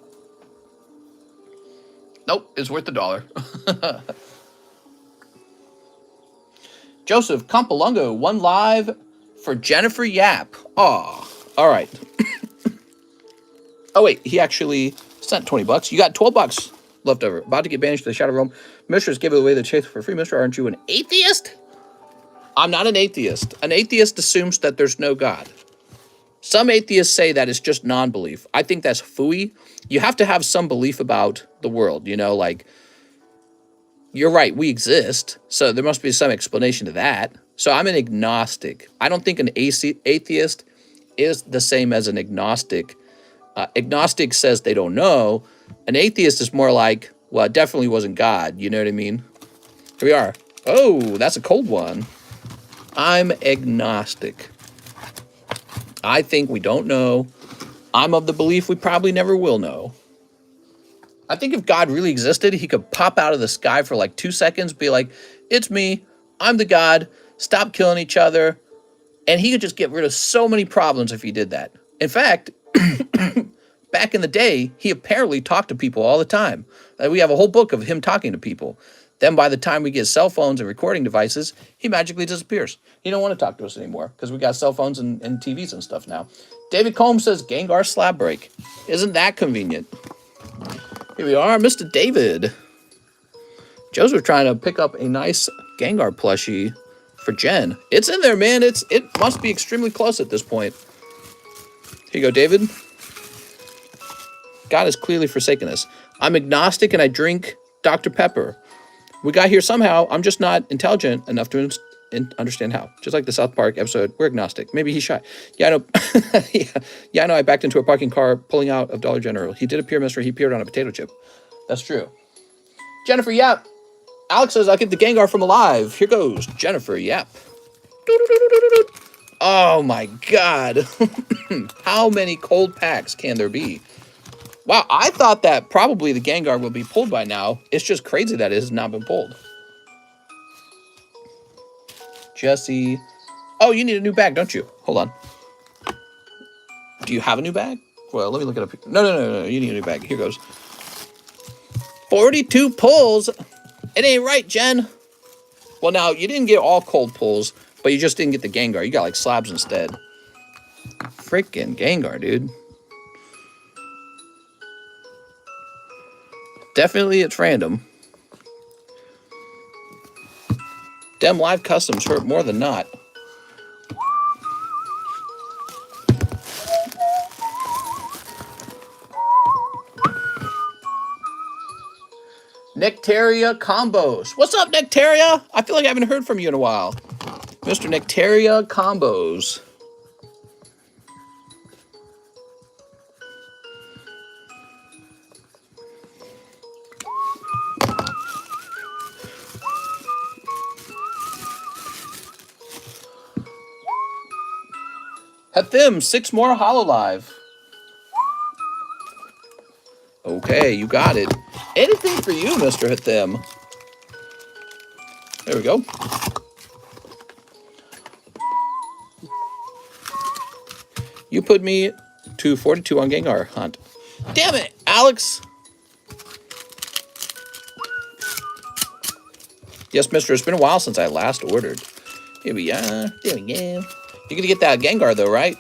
[SPEAKER 1] Nope, it's worth $1. Joseph Compalungo, 1 live for Jennifer Yap. Aw, all right. Oh, wait, he actually sent 20 bucks. You got 12 bucks left over. About to get banished to the Shadow Realm. Mistress gave away the chase for free. Mister, aren't you an atheist? I'm not an atheist. An atheist assumes that there's no God. Some atheists say that it's just non-belief. I think that's phooey. You have to have some belief about the world, you know, like, you're right, we exist, so there must be some explanation to that. So I'm an agnostic. I don't think an atheist is the same as an agnostic. Agnostic says they don't know. An atheist is more like, well, it definitely wasn't God, you know what I mean? Here we are. Oh, that's a cold one. I'm agnostic. I think we don't know. I'm of the belief we probably never will know. I think if God really existed, he could pop out of the sky for like 2 seconds, be like, it's me, I'm the God, stop killing each other. And he could just get rid of so many problems if he did that. In fact, back in the day, he apparently talked to people all the time. We have a whole book of him talking to people. Then by the time we get cell phones and recording devices, he magically disappears. He don't want to talk to us anymore because we got cell phones and TVs and stuff now. David Combs says, Gengar slab break. Isn't that convenient? Here we are, Mr. David. Joseph trying to pick up a nice Gengar plushie for Jen. It's in there, man. It must be extremely close at this point. Here you go, David. God has clearly forsaken us. I'm agnostic and I drink Dr. Pepper. We got here somehow. I'm just not intelligent enough to understand how. Just like the South Park episode, we're agnostic. Maybe he's shy. Yeah, I know. yeah, I know. I backed into a parking car pulling out of Dollar General. He did appear, mister. He appeared on a potato chip. That's true. Jennifer Yap. Alex says, I'll get the Gengar from Alive. Here goes. Jennifer Yap. Oh, my God. How many cold packs can there be? Wow, I thought that probably the Gengar will be pulled by now. It's just crazy that it has not been pulled. Jesse. Oh, you need a new bag, don't you? Hold on. Do you have a new bag? Well, let me look it up. No. You need a new bag. Here goes. 42 pulls. It ain't right, Jen. Well, now, you didn't get all cold pulls, but you just didn't get the Gengar. You got, like, slabs instead. Freaking Gengar, dude. Definitely it's random. Dem live customs hurt more than not. Nectaria Combos. What's up, Nectaria? I feel like I haven't heard from you in a while. Mr. Nectaria Combos. Hathim, 6 more Hololive. Okay, you got it. Anything for you, Mr. Hathim. There we go. You put me to 42 on Gengar hunt. Damn it, Alex. Yes, mister, it's been a while since I last ordered. Here we are. There we go. You're gonna get that Gengar though, right?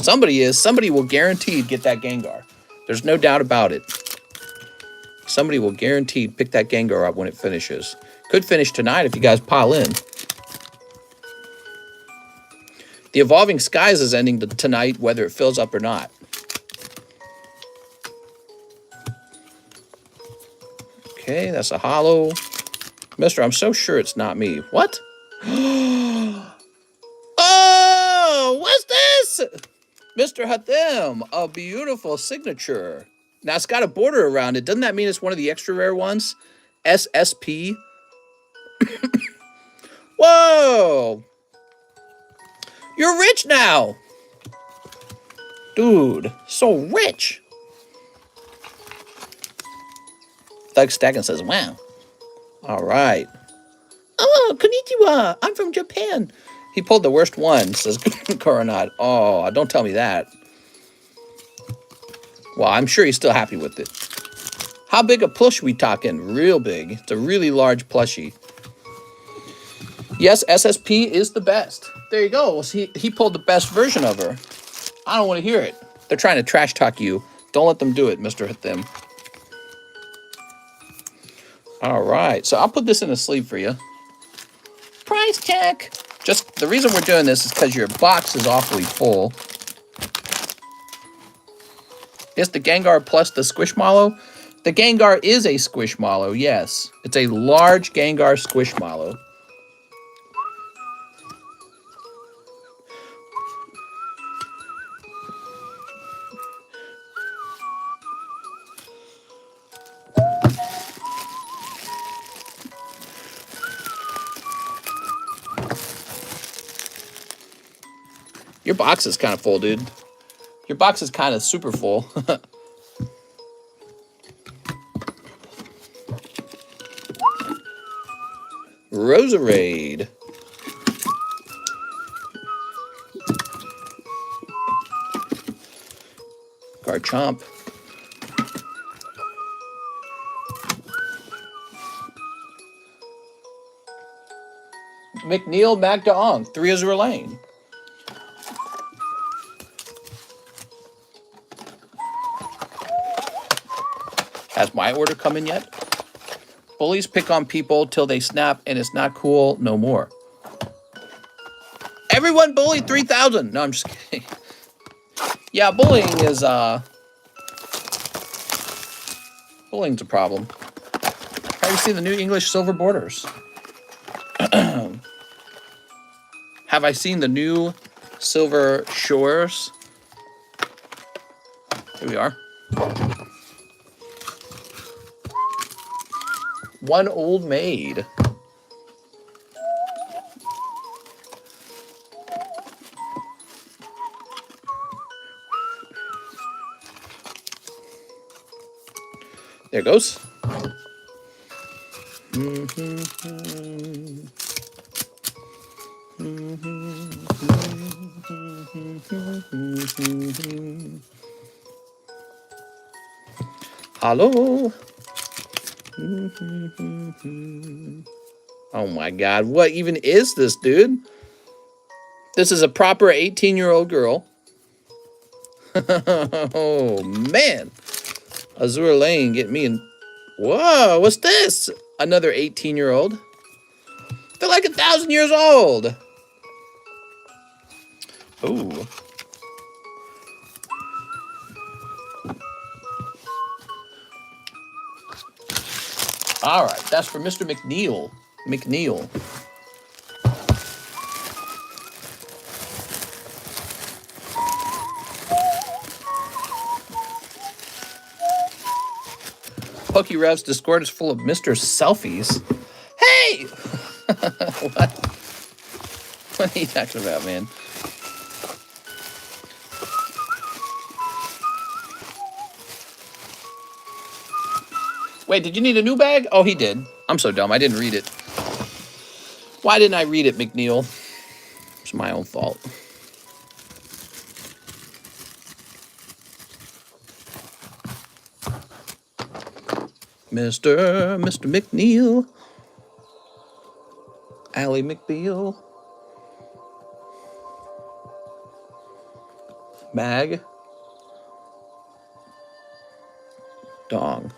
[SPEAKER 1] Somebody is. Somebody will guaranteed get that Gengar. There's no doubt about it. Somebody will guaranteed pick that Gengar up when it finishes. Could finish tonight if you guys pile in. The Evolving Skies is ending tonight, whether it fills up or not. Okay, that's a holo. Mister, I'm so sure it's not me. What? Oh, what's this? Mr. Hathim, a beautiful signature. Now, it's got a border around it. Doesn't that mean it's one of the extra rare ones? SSP. Whoa. You're rich now. Dude, so rich. Thug Stacken says, wow. All right. Oh, konnichiwa. I'm from Japan. He pulled the worst one, says Coronado. Oh, don't tell me that. Well, I'm sure he's still happy with it. How big a plush we talking? Real big. It's a really large plushie. Yes, SSP is the best. There you go. Well, he pulled the best version of her. I don't want to hear it. They're trying to trash talk you. Don't let them do it, Mr. Hathim. All right. So I'll put this in a sleeve for you. Price check. Just the reason we're doing this is because your box is awfully full. It's the Gengar plus the Squishmallow. The Gengar is a Squishmallow, yes. It's a large Gengar Squishmallow. Your box is kind of full, dude. Your box is kind of super full. Roserade. Garchomp. McNeil Magdaong. 3 Azure Lane. Has my order come in yet? Bullies pick on people till they snap and it's not cool no more. Everyone bully 3,000. No, I'm just kidding. Yeah, bullying is bullying's a problem. Have you seen the new English silver borders? Have I seen the new silver shores? Here we are. One old maid. There it goes. Hello. Oh my God, what even is this, dude? This is a proper 18-year-old girl. Oh man. Azure Lane get me in. Whoa, what's this? Another 18-year-old. They're like 1,000 years old. Ooh. All right, that's for Mr. McNeil. McNeil. PokeRev's Discord is full of Mr. Selfies. Hey! What? What are you talking about, man? Wait, did you need a new bag? Oh, he did. I'm so dumb. I didn't read it. Why didn't I read it, McNeil? It's my own fault. Mr. McNeil. Allie McBeal. Mag. Dong.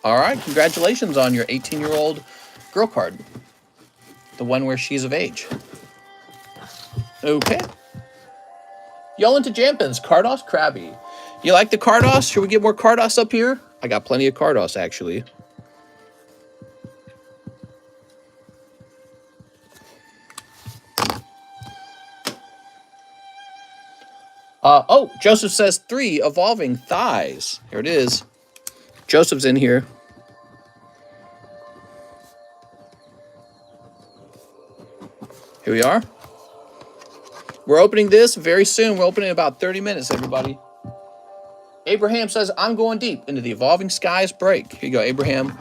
[SPEAKER 1] All right, congratulations on your 18-year-old girl card. The one where she's of age. Okay. Y'all into Jampins, Cardos, Krabby. You like the Cardos? Should we get more Cardos up here? I got plenty of Cardos, actually. Oh, Joseph says 3 evolving thighs. Here it is. Joseph's in here. Here we are. We're opening this very soon. We're opening in about 30 minutes, everybody. Abraham says, I'm going deep into the Evolving Skies break. Here you go, Abraham.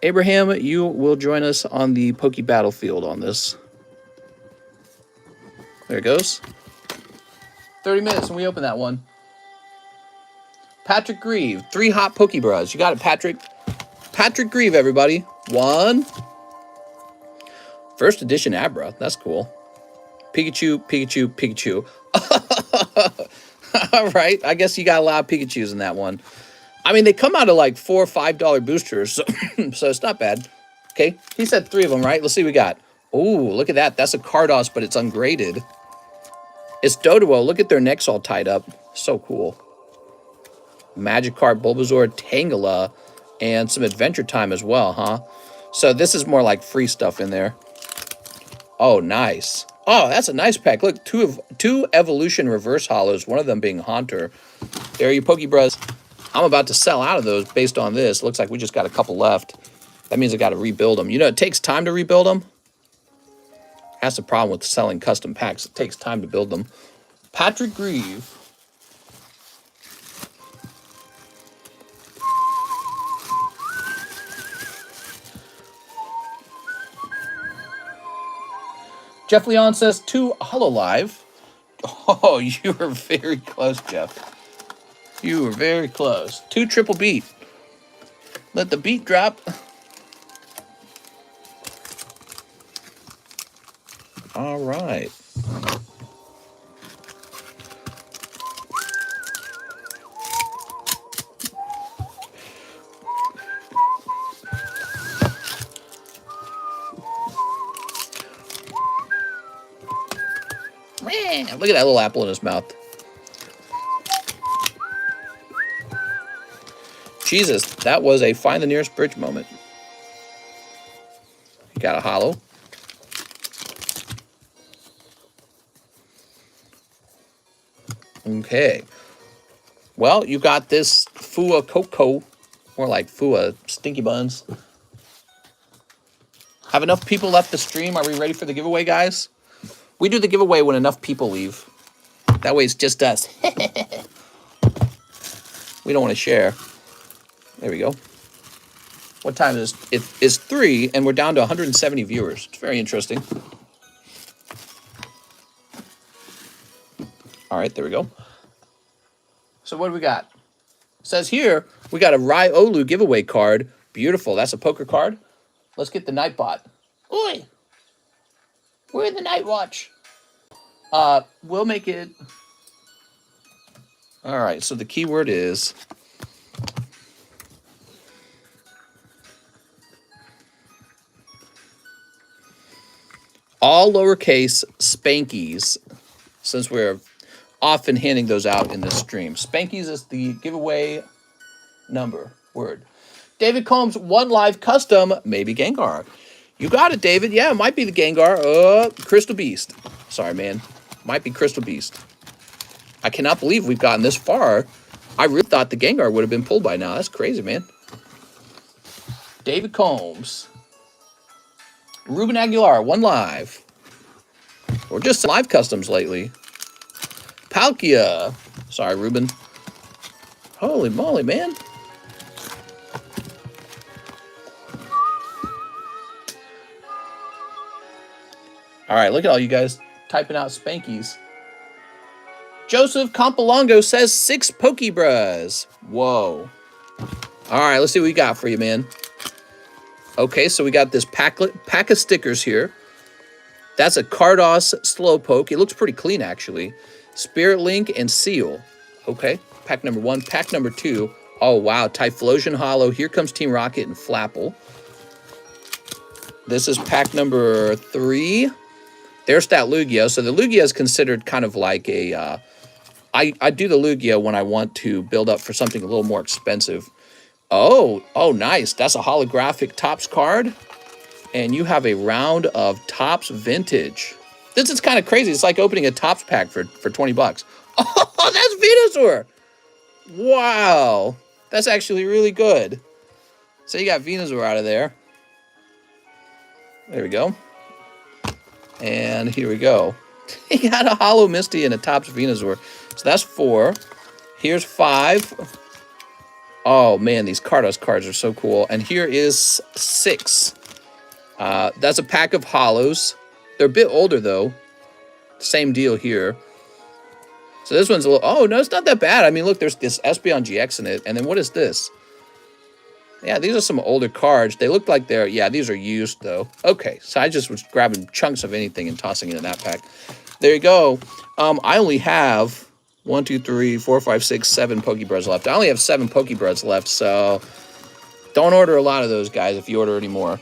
[SPEAKER 1] Abraham, you will join us on the Poke Battlefield on this. There it goes. 30 minutes and we open that one. Patrick Grieve, 3 hot Pokebras. You got it, Patrick. Patrick Grieve, everybody. 1. First edition Abra. That's cool. Pikachu, Pikachu, Pikachu. All right. I guess you got a lot of Pikachus in that one. I mean, they come out of like $4 or $5 boosters, so, so it's not bad. Okay, he said 3 of them, right? Let's see what we got. Oh, look at that. That's a Cardos, but it's ungraded. It's Doduo. Look at their necks all tied up. So cool. Magikarp, Bulbasaur, Tangela, and some Adventure Time as well, huh? So this is more like free stuff in there. Oh, nice. Oh, that's a nice pack. Look, two Evolution Reverse Hollows, one of them being Haunter. There are your Pokebros. I'm about to sell out of those based on this. Looks like we just got a couple left. That means I got to rebuild them. You know, it takes time to rebuild them. That's the problem with selling custom packs. It takes time to build them. Patrick Grieve. Jeff Leon says 2 Hololive. Oh, you were very close, Jeff. You were very close. 2 triple beat. Let the beat drop. All right. Man, look at that little apple in his mouth. Jesus, that was a find the nearest bridge moment. You got a hollow. Okay. Well, you got this Fua Coco, more like Fua Stinky Buns. Have enough people left the stream? Are we ready for the giveaway, guys? We do the giveaway when enough people leave. That way it's just us. We don't want to share. There we go. What time is it? It's 3, and we're down to 170 viewers. It's very interesting. All right, there we go. So what do we got? It says here, we got a Riolu giveaway card. Beautiful. That's a poker card. Let's get the Nightbot. Oi! We're the Night Watch. We'll make it... All right, so the keyword is... all lowercase Spankies, since we're often handing those out in this stream. Spankies is the giveaway number, word. David Combs, 1 live custom, maybe Gengar. You got it, David. Yeah, it might be the Gengar. Crystal Beast. Sorry, man. Might be Crystal Beast. I cannot believe we've gotten this far. I really thought the Gengar would have been pulled by now. That's crazy, man. David Combs. Ruben Aguilar, 1 live. Or just live customs lately. Palkia. Sorry, Ruben. Holy moly, man. All right, look at all you guys typing out Spankies. Joseph Compalongo says 6 Pokebras. Whoa. All right, let's see what we got for you, man. Okay, so we got this pack of stickers here. That's a Cardos Slowpoke. It looks pretty clean, actually. Spirit Link and Seal. Okay, pack number 1. Pack number 2. Oh, wow, Typhlosion Hollow. Here comes Team Rocket and Flapple. This is pack number 3. There's that Lugia. So the Lugia is considered kind of like a... I do the Lugia when I want to build up for something a little more expensive. Oh, nice. That's a holographic Topps card. And you have a round of Topps Vintage. This is kind of crazy. It's like opening a Topps pack for 20 bucks. Oh, that's Venusaur. Wow. That's actually really good. So you got Venusaur out of there. There we go. And here we go. You got a Hollow Misty and a Topps Venusaur. So that's 4. Here's 5. Oh, man, these Cardos cards are so cool. And here is 6. That's a pack of hollows. They're a bit older, though. Same deal here. So this one's a little... Oh, no, it's not that bad. I mean, look, there's this Espeon GX in it. And then what is this? Yeah, these are some older cards. They look like they're... Yeah, these are used, though. Okay, so I just was grabbing chunks of anything and tossing it in that pack. There you go. I only have 1, 2, 3, 4, 5, 6, 7 Pokebreads left. I only have 7 Pokebreads left, so don't order a lot of those, guys, if you order any more.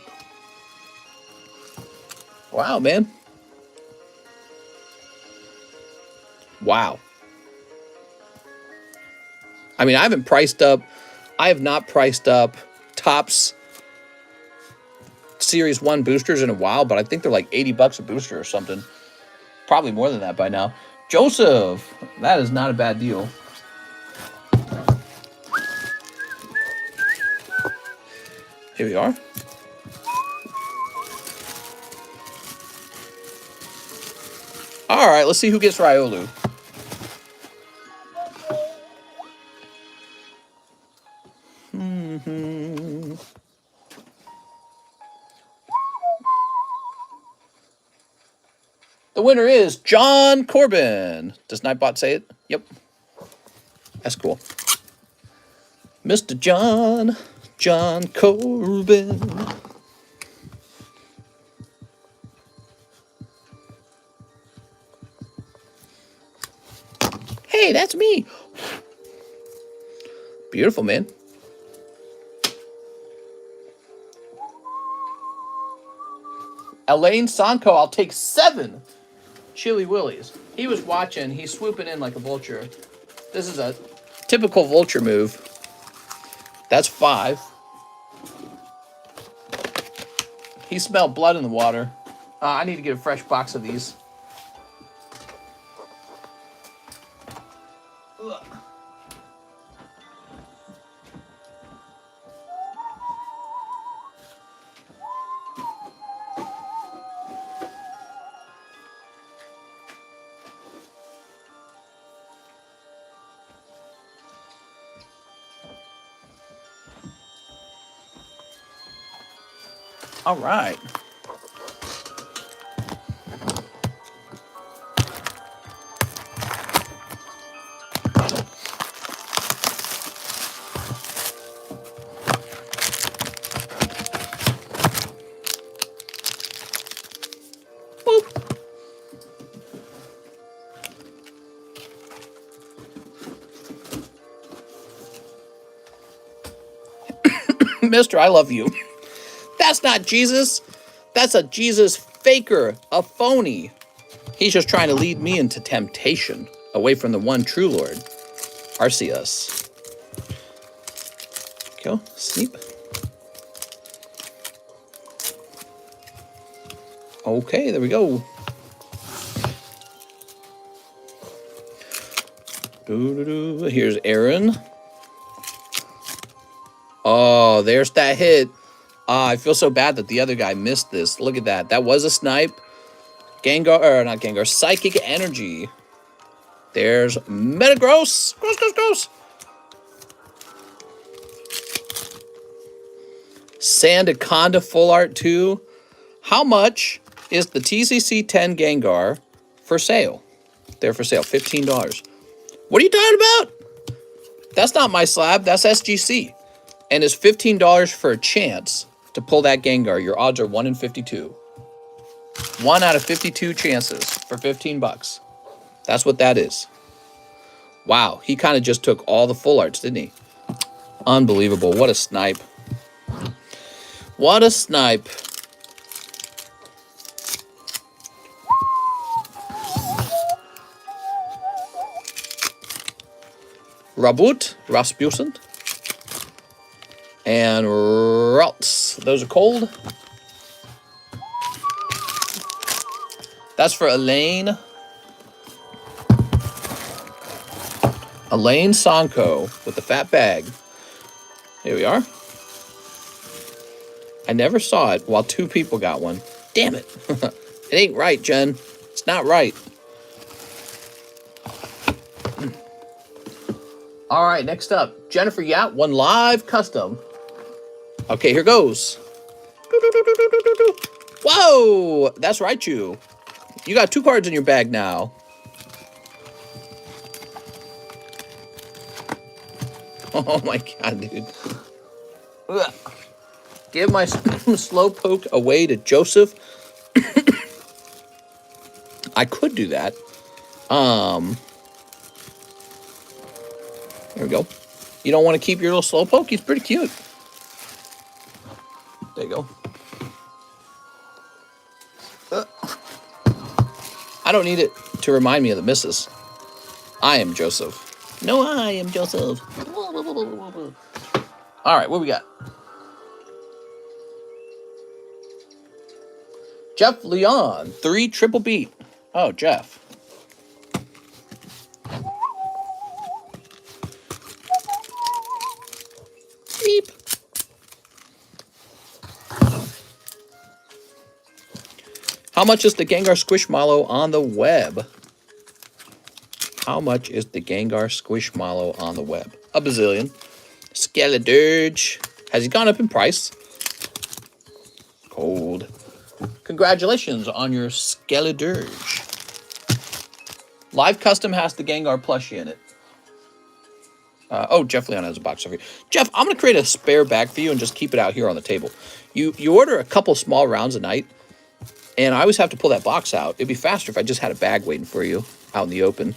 [SPEAKER 1] Wow, man. Wow. I mean, I have not priced up Topps Series 1 boosters in a while, but I think they're like 80 bucks a booster or something. Probably more than that by now. Joseph, that is not a bad deal. Here we are. All right, let's see who gets Riolu. The winner is John Corbin. Does Nightbot say it? Yep. That's cool. Mr. John Corbin. Hey, that's me. Beautiful, man. Elaine Sanko, I'll take 7 Chili Willies. He was watching. He's swooping in like a vulture. This is a typical vulture move. That's 5. He smelled blood in the water. I need to get a fresh box of these. Ugh. All right. Boop. Mister, I love you. That's not Jesus. That's a Jesus faker, a phony. He's just trying to lead me into temptation, away from the one true Lord. Arceus. Go, sleep. Okay, there we go. Here's Aaron. Oh, there's that hit. I feel so bad that the other guy missed this. Look at that. That was a snipe. Gengar, or not Gengar, Psychic Energy. There's Metagross. Gross. Sandaconda Full Art 2. How much is the TCC 10 Gengar for sale? They're for sale, $15. What are you talking about? That's not my slab. That's SGC. And it's $15 for a chance to pull that Gengar. Your odds are 1 in 52. 1 out of 52 chances for 15 bucks. That's what that is. Wow, he kind of just took all the full arts, didn't he? Unbelievable. What a snipe. What a snipe. Rasputin. And Ralts. Those are cold. That's for Elaine. Elaine Sanko with the fat bag. Here we are. I never saw it while 2 people got one. Damn it. It ain't right, Jen. It's not right. All right, next up. Jennifer Yat, one live custom. Okay, here goes. Whoa! That's right, you. You got 2 cards in your bag now. Oh my god, dude. Ugh. Give my Slowpoke away to Joseph. I could do that. There we go. You don't want to keep your little Slowpoke? He's pretty cute. There you go. I don't need it to remind me of the missus. I am Joseph. No, I am Joseph. All right, what we got? Jeff Leon, 3 triple beat. Oh, Jeff. Beep. How much is the Gengar Squishmallow on the web? How much is the Gengar Squishmallow on the web? A bazillion. Skeledirge. Has he gone up in price? Cold. Congratulations on your Skeledirge. Live Custom has the Gengar plushie in it. Oh, Jeff Leon has a box over here. Jeff, I'm going to create a spare bag for you and just keep it out here on the table. You order a couple small rounds a night, and I always have to pull that box out. It'd be faster if I just had a bag waiting for you out in the open.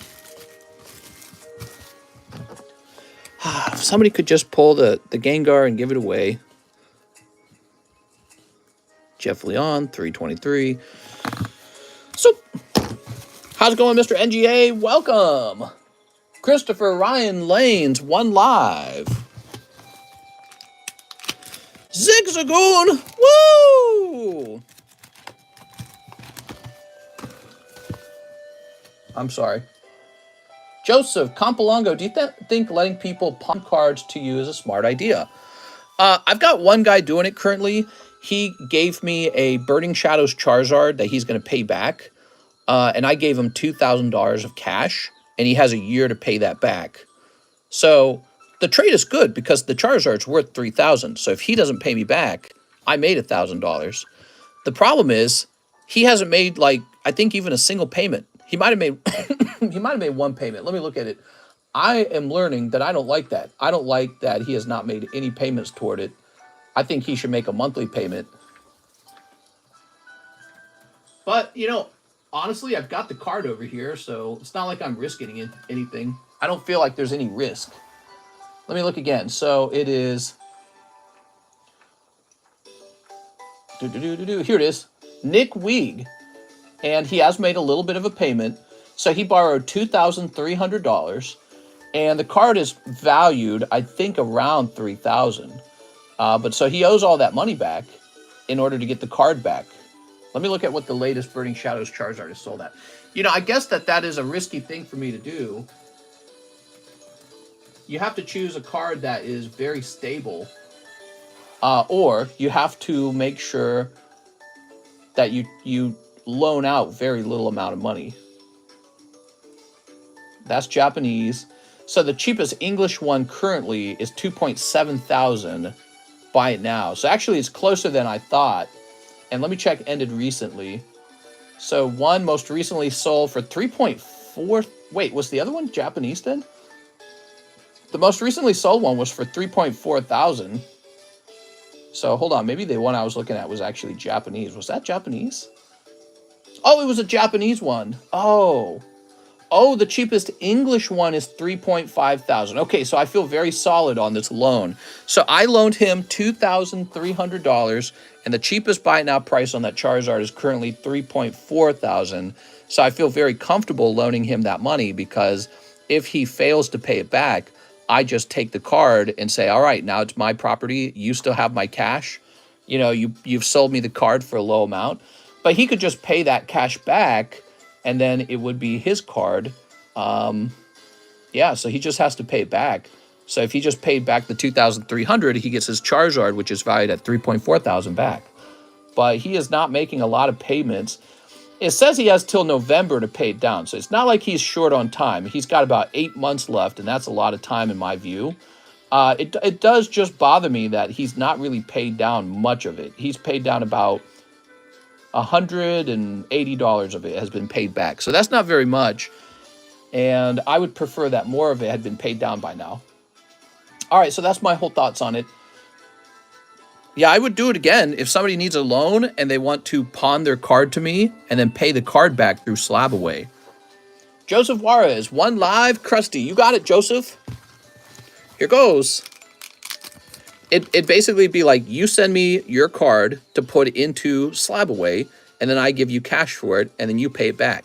[SPEAKER 1] If somebody could just pull the Gengar and give it away. Jeff Leon, 323. So, how's it going, Mr. NGA? Welcome. Christopher Ryan Lanes, 1 live. Zigzagoon, woo! I'm sorry. Joseph Campolongo, do you think letting people pawn cards to you is a smart idea? I've got one guy doing it currently. He gave me a Burning Shadows Charizard that he's going to pay back. And I gave him $2,000 of cash, and he has a year to pay that back. So the trade is good because the Charizard's worth $3,000. So if he doesn't pay me back, I made $1,000. The problem is he hasn't made, like, I think even a single payment. He might have made he might have made 1 payment. Let me look at it. I am learning that I don't like that. I don't like that he has not made any payments toward it. I think he should make a monthly payment. But, you know, honestly, I've got the card over here, so it's not like I'm risking anything. I don't feel like there's any risk. Let me look again. So it is... Here it is. Nick Weeg. And he has made a little bit of a payment. So he borrowed $2,300. And the card is valued, I think, around $3,000. But so he owes all that money back in order to get the card back. Let me look at what the latest Burning Shadows Charizard is sold at. You know, I guess that is a risky thing for me to do. You have to choose a card that is very stable. Or you have to make sure that you loan out very little amount of money. That's Japanese. So the cheapest English one currently is 2.7 thousand. Buy it now. So actually it's closer than I thought. And let me check ended recently. So one most recently sold for 3.4. Wait, was the other one Japanese then? The most recently sold one was for 3.4 thousand. So hold on, maybe the one I was looking at was actually Japanese. Was that Japanese? Oh, it was a Japanese one. Oh, the cheapest English one is 3.5 thousand. Okay, so I feel very solid on this loan. So I loaned him $2,300, and the cheapest buy now price on that Charizard is currently 3.4 thousand. So I feel very comfortable loaning him that money because if he fails to pay it back, I just take the card and say, all right, now it's my property. You still have my cash. You know, you've sold me the card for a low amount. But he could just pay that cash back, and then it would be his card. Yeah, so he just has to pay it back. So if he just paid back the $2,300, he gets his Charizard, which is valued at $3.4 thousand back. But he is not making a lot of payments. It says he has till November to pay it down. So it's not like he's short on time. He's got about 8 months left, and that's a lot of time in my view. It does just bother me that he's not really paid down much of it. He's paid down about $180 of it has been paid back. So that's not very much. And I would prefer that more of it had been paid down by now. All right, so that's my whole thoughts on it. Yeah, I would do it again if somebody needs a loan and they want to pawn their card to me and then pay the card back through SLAB-AWAY. Joseph Juarez, 1 live. Krusty, you got it, Joseph. Here goes. It'd basically be like, you send me your card to put into SLAB-AWAY, and then I give you cash for it, and then you pay it back.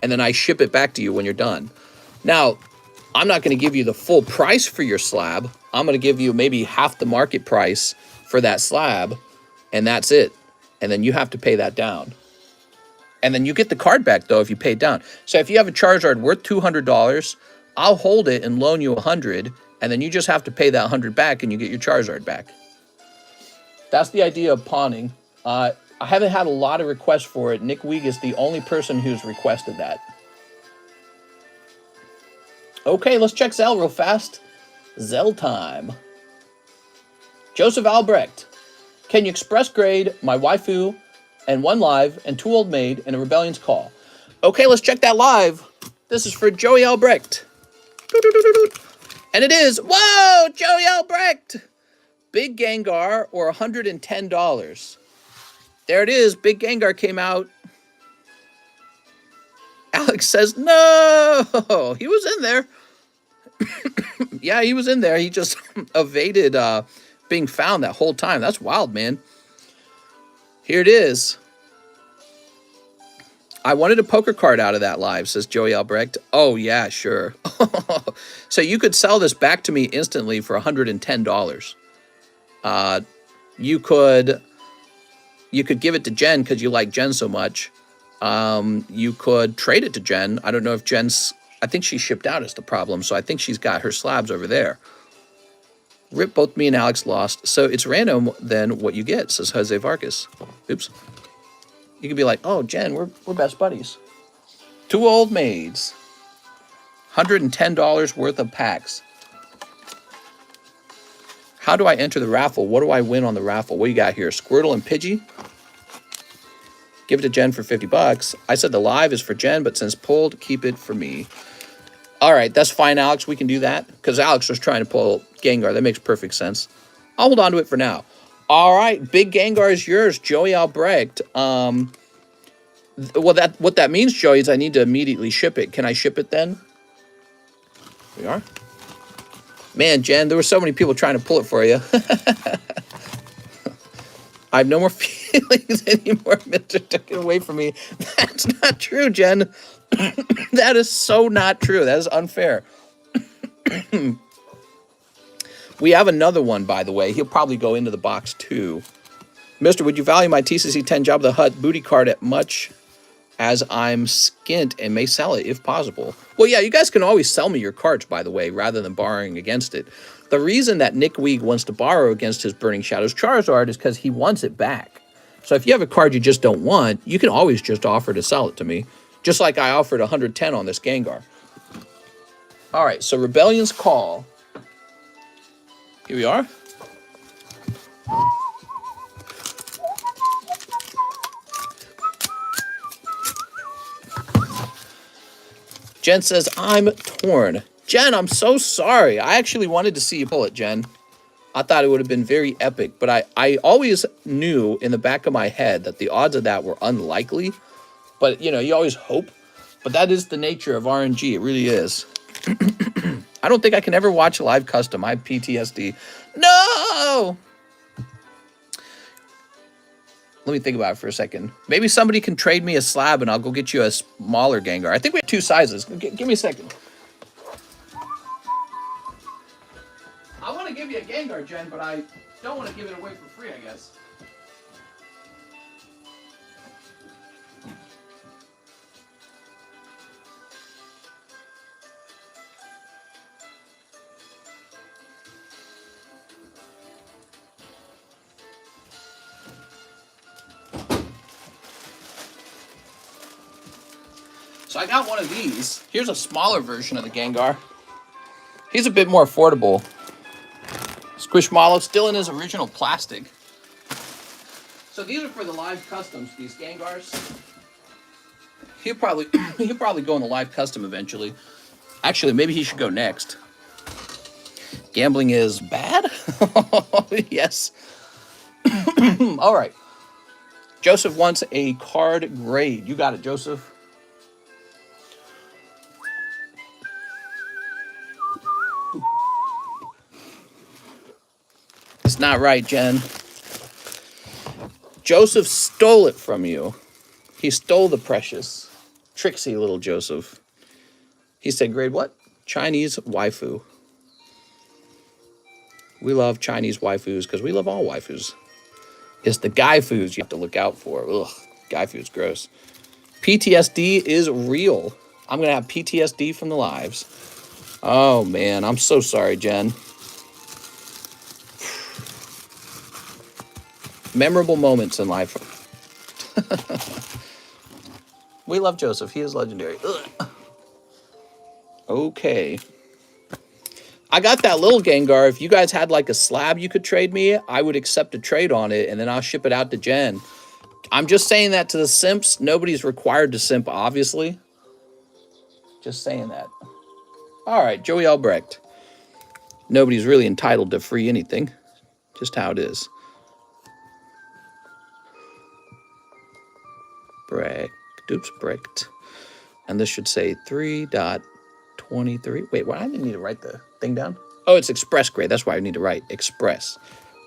[SPEAKER 1] And then I ship it back to you when you're done. Now, I'm not going to give you the full price for your slab. I'm going to give you maybe half the market price for that slab, and that's it. And then you have to pay that down. And then you get the card back, though, if you pay it down. So if you have a Charizard worth $200, I'll hold it and loan you $100, and then you just have to pay that $100 back, and you get your Charizard back. That's the idea of pawning. I haven't had a lot of requests for it. Nick Weeg is the only person who's requested that. Okay, let's check Zelle real fast. Zelle time. Joseph Albrecht. Can you express grade my waifu and one live and 2 old maid and a rebellion's call? Okay, let's check that live. This is for Joey Albrecht. And it is, whoa, Joey Albrecht. Big Gengar or $110. There it is. Big Gengar came out. Alex says, no, he was in there. Yeah, he was in there. He just evaded being found that whole time. That's wild, man. Here it is. I wanted a poker card out of that live, says Joey Albrecht. Oh, yeah, sure. So you could sell this back to me instantly for $110. You could give it to Jen because you like Jen so much. You could trade it to Jen. I don't know if Jen's... I think she shipped out is the problem, so I think she's got her slabs over there. Rip, both me and Alex lost. So it's random then what you get, says Jose Vargas. Oops. You could be like, oh, Jen, we're best buddies. 2 old maids. $110 worth of packs. How do I enter the raffle? What do I win on the raffle? What do you got here? Squirtle and Pidgey? Give it to Jen for $50. I said the live is for Jen, but since pulled, keep it for me. All right, that's fine, Alex. We can do that because Alex was trying to pull Gengar. That makes perfect sense. I'll hold on to it for now. All right, big Gengar is yours, Joey Albrecht. Well, what that means, Joey, is I need to immediately ship it. Can I ship it then? We are. Man, Jen, there were so many people trying to pull it for you. I have no more feelings anymore, Mr. Took it away from me. That's not true, Jen. That is so not true. That is unfair. We have another one, by the way. He'll probably go into the box, too. Mister, would you value my TCC 10 Job of the Hut booty card at much as I'm skint and may sell it if possible? Well, yeah, you guys can always sell me your cards, by the way, rather than borrowing against it. The reason that Nick Weeg wants to borrow against his Burning Shadows Charizard is because he wants it back. So if you have a card you just don't want, you can always just offer to sell it to me. Just like I offered 110 on this Gengar. All right, so Rebellion's Call. Here we are. Jen says, I'm torn. Jen, I'm so sorry. I actually wanted to see you pull it, Jen. I thought it would have been very epic, but I always knew in the back of my head that the odds of that were unlikely. But, you know, you always hope. But that is the nature of RNG. It really is. I don't think I can ever watch live custom. I have PTSD. No! Let me think about it for a second. Maybe somebody can trade me a slab and I'll go get you a smaller Gengar. I think we have 2 sizes. Give me a second. I want to give you a Gengar, Jen, but I don't want to give it away for free, I guess. So I got one of these. Here's a smaller version of the Gengar. He's a bit more affordable. Squishmallow still in his original plastic. So these are for the live customs, these Gengars. He'll probably go in the live custom eventually. Actually, maybe he should go next. Gambling is bad? Yes. All right. Joseph wants a card grade. You got it, Joseph. That's not right, Jen. Joseph stole it from you. He stole the precious. Tricksy little Joseph. He said, grade what? Chinese waifu. We love Chinese waifus because we love all waifus. It's the guy foos you have to look out for. Ugh, guy food's gross. PTSD is real. I'm going to have PTSD from the lives. Oh, man. I'm so sorry, Jen. Memorable moments in life. We love Joseph. He is legendary. Ugh. Okay. I got that little Gengar. If you guys had like a slab you could trade me, I would accept a trade on it, and then I'll ship it out to Jen. I'm just saying that to the simps. Nobody's required to simp, obviously. Just saying that. All right, Joey Albrecht. Nobody's really entitled to free anything. Just how it is. Brecht. Oops, Brecht. And this should say 3.23. Wait, what? I didn't need to write the thing down. Oh, it's express grade. That's why I need to write express.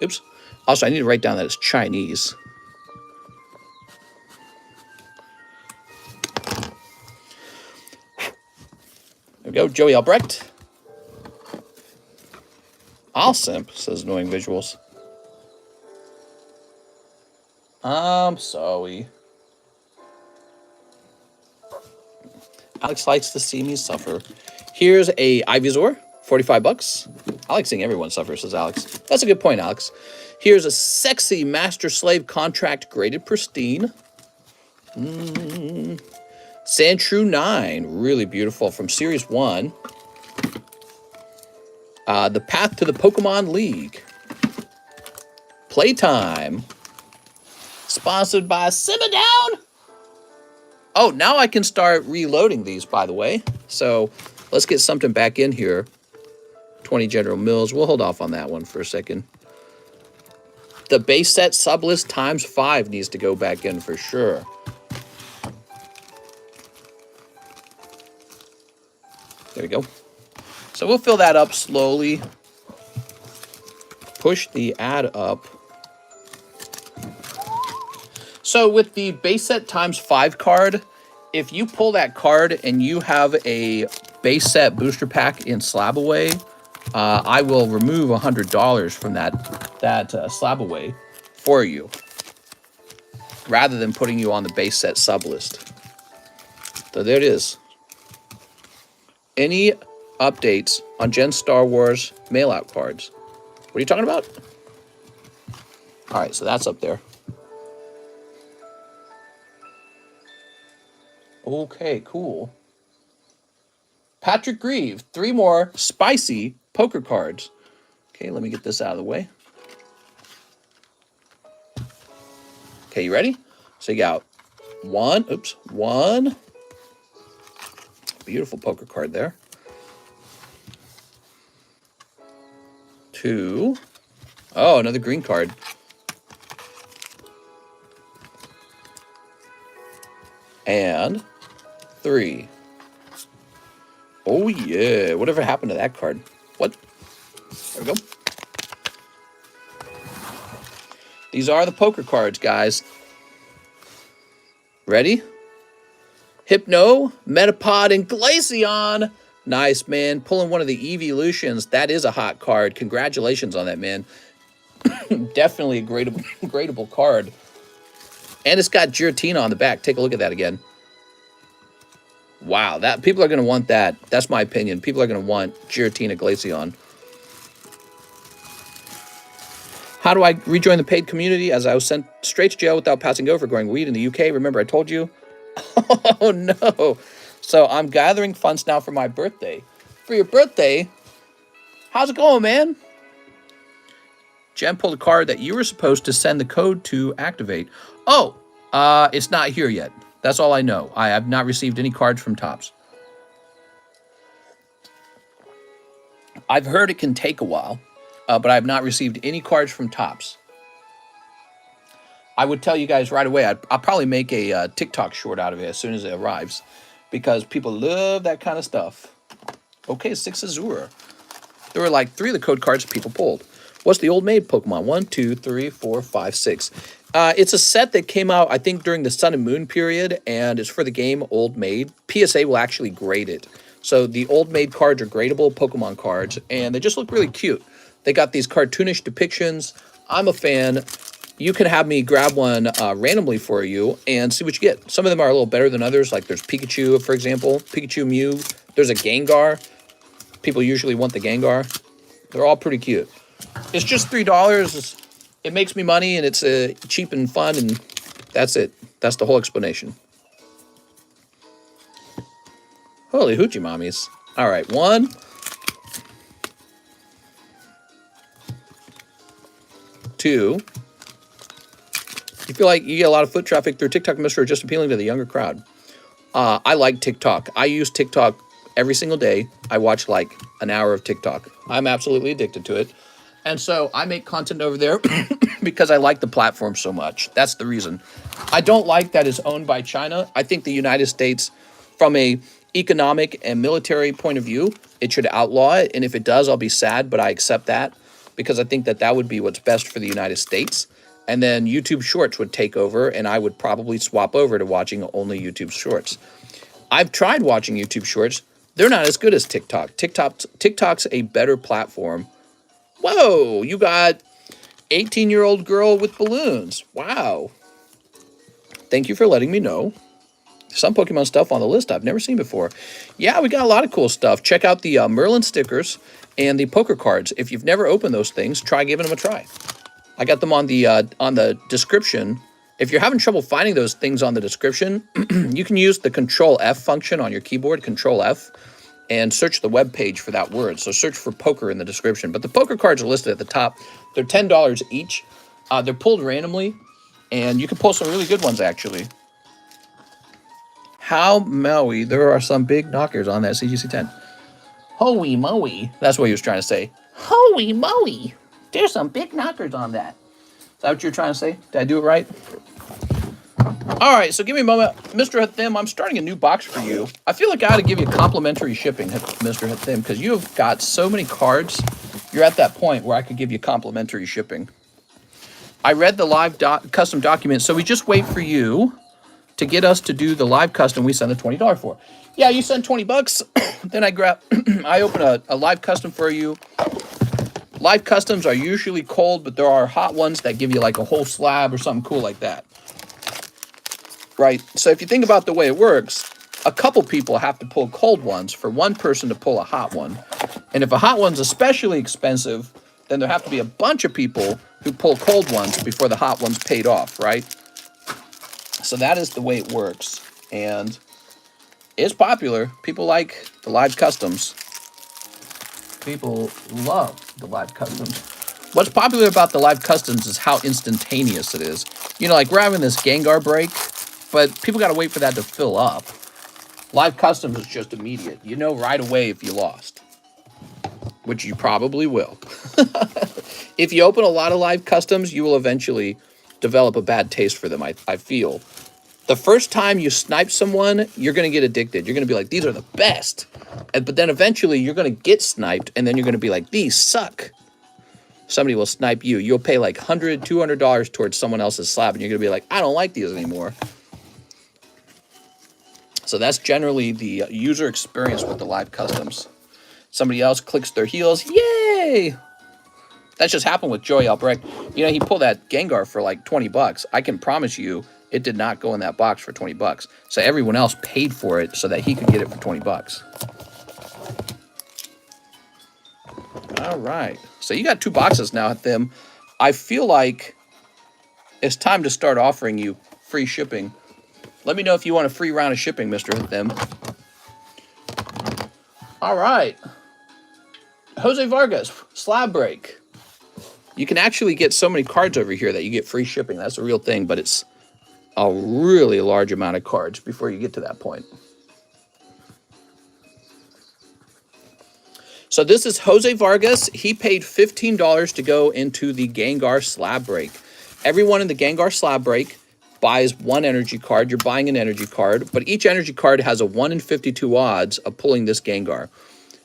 [SPEAKER 1] Oops. Also, I need to write down that it's Chinese. There we go. Joey Albrecht. I'll simp, says Annoying Visuals. I'm sorry. Alex likes to see me suffer. Here's a Ivysaur, 45 bucks. I like seeing everyone suffer, says Alex. That's a good point, Alex. Here's a sexy Master Slave contract graded pristine. Sandshrew 9, really beautiful from Series 1. The Path to the Pokemon League. Playtime. Sponsored by Simmer Down. Oh, now I can start reloading these, by the way. So let's get something back in here. 20 General Mills. We'll hold off on that one for a second. The base set sublist times 5 needs to go back in for sure. There we go. So we'll fill that up slowly. Push the ad up. So with the base set times 5 card, if you pull that card and you have a base set booster pack in SLAB-AWAY, I will remove $100 from that SLAB-AWAY for you, rather than putting you on the base set sub list. So there it is. Any updates on Gen Star Wars mail-out cards? What are you talking about? All right, so that's up there. Okay, cool. Patrick Grieve, 3 more spicy poker cards. Okay, let me get this out of the way. Okay, you ready? So you got one. Beautiful poker card there. 2. Oh, another green card. And 3. Oh, yeah. Whatever happened to that card? What? There we go. These are the poker cards, guys. Ready? Hypno, Metapod, and Glaceon. Nice, man. Pulling one of the Evolutions. That is a hot card. Congratulations on that, man. Definitely a gradable card. And it's got Giratina on the back. Take a look at that again. Wow, that people are going to want that. That's my opinion. People are going to want Giratina Glaceon. How do I rejoin the paid community? As I was sent straight to jail without passing go for growing weed in the UK. Remember, I told you? Oh, no. So I'm gathering funds now for my birthday. For your birthday? How's it going, man? Jen pulled a card that you were supposed to send the code to activate. Oh, it's not here yet. That's all I know. I have not received any cards from Topps. I've heard it can take a while, but I have not received any cards from Topps. I would tell you guys right away, I'll probably make a TikTok short out of it as soon as it arrives, because people love that kind of stuff. Okay, 6 Azure. There were like 3 of the code cards people pulled. What's the old maid Pokemon? 1, 2, 3, 4, 5, 6. It's a set that came out, I think, during the Sun and Moon period, and it's for the game Old Maid. PSA will actually grade it. So the Old Maid cards are gradable Pokemon cards, and they just look really cute. They got these cartoonish depictions. I'm a fan. You can have me grab one randomly for you and see what you get. Some of them are a little better than others, like there's Pikachu, for example. Pikachu, Mew. There's a Gengar. People usually want the Gengar. They're all pretty cute. It's just $3. It makes me money, and it's cheap and fun, and that's it. That's the whole explanation. Holy hoochie mommies. All right, 1. 2. You feel like you get a lot of foot traffic through TikTok, Mr. Just appealing to the younger crowd. I like TikTok. I use TikTok every single day. I watch like an hour of TikTok. I'm absolutely addicted to it. And so I make content over there because I like the platform so much. That's the reason. I don't like that it's owned by China. I think the United States, from a economic and military point of view, it should outlaw it. And if it does, I'll be sad, but I accept that because I think that that would be what's best for the United States. And then YouTube Shorts would take over, and I would probably swap over to watching only YouTube Shorts. I've tried watching YouTube Shorts. They're not as good as TikTok. TikTok's a better platform. Whoa, you got 18-year-old girl with balloons. Wow. Thank you for letting me know. Some Pokemon stuff on the list I've never seen before. Yeah, we got a lot of cool stuff. Check out the Merlin stickers and the poker cards. If you've never opened those things, try giving them a try. I got them on the description. If you're having trouble finding those things on the description, you can use the Control F function on your keyboard, Control F, and search the web page for that word. So search for poker in the description. But the poker cards are listed at the top. They're $10 each. They're pulled randomly, and you can pull some really good ones, actually. How Maui, there are some big knockers on that CGC-10. Holy moly. That's what he was trying to say. Holy moly. There's some big knockers on that. Is that what you're trying to say? Did I do it right? All right, so give me a moment. Mr. Hathim, I'm starting a new box for you. I feel like I ought to give you complimentary shipping, Mr. Hathim, because you have got so many cards. You're at that point where I could give you complimentary shipping. I read the live custom document, so we just wait for you to get us to do the live custom we send a $20 for. Yeah, you send 20 bucks, then I open a live custom for you. Live customs are usually cold, but there are hot ones that give you like a whole slab or something cool like that. Right? So if you think about the way it works, a couple people have to pull cold ones for one person to pull a hot one. And if a hot one's especially expensive, then there have to be a bunch of people who pull cold ones before the hot one's paid off, right? So that is the way it works. And it's popular. People like the live customs. People love the live customs. What's popular about the live customs is how instantaneous it is. You know, like we're having this Gengar break, but people got to wait for that to fill up. Live customs is just immediate. You know right away if you lost, which you probably will. If you open a lot of live customs, you will eventually develop a bad taste for them, I feel. The first time you snipe someone, you're going to get addicted. You're going to be like, these are the best. But then eventually you're going to get sniped, and then you're going to be like, these suck. Somebody will snipe you. You'll pay like $100, $200 towards someone else's slab, and you're going to be like, I don't like these anymore. So that's generally the user experience with the live customs. Somebody else clicks their heels. Yay! That just happened with Joey Albrecht. You know, he pulled that Gengar for like 20 bucks. I can promise you it did not go in that box for 20 bucks. So everyone else paid for it so that he could get it for 20 bucks. All right. So you got 2 boxes now at them. I feel like it's time to start offering you free shipping. Let me know if you want a free round of shipping, Mr. Them. All right. Jose Vargas, slab break. You can actually get so many cards over here that you get free shipping. That's a real thing, but it's a really large amount of cards before you get to that point. So this is Jose Vargas. He paid $15 to go into the Gengar slab break. Everyone in the Gengar slab break buys 1 energy card. You're buying an energy card, but each energy card has a 1 in 52 odds of pulling this Gengar.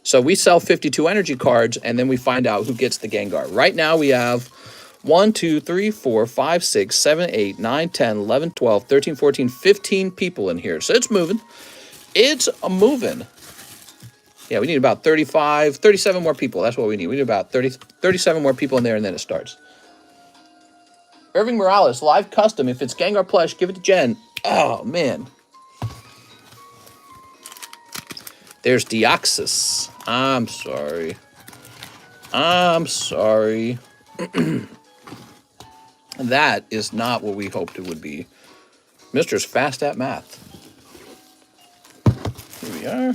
[SPEAKER 1] So we sell 52 energy cards, and then we find out who gets the Gengar. Right now we have 1, 2, 3, 4, 5, 6, 7, 8, 9, 10, 11, 12, 13, 14, 15 people in here. So it's moving. It's moving. Yeah, we need about 35, 37 more people. That's what we need. We need about 37 more people in there, and then it starts. Irving Morales, live custom. If it's Gengar plush, give it to Jen. Oh, man. There's Deoxys. I'm sorry. I'm sorry. That is not what we hoped it would be. Mister's fast at math. Here we are.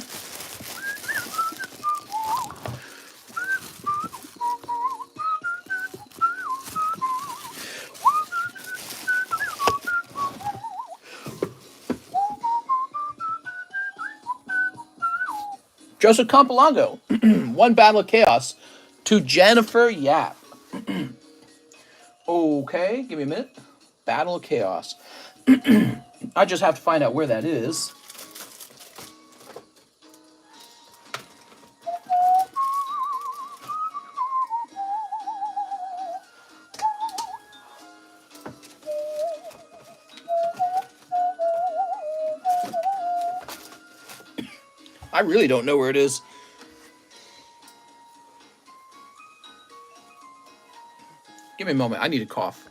[SPEAKER 1] Joseph Campolongo, one Battle of Chaos to Jennifer Yap. Okay, give me a minute. Battle of Chaos. I just have to find out where that is. I really don't know where it is. Give me a moment. I need a cough.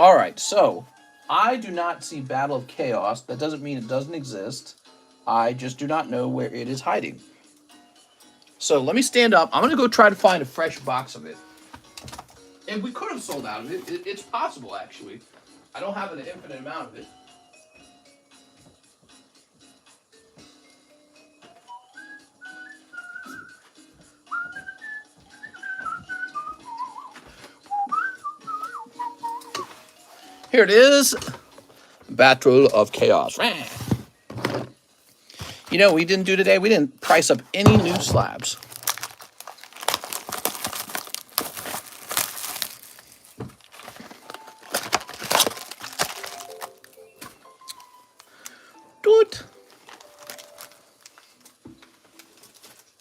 [SPEAKER 1] All right, so I do not see Battle of Chaos. That doesn't mean it doesn't exist. I just do not know where it is hiding. So let me stand up. I'm going to go try to find a fresh box of it. And we could have sold out of it. It's possible, actually. I don't have an infinite amount of it. Here it is. Battle of Chaos. You know what we didn't do today? We didn't price up any new slabs. Do it.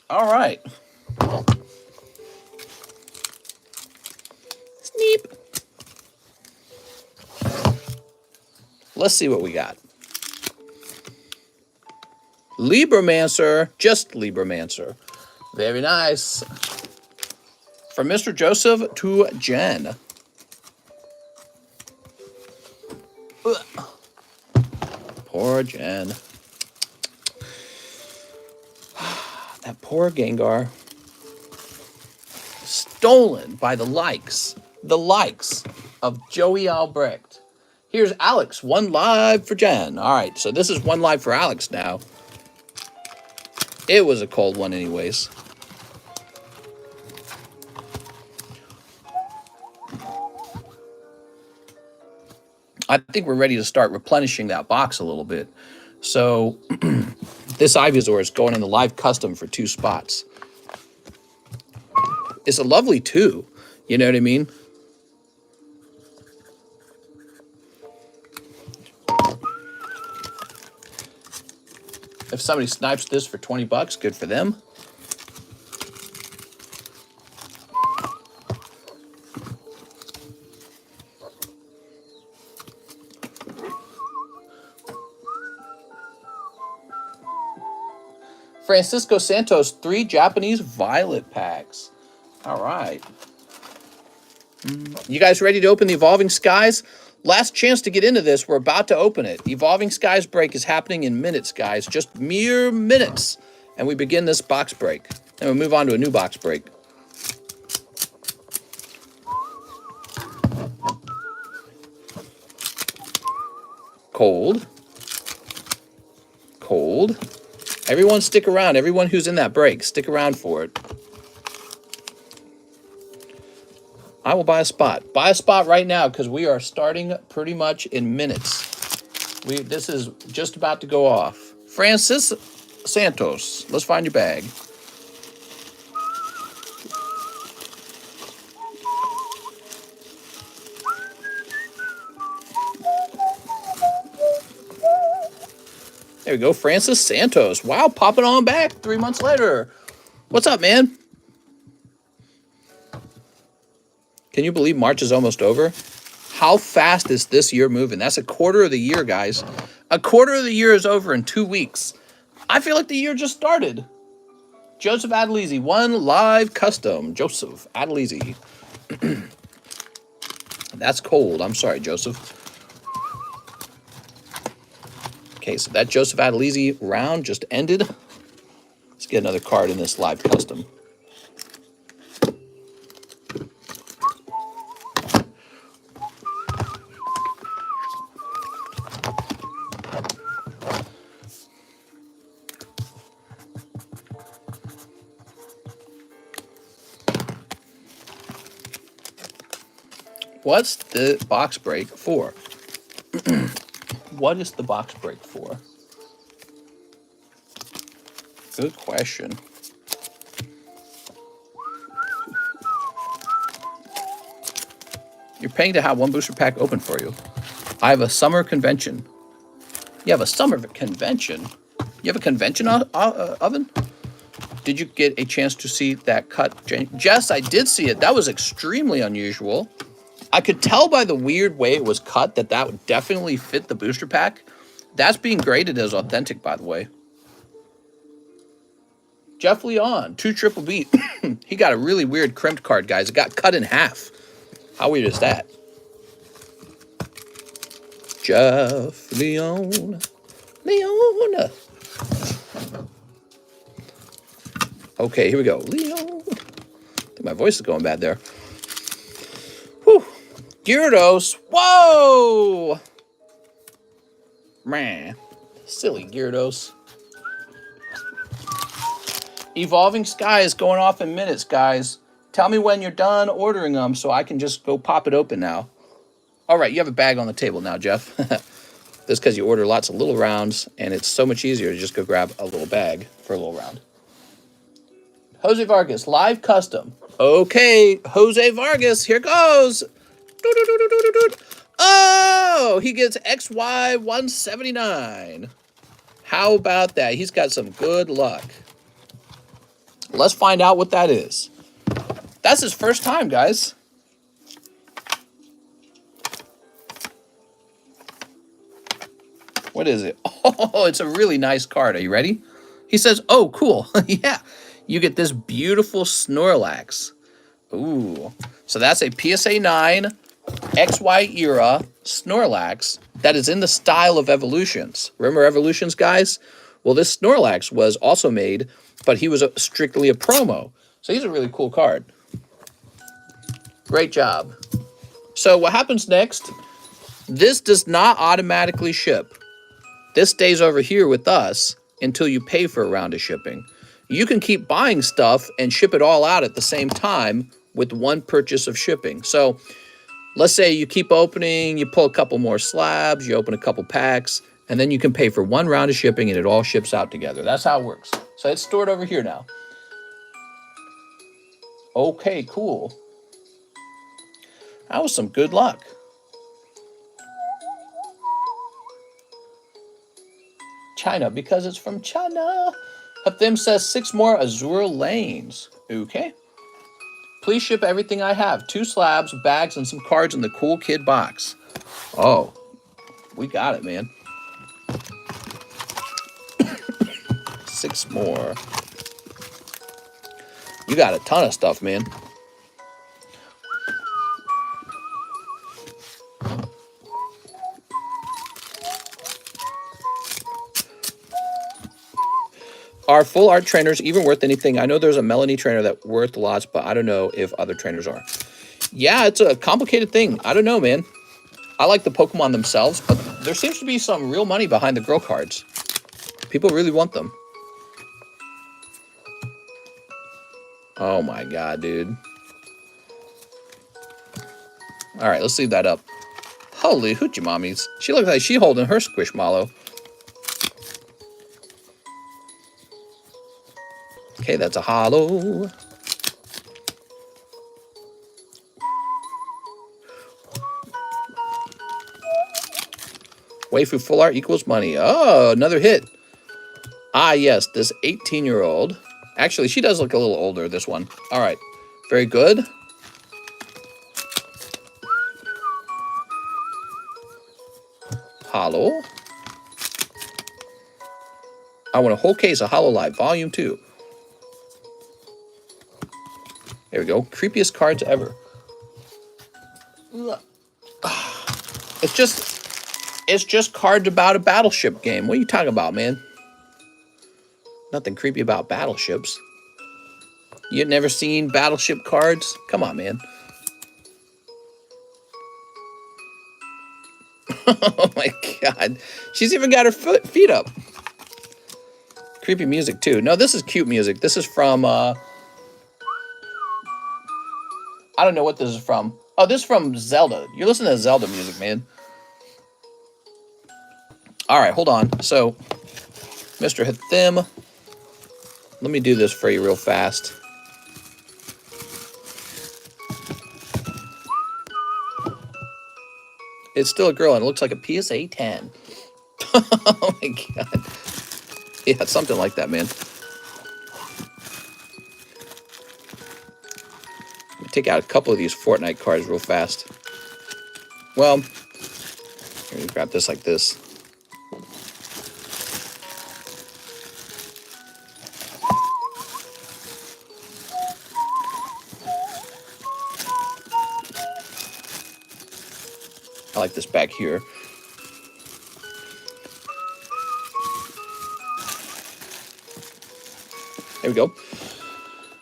[SPEAKER 1] All right. Sneep. Let's see what we got. Libromancer, just Libromancer. Very nice. From Mr. Joseph to Jen. Ugh. Poor Jen. That poor Gengar. Stolen by the likes of Joey Albrecht. Here's Alex, one live for Jen. All right, so this is one live for Alex now. It was a cold one anyways. I think we're ready to start replenishing that box a little bit. So this Ivysaur is going in the live custom for 2 spots. It's a lovely 2. You know what I mean? If somebody snipes this for 20 bucks, good for them. Francisco Santos, 3 Japanese Violet packs. All right. You guys ready to open the Evolving Skies? Last chance to get into this. We're about to open it. Evolving Skies break is happening in minutes, guys. Just mere minutes. And we begin this box break. And we move on to a new box break. Cold. Cold. Everyone stick around. Everyone who's in that break, stick around for it. I will buy a spot. Buy a spot right now because we are starting pretty much in minutes. This is just about to go off. Francis Santos, let's find your bag. There we go, Francis Santos. Wow, popping on back 3 months later. What's up, man? Can you believe March is almost over? How fast is this year moving? That's a quarter of the year, guys. A quarter of the year is over in 2 weeks. I feel like the year just started. Joseph Adelizi, one live custom. Joseph Adelizi. That's cold. I'm sorry, Joseph. Okay, so that Joseph Adelizi round just ended. Let's get another card in this live custom. What's the box break for? What is the box break for? Good question. You're paying to have one booster pack open for you. I have a summer convention. You have a summer convention? You have a convention oven? Did you get a chance to see that cut, Jane? Jess, I did see it. That was extremely unusual. I could tell by the weird way it was cut that that would definitely fit the booster pack. That's being graded as authentic, by the way. Jeff Leon, 2 triple B. He got a really weird crimped card, guys. It got cut in half. How weird is that? Jeff Leon. Leon. Okay, here we go. Leon. I think my voice is going bad there. Whew. Gyarados. Whoa! Man. Silly Gyarados. Evolving Sky is going off in minutes, guys. Tell me when you're done ordering them so I can just go pop it open now. All right, you have a bag on the table now, Jeff. That's because you order lots of little rounds, and it's so much easier to just go grab a little bag for a little round. Jose Vargas, live custom. Okay, Jose Vargas, here goes. Oh, he gets XY 179. How about that? He's got some good luck. Let's find out what that is. That's his first time, guys. What is it? Oh, it's a really nice card. Are you ready? He says, oh, cool. Yeah. You get this beautiful Snorlax. Ooh. So that's a PSA 9 XY era Snorlax that is in the style of Evolutions. Remember Evolutions, guys? Well, this Snorlax was also made, but he was strictly a promo. So he's a really cool card. Great job. So what happens next? This does not automatically ship. This stays over here with us until you pay for a round of shipping. You can keep buying stuff and ship it all out at the same time with one purchase of shipping. So let's say you keep opening, you pull a couple more slabs, you open a couple packs, and then you can pay for one round of shipping and it all ships out together. That's how it works. So it's stored over here now. Okay, cool. That was some good luck. China, because it's from China. Hathim says 6 more Azure lanes. Okay. Please ship everything I have. 2 slabs, bags, and some cards in the Cool Kid box. Oh, we got it, man. 6 more. You got a ton of stuff, man. Are full art trainers even worth anything? I know there's a Melanie trainer that's worth lots, but I don't know if other trainers are. Yeah, it's a complicated thing. I don't know, man. I like the Pokemon themselves, but there seems to be some real money behind the girl cards. People really want them. Oh my god, dude. All right, let's leave that up. Holy hoochie mommies. She looks like she's holding her Squishmallow. Okay, that's a hollow. Waifu full art equals money. Oh, another hit. Ah, yes, this 18-year-old. Actually, she does look a little older, this one. All right, very good. Hollow. I want a whole case of Hollow Live, Volume 2. There we go. Creepiest cards ever. It's just cards about a battleship game. What are you talking about, man? Nothing creepy about battleships. You never seen battleship cards? Come on, man. Oh my god. She's even got her feet up. Creepy music too. No, this is cute music. This is from I don't know what this is from. Oh, this is from Zelda. You're listening to Zelda music, man. All right, hold on. So, Mr. Hathim, let me do this for you real fast. It's still a girl, and it looks like a PSA 10. Oh my god. Yeah, something like that, man. Let me take out a couple of these Fortnite cards real fast. Well, let me grab this like this. I like this back here. There we go.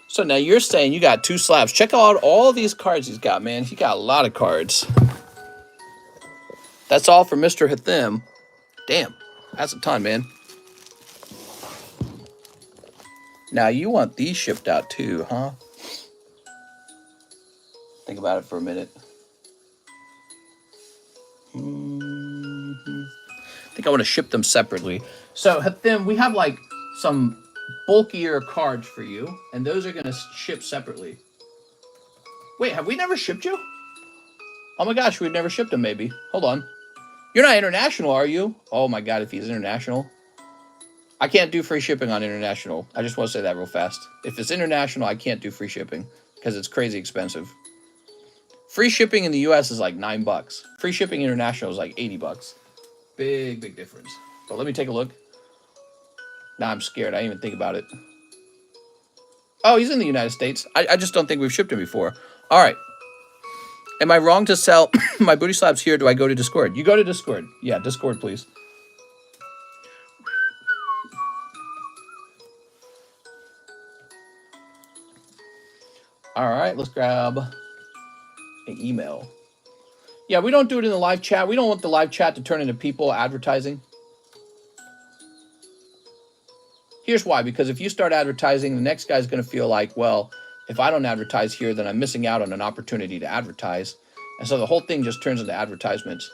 [SPEAKER 1] So now you're saying you got 2 slabs. Check out all these cards he's got, man. He got a lot of cards. That's all for Mr. Hathim. Damn, that's a ton, man. Now you want these shipped out too, huh? Think about it for a minute. I think I want to ship them separately. So Hathim, we have like some bulkier cards for you, and those are going to ship separately. Wait, have we never shipped you? Oh my gosh, we've never shipped him, maybe. Hold on. You're not international, are you? Oh my god, if he's international. I can't do free shipping on international. I just want to say that real fast. If it's international, I can't do free shipping because it's crazy expensive. Free shipping in the US is like $9. Free shipping international is like $80. Big, big difference. But let me take a look. Now I'm scared. I didn't even think about it. Oh, he's in the United States. I just don't think we've shipped him before. All right. Am I wrong to sell my booty slabs here? Do I go to Discord? You go to Discord. Yeah, Discord, please. All right, let's grab an email. Yeah, we don't do it in the live chat. We don't want the live chat to turn into people advertising. Here's why. Because if you start advertising, the next guy's going to feel like, well, if I don't advertise here, then I'm missing out on an opportunity to advertise. And so the whole thing just turns into advertisements.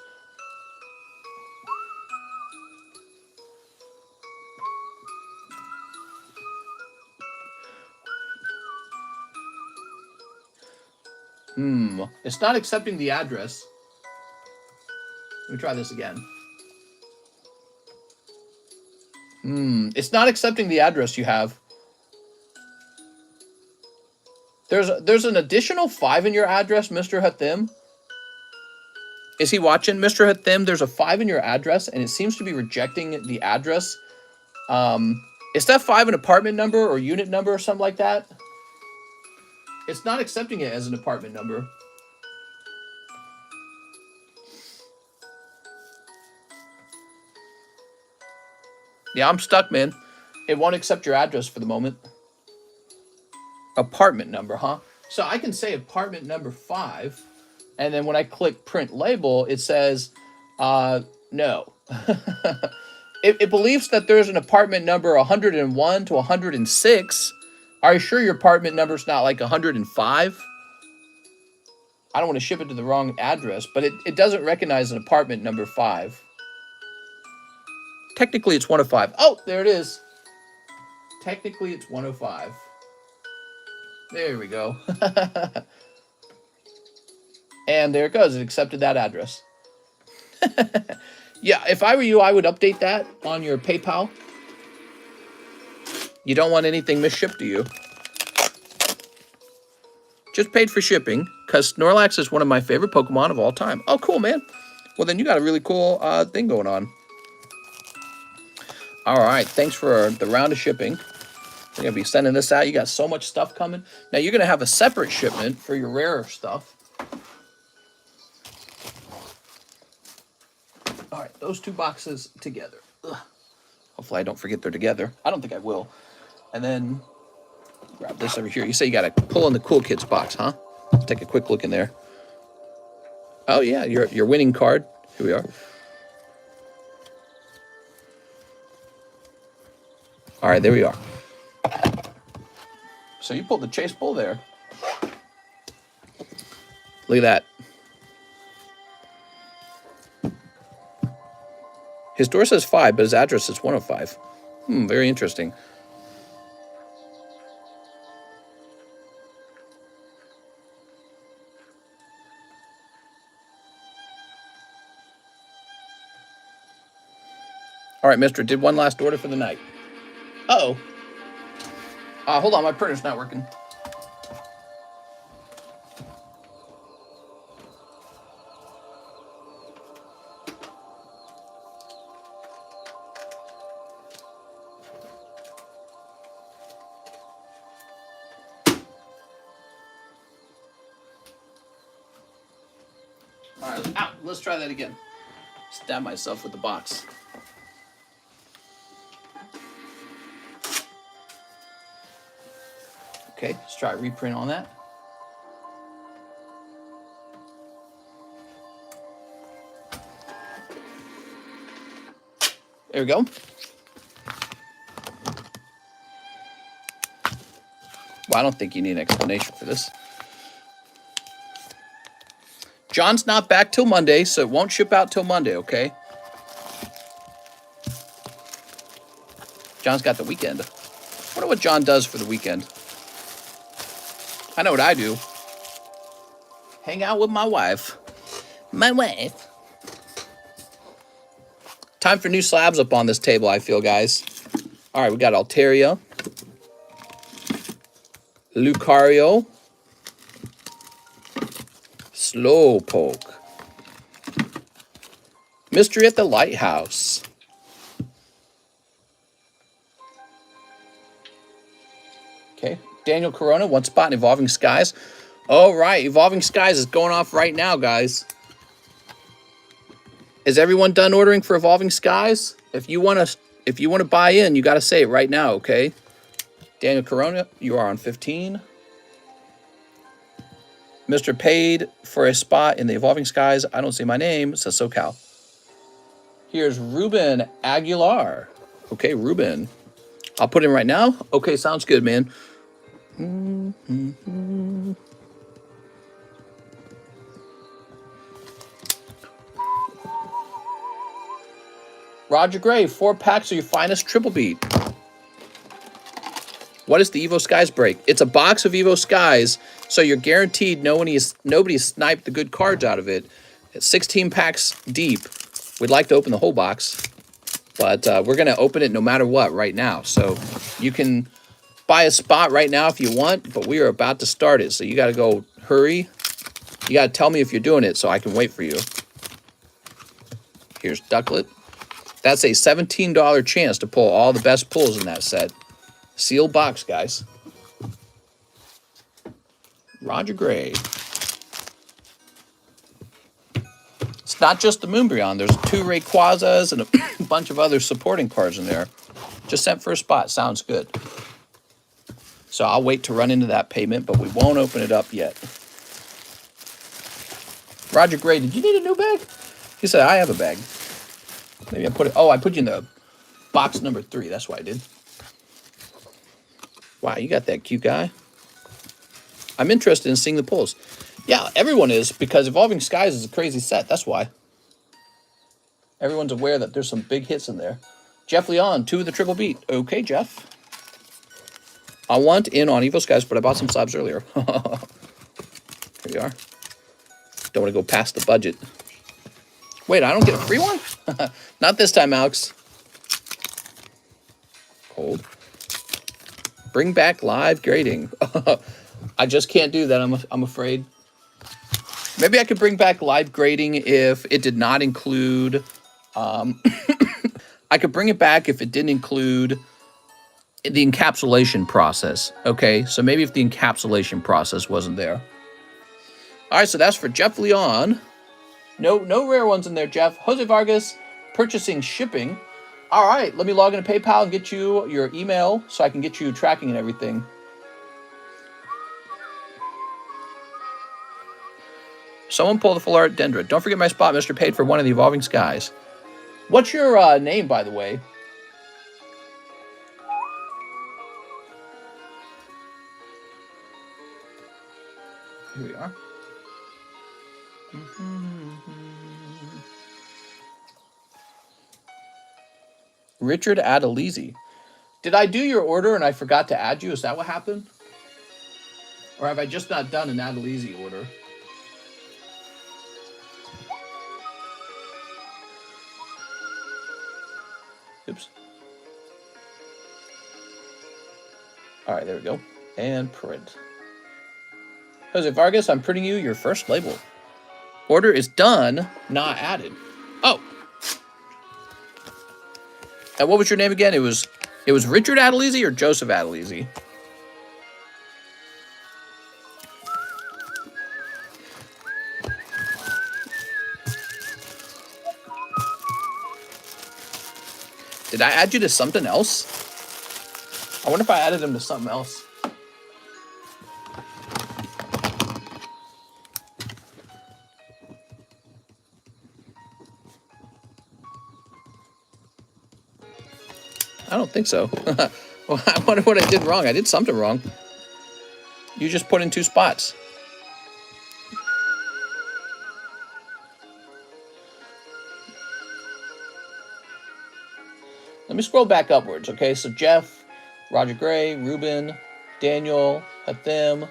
[SPEAKER 1] It's not accepting the address. Let me try this again. It's not accepting the address you have. There's an additional 5 in your address, Mr. Hathim. Is he watching, Mr. Hathim? There's a 5 in your address, and it seems to be rejecting the address. Is that 5 an apartment number or unit number or something like that? It's not accepting it as an apartment number. Yeah, I'm stuck, man. It won't accept your address for the moment. Apartment number, huh? So I can say apartment number 5, and then when I click print label, it says, no. It believes that there's an apartment number 101 to 106. Are you sure your apartment number's not like 105? I don't want to ship it to the wrong address, but it doesn't recognize an apartment number 5. Technically, it's 105. Oh, there it is. Technically, it's 105. There we go. And there it goes. It accepted that address. Yeah, if I were you, I would update that on your PayPal. You don't want anything misshipped to you. Just paid for shipping, because Snorlax is one of my favorite Pokemon of all time. Oh, cool, man. Well, then you got a really cool thing going on. All right, thanks for the round of shipping. We're going to be sending this out. You got so much stuff coming. Now, you're going to have a separate shipment for your rarer stuff. All right, those 2 boxes together. Ugh. Hopefully, I don't forget they're together. I don't think I will. And then grab this over here. You say you got to pull in the Cool Kids box, huh? Let's take a quick look in there. Oh, yeah, your winning card. Here we are. All right, there we are. So you pulled the Chase Bull there. Look at that. His door says 5, but his address is 105. Very interesting. All right, mister, did one last order for the night. Uh-oh. Hold on, my printer's not working. All right, let's try that again. Stab myself with the box. Okay, let's try a reprint on that. There we go. Well, I don't think you need an explanation for this. John's not back till Monday, so it won't ship out till Monday, okay? John's got the weekend. I wonder what John does for the weekend. I know what I do. Hang out with my wife. My wife. Time for new slabs up on this table, I feel, guys. All right, we got Altaria. Lucario. Slowpoke. Mystery at the Lighthouse. Okay. Daniel Corona, 1 spot in Evolving Skies. All right, Evolving Skies is going off right now, guys. Is everyone done ordering for Evolving Skies? If you want to buy in, you got to say it right now, okay? Daniel Corona, you are on 15. Mr. Paid for a spot in the Evolving Skies. I don't see my name. It says SoCal. Here's Ruben Aguilar. Okay, Ruben. I'll put in right now. Okay, sounds good, man. Roger Gray, 4 packs of your finest triple beat. What is the Evo Skies break? It's a box of Evo Skies, so you're guaranteed nobody sniped the good cards out of it. It's 16 packs deep. We'd like to open the whole box, but we're going to open it no matter what right now. So you can buy a spot right now if you want, but we are about to start it, so you got to go hurry. You got to tell me if you're doing it so I can wait for you. Here's Ducklet. That's a $17 chance to pull all the best pulls in that set. Sealed box, guys. Roger Gray. It's not just the Moonbryon. There's 2 Rayquazas and a bunch of other supporting cards in there. Just sent for a spot. Sounds good. So I'll wait to run into that payment, but we won't open it up yet. Roger Gray, did you need a new bag? He said, I have a bag. Maybe I put it... Oh, I put you in the box number 3. That's why I did. Wow, you got that cute guy. I'm interested in seeing the pulls. Yeah, everyone is, because Evolving Skies is a crazy set. That's why. Everyone's aware that there's some big hits in there. Jeff Leon, 2 of the triple beat. Okay, Jeff. I want in on Evo Skies, but I bought some slabs earlier. Here we are. Don't want to go past the budget. Wait, I don't get a free one? Not this time, Alex. Cold. Bring back live grading. I just can't do that, I'm afraid. Maybe I could bring back live grading if it did not include... I could bring it back if it didn't include the encapsulation process. Okay, so maybe if the encapsulation process wasn't there. All right, so that's for Jeff Leon. No rare ones in there, Jeff. Jose Vargas, purchasing shipping. All right, let me log into PayPal and get you your email so I can get you tracking and everything. Someone pull the full art Dendra. Don't forget my spot, Mr. Paid, for one of the Evolving Skies. What's your name, by the way? Here we are. Richard Adelizi. Did I do your order and I forgot to add you? Is that what happened? Or have I just not done an Adelizi order? Oops. All right, there we go. And print. Jose Vargas, I'm printing you your first label. Order is done, not added. Oh. And what was your name again? It was Richard Adelizi or Joseph Adelizi? Did I add you to something else? I wonder if I added him to something else. I don't think so. Well, I wonder what I did wrong. I did something wrong. You just put in 2 spots. Let me scroll back upwards, okay? So Jeff, Roger Gray, Ruben, Daniel, Hathim,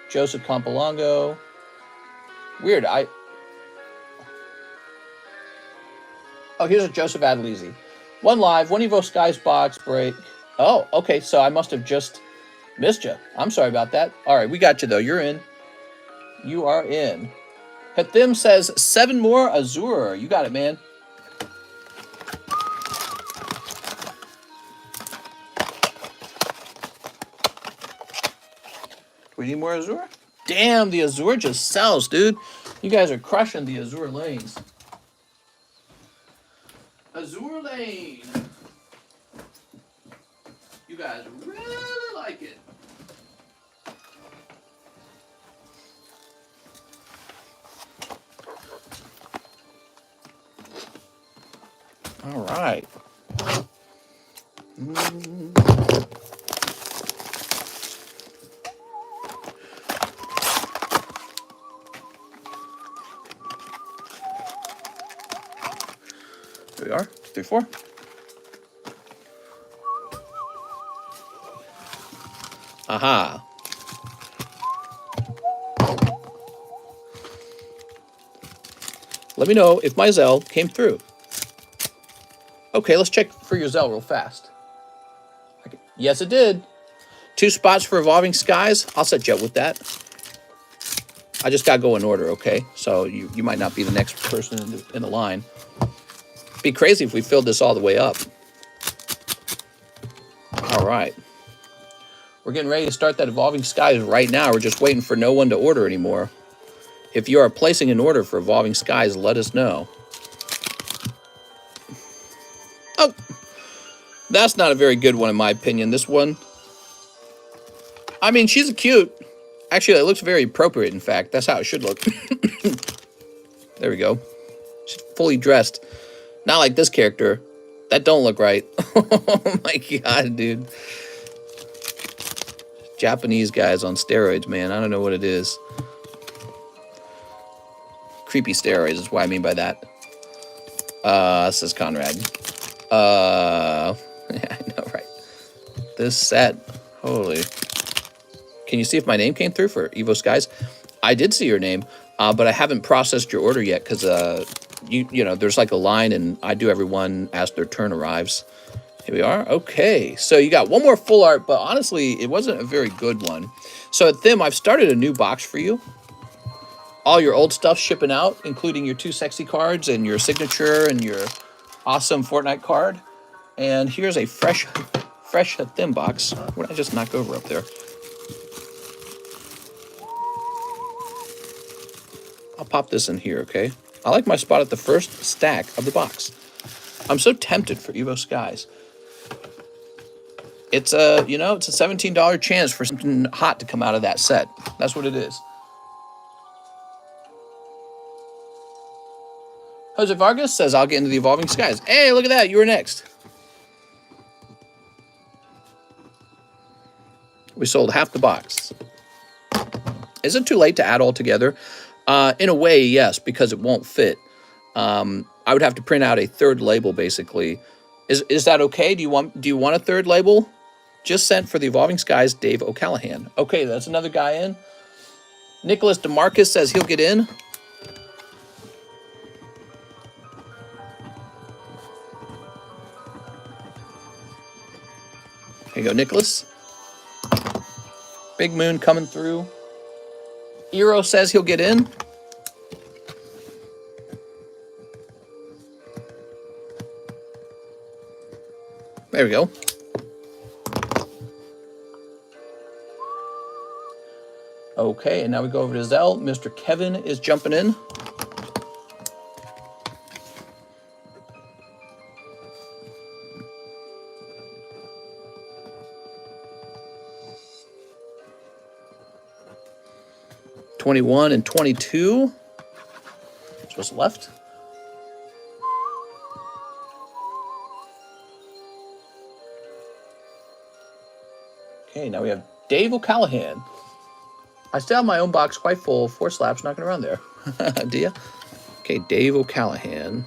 [SPEAKER 1] Joseph Campolongo. Weird, Oh, here's a Joseph Adelizi. 1 live, 1 Evo Skies box break. Oh, okay, so I must have just missed you. I'm sorry about that. All right, we got you, though. You're in. You are in. Hathim says 7 more Azure. You got it, man. We need more Azure? Damn, the Azure just sells, dude. You guys are crushing the Azure lanes. Azure lane. You guys really like it. All right. There we are. 3, 4. Aha. Let me know if my Zelle came through. Okay, let's check for your Zelle real fast. Okay. Yes, it did. 2 spots for Evolving Skies. I'll set you up with that. I just got to go in order, okay? So you might not be the next person in the line. It'd be crazy if we filled this all the way up. All right. We're getting ready to start that Evolving Skies right now. We're just waiting for no one to order anymore. If you are placing an order for Evolving Skies, let us know. Oh, that's not a very good one in my opinion, this one. I mean, she's cute. Actually, it looks very appropriate, in fact. That's how it should look. There we go. She's fully dressed. Not like this character. That don't look right. Oh my god, dude. Japanese guys on steroids, man. I don't know what it is. Creepy steroids is what I mean by that. This is Conrad. Yeah, I know, right? This set. Holy. Can you see if my name came through for Evo Skies? I did see your name, but I haven't processed your order yet because you know, there's like a line, and I do everyone as their turn arrives. Here we are. Okay, so you got one more full art, but honestly, it wasn't a very good one. So at Them, I've started a new box for you. All your old stuff shipping out, including your 2 sexy cards and your signature and your awesome Fortnite card. And here's a fresh Them box. What did I just knock over up there? I'll pop this in here, okay? I like my spot at the first stack of the box. I'm so tempted for Evo Skies. It's a, you know, it's a $17 chance for something hot to come out of that set. That's what it is. Jose Vargas says, I'll get into the Evolving Skies. Hey, look at that. You were next. We sold half the box. Is it too late to add all together? In a way, yes, because it won't fit. I would have to print out a third label, basically. Is that okay? Do you want a third label? Just sent for the Evolving Skies, Dave O'Callahan. Okay, that's another guy in. Nicholas DeMarcus says he'll get in. Here you go, Nicholas. Big Moon coming through. Eero says he'll get in. There we go. Okay, and now we go over to Zelle. Mr. Kevin is jumping in. $21 and $22. That's what's left. Okay, now we have Dave O'Callahan. I still have my own box quite full. 4 slaps knocking around there. Do ya? Okay, Dave O'Callahan.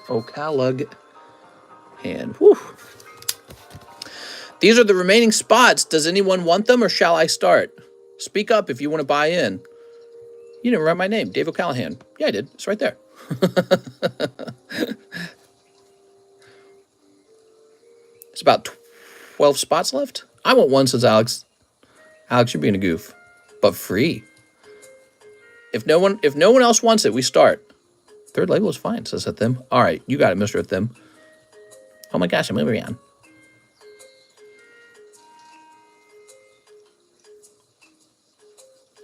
[SPEAKER 1] O'Callahan. Whew. These are the remaining spots. Does anyone want them, or shall I start? Speak up if you want to buy in. You didn't write my name, Dave O'Callahan. Yeah, I did. It's right there. It's about 12 spots left. I want one, says Alex. Alex, you're being a goof. But free. If no one else wants it, we start. Third label is fine, says Them. All right, you got it, Mr. Them. Oh my gosh, I'm moving on.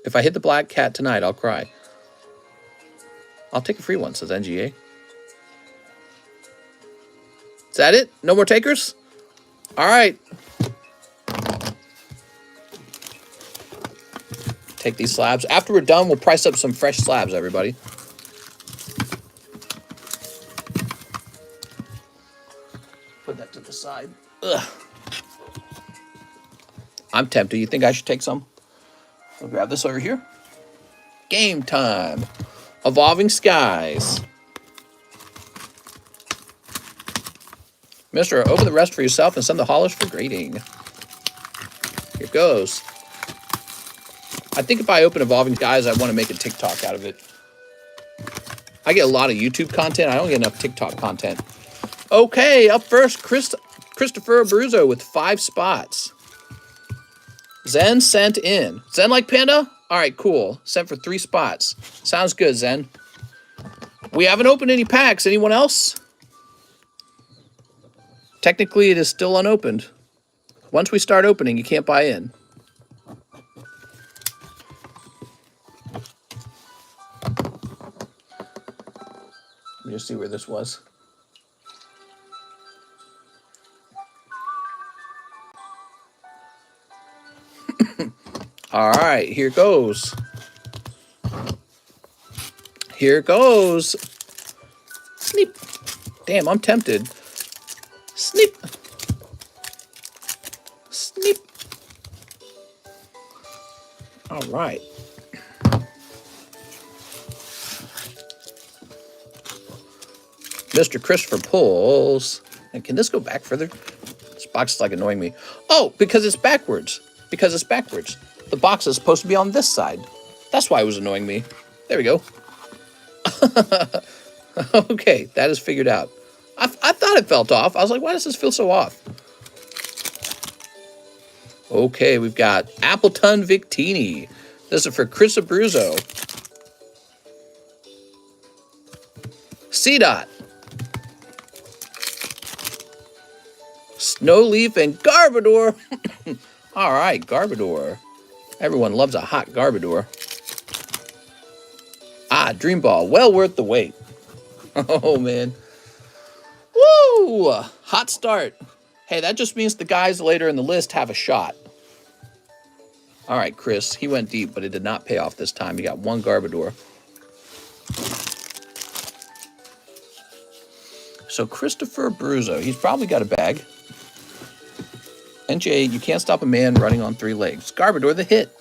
[SPEAKER 1] If I hit the black cat tonight, I'll cry. I'll take a free one, says NGA. Is that it? No more takers? All right. Take these slabs. After we're done, we'll price up some fresh slabs, everybody. Put that to the side. Ugh. I'm tempted. You think I should take some? I'll grab this over here. Game time. Evolving Skies. Mister, open the rest for yourself and send the hollers for grading. Here goes. I think if I open Evolving Skies, I want to make a TikTok out of it. I get a lot of YouTube content. I don't get enough TikTok content. Okay, up first, Christopher Abruzzo with 5 spots. Zen sent in. Zen like Panda? All right, cool. Sent for 3 spots. Sounds good, Zen. We haven't opened any packs. Anyone else? Technically, it is still unopened. Once we start opening, you can't buy in. Let me just see where this was. All right, here goes. Here goes. Sneep. Damn, I'm tempted. Sneep. Sneep. All right. Mr. Christopher pulls. And can this go back further? This box is like annoying me. Oh, because it's backwards. Because it's backwards. The box is supposed to be on this side. That's why it was annoying me. There we go. Okay, that is figured out. I thought it felt off. I was like, why does this feel so off? Okay, we've got Appleton Victini. This is for Chris Abruzzo. C-Dot. Snowleaf and Garbodor. All right, Garbodor. Everyone loves a hot Garbodor. Ah, Dream Ball. Well worth the wait. Oh, man. Woo! Hot start. Hey, that just means the guys later in the list have a shot. All right, Chris. He went deep, but it did not pay off this time. He got one Garbodor. So Christopher Abruzzo. He's probably got a bag. NJ, you can't stop a man running on 3 legs. Garbodor, the hit.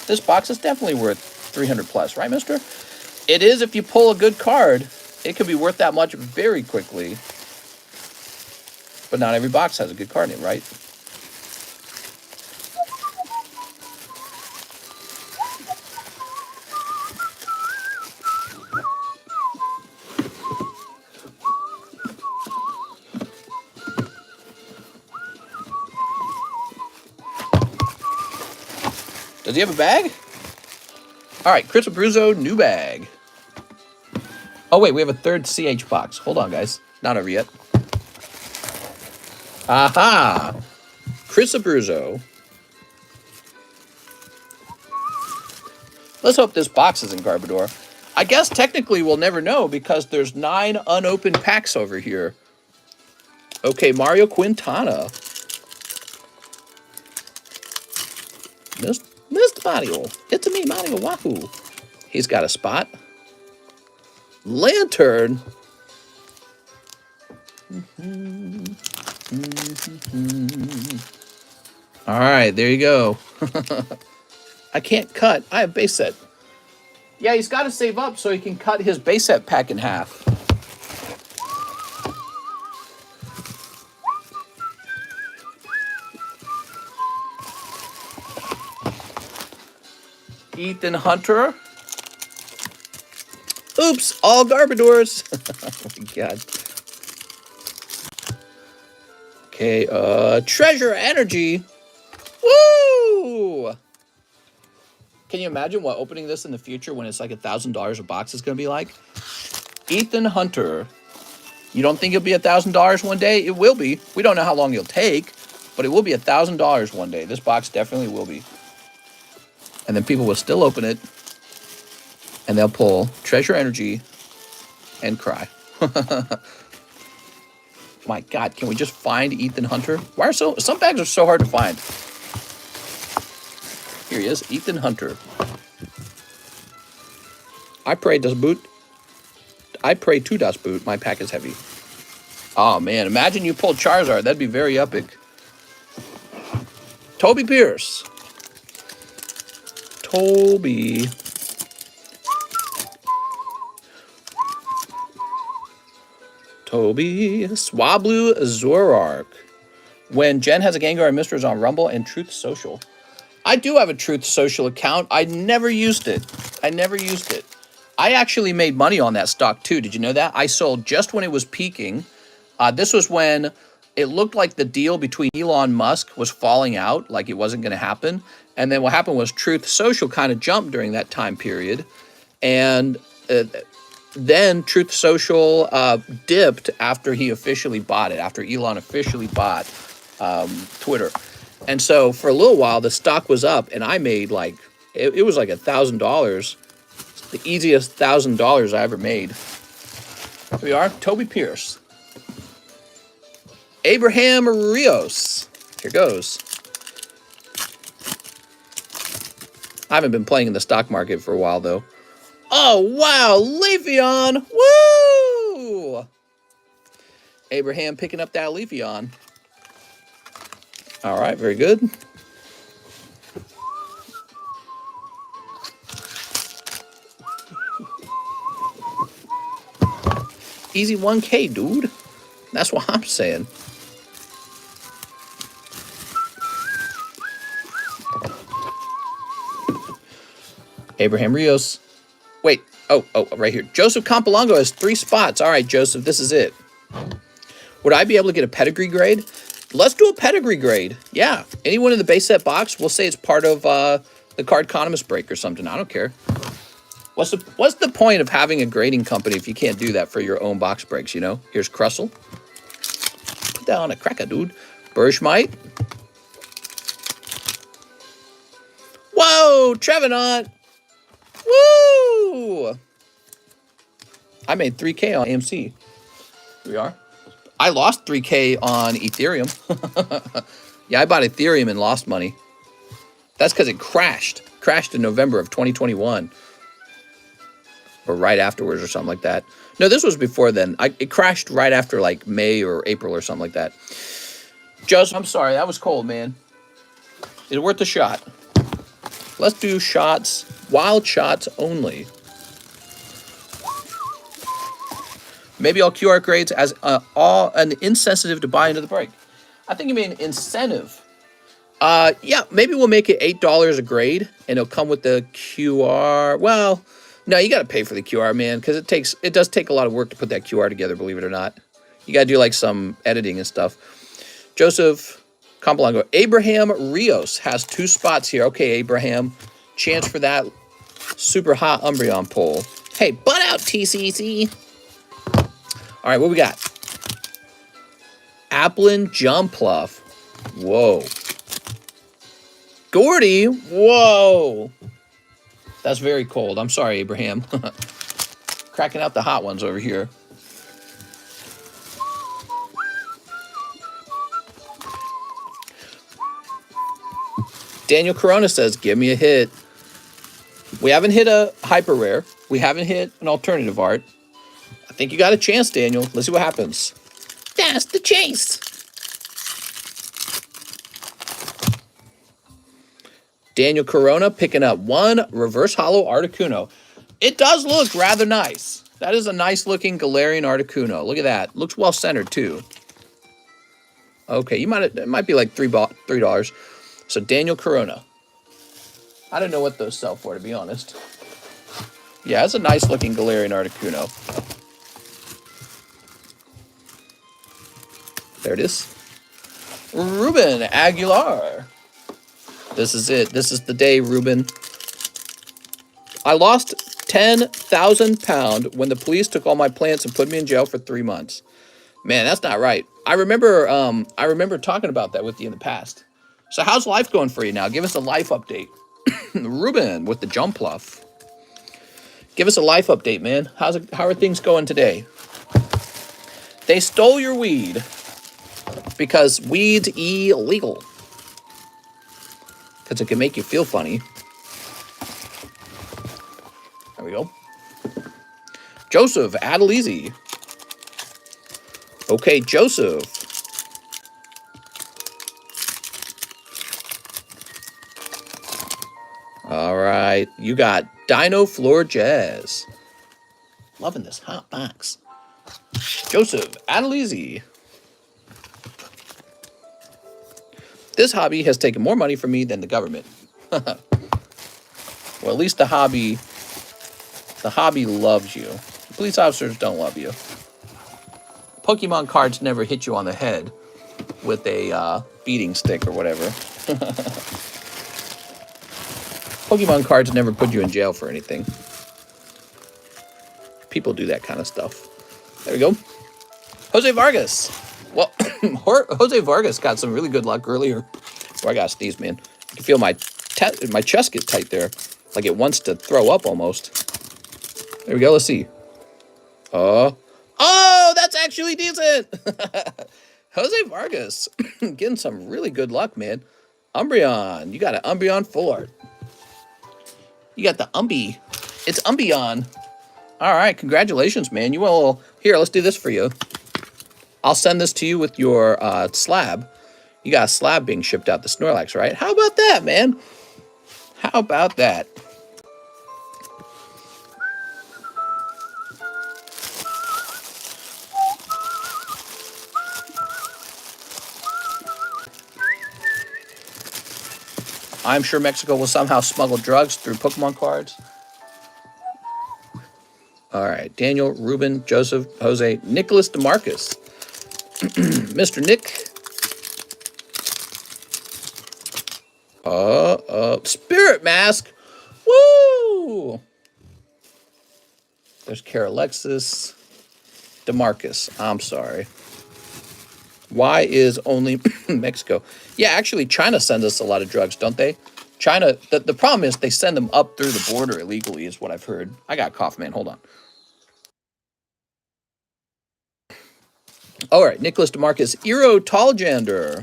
[SPEAKER 1] This box is definitely worth 300 plus, right, mister? It is if you pull a good card. It could be worth that much very quickly. But not every box has a good card in it, right? Does he have a bag? All right, Chris Abruzzo, new bag. Oh, wait, we have a third CH box. Hold on, guys. Not over yet. Aha! Chris Abruzzo. Let's hope this box isn't Garbodor. I guess technically we'll never know because there's 9 unopened packs over here. Okay, Mario Quintana. Missed Mario. It's me, Mario Wahoo. He's got a spot. Lantern. All right, there you go. I can't cut. I have base set. Yeah, he's got to save up so he can cut his base set pack in half. Ethan Hunter. Oops, all Garbodors. Oh my god. Okay, Treasure Energy. Woo! Can you imagine what opening this in the future when it's like $1,000 a box is going to be like? Ethan Hunter. You don't think it'll be $1,000 one day? It will be. We don't know how long it'll take, but it will be $1,000 one day. This box definitely will be. And then people will still open it, and they'll pull Treasure Energy and cry. My God, can we just find Ethan Hunter? Why are some bags are so hard to find? Here he is, Ethan Hunter. I pray does boot. I pray to das boot. My pack is heavy. Oh man, imagine you pulled Charizard. That'd be very epic. Toby Pierce. Toby. Swablu Zoroark. When Jen has a Gengar and Mr. is on Rumble and Truth Social. I do have a Truth Social account. I never used it. I actually made money on that stock too. Did you know that? I sold just when it was peaking. This was when it looked like the deal between Elon Musk was falling out, like it wasn't going to happen. And then what happened was Truth Social kind of jumped during that time period. And then Truth Social dipped after he officially bought it, after Elon officially bought Twitter. And so for a little while, the stock was up, and I made like, it was like $1,000. The easiest $1,000 I ever made. Here we are, Toby Pierce. Abraham Rios. Here goes. I haven't been playing in the stock market for a while, though. Oh, wow, Leafeon. Woo! Abraham picking up that Leafeon. All right, very good. Easy 1K, dude. That's what I'm saying. Abraham Rios. Wait, Oh, right here. Joseph Campolongo has 3 spots. All right, Joseph, this is it. Would I be able to get a pedigree grade? Let's do a pedigree grade. Yeah. Anyone in the base set box, we'll say it's part of the Cardconomist break or something. I don't care. What's the point of having a grading company if you can't do that for your own box breaks, you know? Here's Crustle. Put that on a cracker, dude. Burshmite. Whoa, Trevenant. Woo! I made 3K on AMC. Here we are. I lost 3K on Ethereum. Yeah, I bought Ethereum and lost money. That's because it crashed. Crashed in November of 2021. Or right afterwards or something like that. No, this was before then. It crashed right after like May or April or something like that. Joseph, I'm sorry. That was cold, man. It's worth a shot. Let's do shots. Wild shots only. Maybe all QR grades as all an insensitive to buy into the break. I think you mean incentive. Yeah, maybe we'll make it $8 a grade, and it'll come with the QR. Well, no, you got to pay for the QR, man, because it does take a lot of work to put that QR together. Believe it or not, you got to do like some editing and stuff. Joseph Campolongo, Abraham Rios has 2 spots here. Okay, Abraham, chance for that super hot Umbreon pull. Hey, butt out, TCC. All right, what we got? Applin Jumpluff. Whoa. Gordy. Whoa. That's very cold. I'm sorry, Abraham. Cracking out the hot ones over here. Daniel Corona says, give me a hit. We haven't hit a hyper rare. We haven't hit an alternative art. I think you got a chance, Daniel. Let's see what happens. That's the chase. Daniel Corona picking up 1 reverse hollow Articuno. It does look rather nice. That is a nice looking Galarian Articuno. Look at that. Looks well centered too. Okay, it might be like $3. So Daniel Corona. I don't know what those sell for, to be honest. Yeah, it's a nice looking Galarian Articuno. There it is. Ruben Aguilar. This is it. This is the day, Ruben. I lost 10,000 pounds when the police took all my plants and put me in jail for 3 months. Man, that's not right. I remember talking about that with you in the past. So how's life going for you now? Give us a life update. Ruben with the Jumpluff. Give us a life update, man. How are things going today? They stole your weed because weed's illegal. Because it can make you feel funny. There we go. Joseph Adelizi. Okay, Joseph. All right, you got Dino Floor Jazz. Loving this hot box. Joseph Adelizi. This hobby has taken more money from me than the government. Well, at least the hobby loves you. Police officers don't love you. Pokemon cards never hit you on the head with a beating stick or whatever. Pokemon cards never put you in jail for anything. People do that kind of stuff. There we go. Jose Vargas. Well, Jose Vargas got some really good luck earlier. Oh, I got sneeze, man. I can feel my chest get tight there. Like it wants to throw up almost. There we go. Let's see. Oh, that's actually decent. Jose Vargas getting some really good luck, man. Umbreon. You got an Umbreon full art. You got the Umbi. It's Umbreon. All right. Congratulations, man. You will. Here, let's do this for you. I'll send this to you with your slab. You got a slab being shipped out to Snorlax, right? How about that, man? How about that? I'm sure Mexico will somehow smuggle drugs through Pokemon cards. All right, Daniel, Ruben, Joseph, Jose, Nicholas DeMarcus. Mr. Nick. Spirit Mask. Woo! There's Alexis. DeMarcus. I'm sorry. Why is only Mexico? Yeah, actually, China sends us a lot of drugs, don't they? China, the problem is they send them up through the border illegally, is what I've heard. I got cough, man. Hold on. All right, Nicholas DeMarcus. Eero Talljander.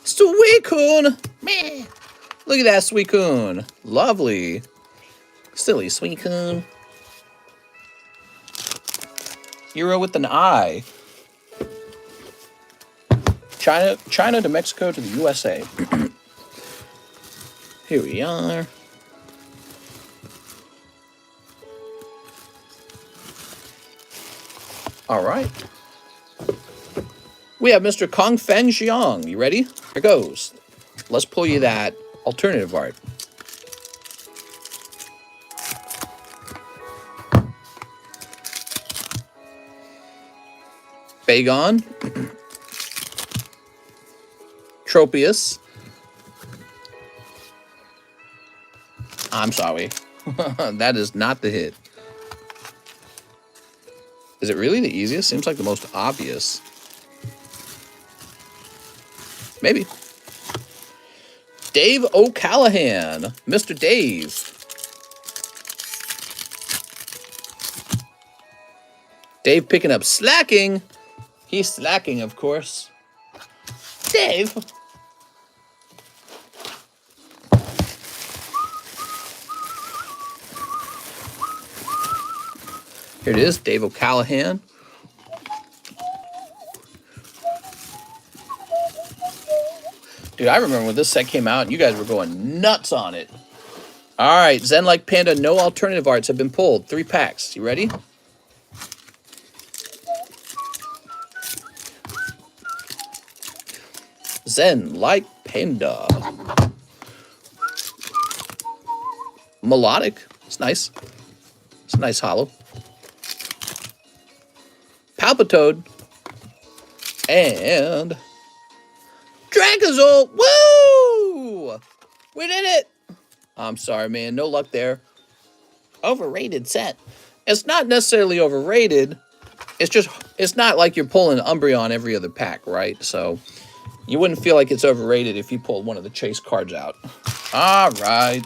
[SPEAKER 1] Suicune. Meh. Look at that Suicune. Lovely. Silly Suicune. Eero with an I. China to Mexico to the USA. Here we are. All right. We have Mr. Kong Feng Xiang. You ready? Here goes. Let's pull you that alternative art. Bagon. Tropius. I'm sorry. That is not the hit. Is it really the easiest? Seems like the most obvious. Maybe. Dave O'Callahan. Mr. Dave. Dave picking up slacking. He's slacking, of course. Dave. Here it is, Dave O'Callahan. Dude, I remember when this set came out, you guys were going nuts on it. All right, Zen Like Panda, no alternative arts have been pulled. 3 packs. You ready? Zen Like Panda. Melodic. It's nice. It's a nice hollow. Palpitoad. And Dragazol. Woo! We did it. I'm sorry, man. No luck there. Overrated set. It's not necessarily overrated. It's just, it's not like you're pulling Umbreon every other pack, right? So you wouldn't feel like it's overrated if you pulled one of the chase cards out. All right.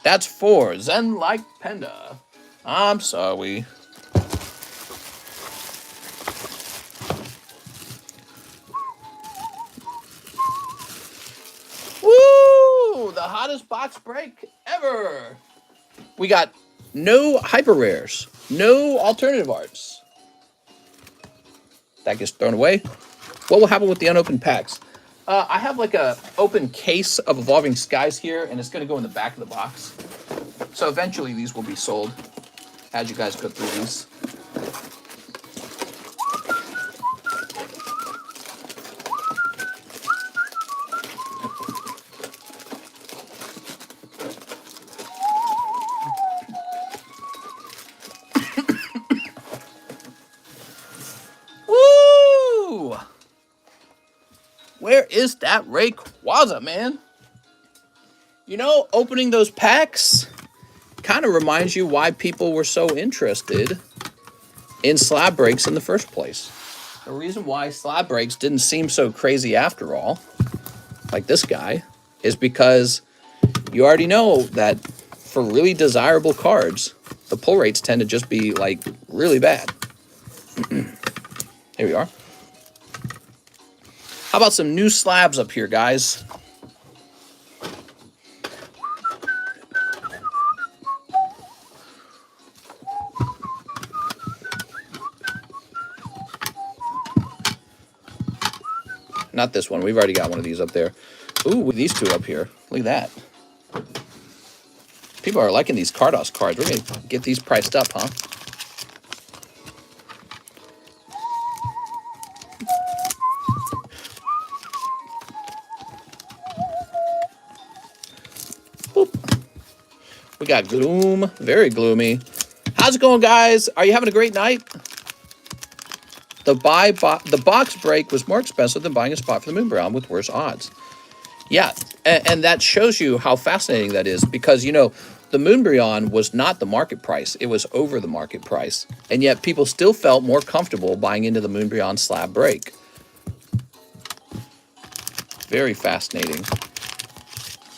[SPEAKER 1] That's 4. Zen Like Panda. I'm sorry. Woo! The hottest box break ever. We got no hyper rares, no alternative arts. That gets thrown away. What will happen with the unopened packs? I have like a open case of Evolving Skies here, and it's going to go in the back of the box. So eventually these will be sold as you guys go through these. Woo! Where is that Rayquaza, man? You know, opening those packs kind of reminds you why people were so interested in slab breaks in the first place. The reason why slab breaks didn't seem so crazy after all, like this guy, is because you already know that for really desirable cards, the pull rates tend to just be like really bad. Here we are. How about some new slabs up here, guys? Not this one. We've already got one of these up there. Ooh, these two up here. Look at that. People are liking these Cardos cards. We're going to get these priced up, huh? We got gloom, very gloomy. How's it going, guys? Are you having a great night? The box break was more expensive than buying a spot for the Moonbrown with worse odds. Yeah, and that shows you how fascinating that is, because, you know, the Moonbrown was not the market price. It was over the market price. And yet people still felt more comfortable buying into the Moonbrown slab break. Very fascinating.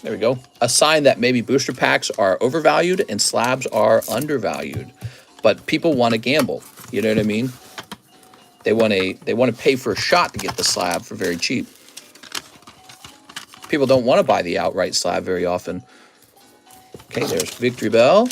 [SPEAKER 1] There we go. A sign that maybe booster packs are overvalued and slabs are undervalued. But people want to gamble. You know what I mean? They want to pay for a shot to get the slab for very cheap. People don't want to buy the outright slab very often. Okay, there's Victory Bell.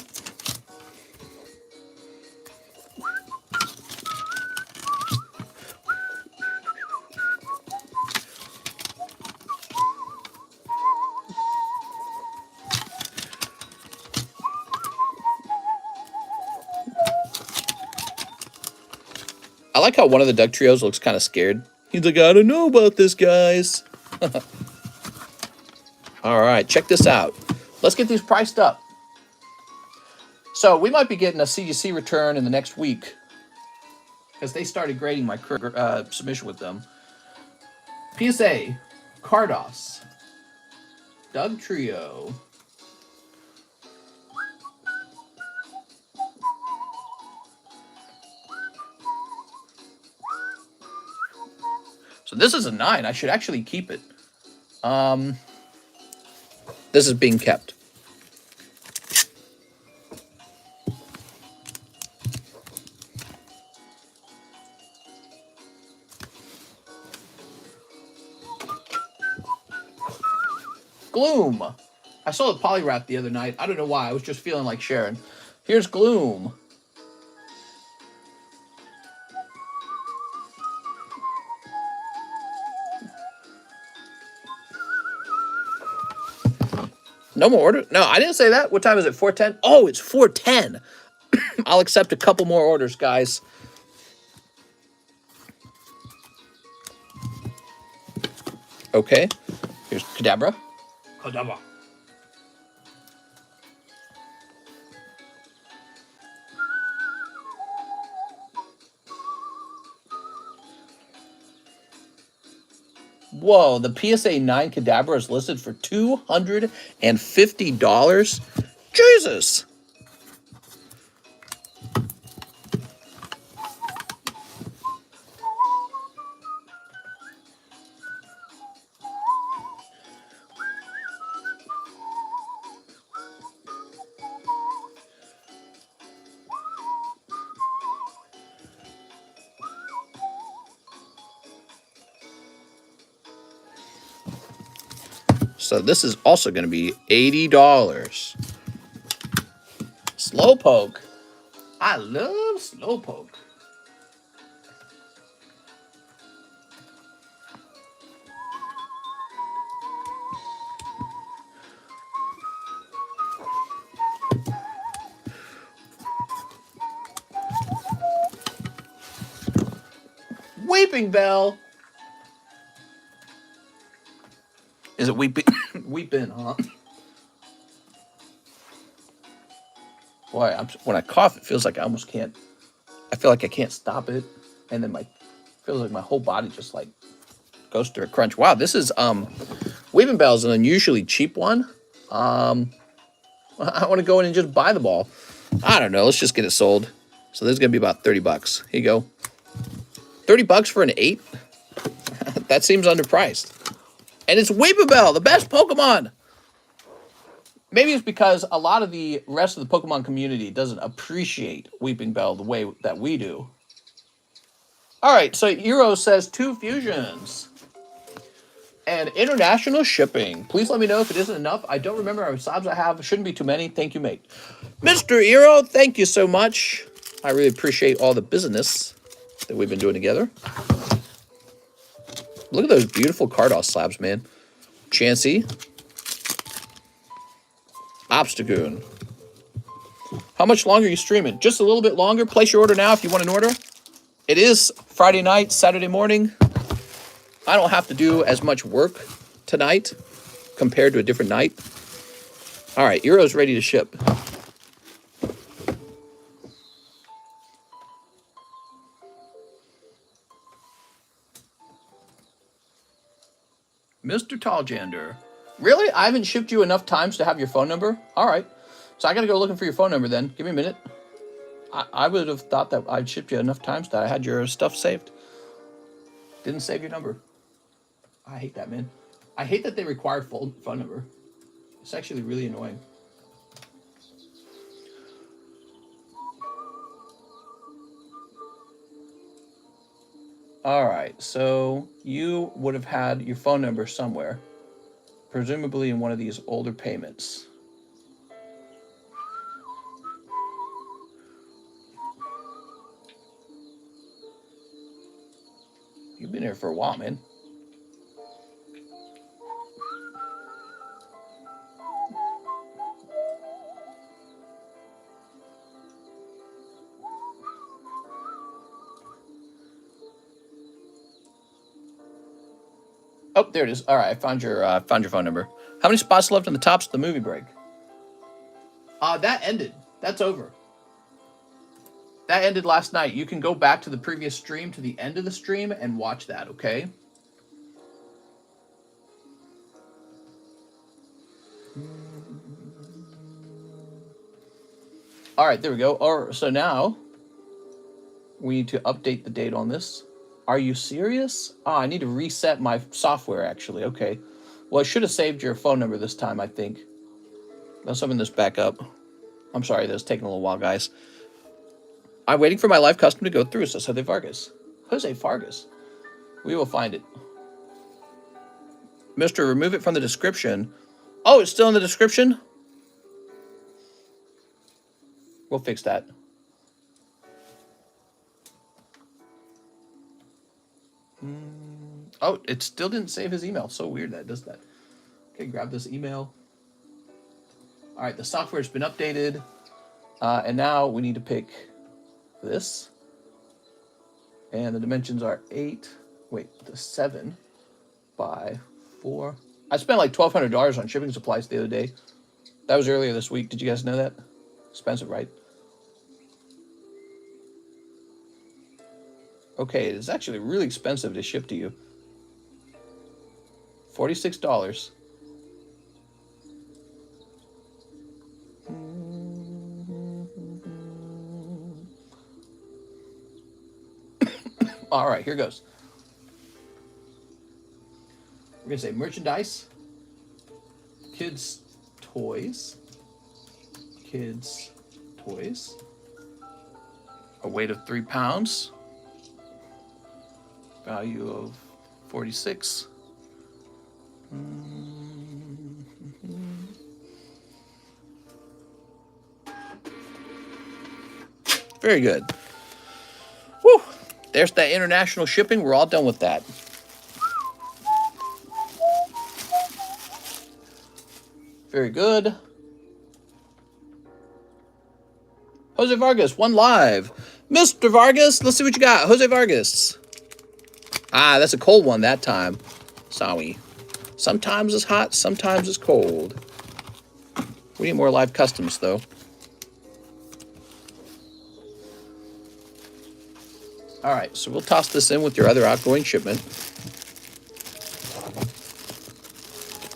[SPEAKER 1] I like how one of the Doug Trios looks kind of scared. He's like, I don't know about this, guys. All right, check this out. Let's get these priced up. So we might be getting a CGC return in the next week, because they started grading my submission with them. PSA, Cardos, Doug Trio, so this is a 9. I should actually keep it. This is being kept. Gloom. I saw the polywrap the other night. I don't know why. I was just feeling like sharing. Here's Gloom. No more order? No, I didn't say that. What time is it? 4:10? Oh, it's 4:10. I'll accept a couple more orders, guys. Okay. Here's Kadabra. Kadabra. Whoa, the PSA 9 Kadabra is listed for $250. Jesus! So this is also going to be $80. Slowpoke. I love Slowpoke. Weeping Bell. Is it weeping? Weeping, huh? Boy, when I cough, it feels like I almost can't. I feel like I can't stop it, and then feels like my whole body just like goes through a crunch. Wow, this is Weeping Bell is an unusually cheap one. I want to go in and just buy the ball. I don't know. Let's just get it sold. So this is gonna be about $30. Here you go. $30 for an 8. That seems underpriced. And it's Weeping Bell, the best Pokemon. Maybe it's because a lot of the rest of the Pokemon community doesn't appreciate Weeping Bell the way that we do. All right, so Euro says 2 fusions. And international shipping. Please let me know if it isn't enough. I don't remember how many subs I have. It shouldn't be too many. Thank you, mate. Mr. Euro, thank you so much. I really appreciate all the business that we've been doing together. Look at those beautiful Cardos slabs, man. Chansey. Obstagoon. How much longer are you streaming? Just a little bit longer. Place your order now if you want an order. It is Friday night, Saturday morning. I don't have to do as much work tonight compared to a different night. All right, Euro's ready to ship. Mr. Talljander. Really? I haven't shipped you enough times to have your phone number? All right. So I got to go looking for your phone number then. Give me a minute. I would have thought that I'd shipped you enough times that I had your stuff saved. Didn't save your number. I hate that, man. I hate that they require phone number. It's actually really annoying. All right, so you would have had your phone number somewhere, presumably in one of these older payments. You've been here for a while, man. Oh, there it is. All right, I found your phone number. How many spots left on the tops of the movie break? That ended. That's over. That ended last night. You can go back to the previous stream, to the end of the stream, and watch that, okay? All right, there we go. So now we need to update the date on this. Are you serious? Oh, I need to reset my software, actually. Okay. Well, I should have saved your phone number this time, I think. Let's open this back up. I'm sorry, that's taking a little while, guys. I'm waiting for my live custom to go through, says Jose Vargas. Jose Vargas. We will find it. Mr. Remove it from the description. Oh, it's still in the description? We'll fix that. Oh, it still didn't save his email. So weird that it does that. Okay, grab this email. All right, the software's been updated. And now we need to pick this. And the dimensions are 7 by 4. I spent like $1,200 on shipping supplies the other day. That was earlier this week. Did you guys know that? Expensive, right? Okay, it's actually really expensive to ship to you. $46. All right, here goes. We're going to say merchandise, kids' toys, a weight of 3 pounds, value of 46. Very good. Whew. There's that international shipping. We're all done with that. Very good. Jose Vargas, one live. Mr. Vargas, let's see what you got. Jose Vargas. Ah, that's a cold one that time. Sorry. Sometimes it's hot, sometimes it's cold. We need more live customs, though. All right, so we'll toss this in with your other outgoing shipment.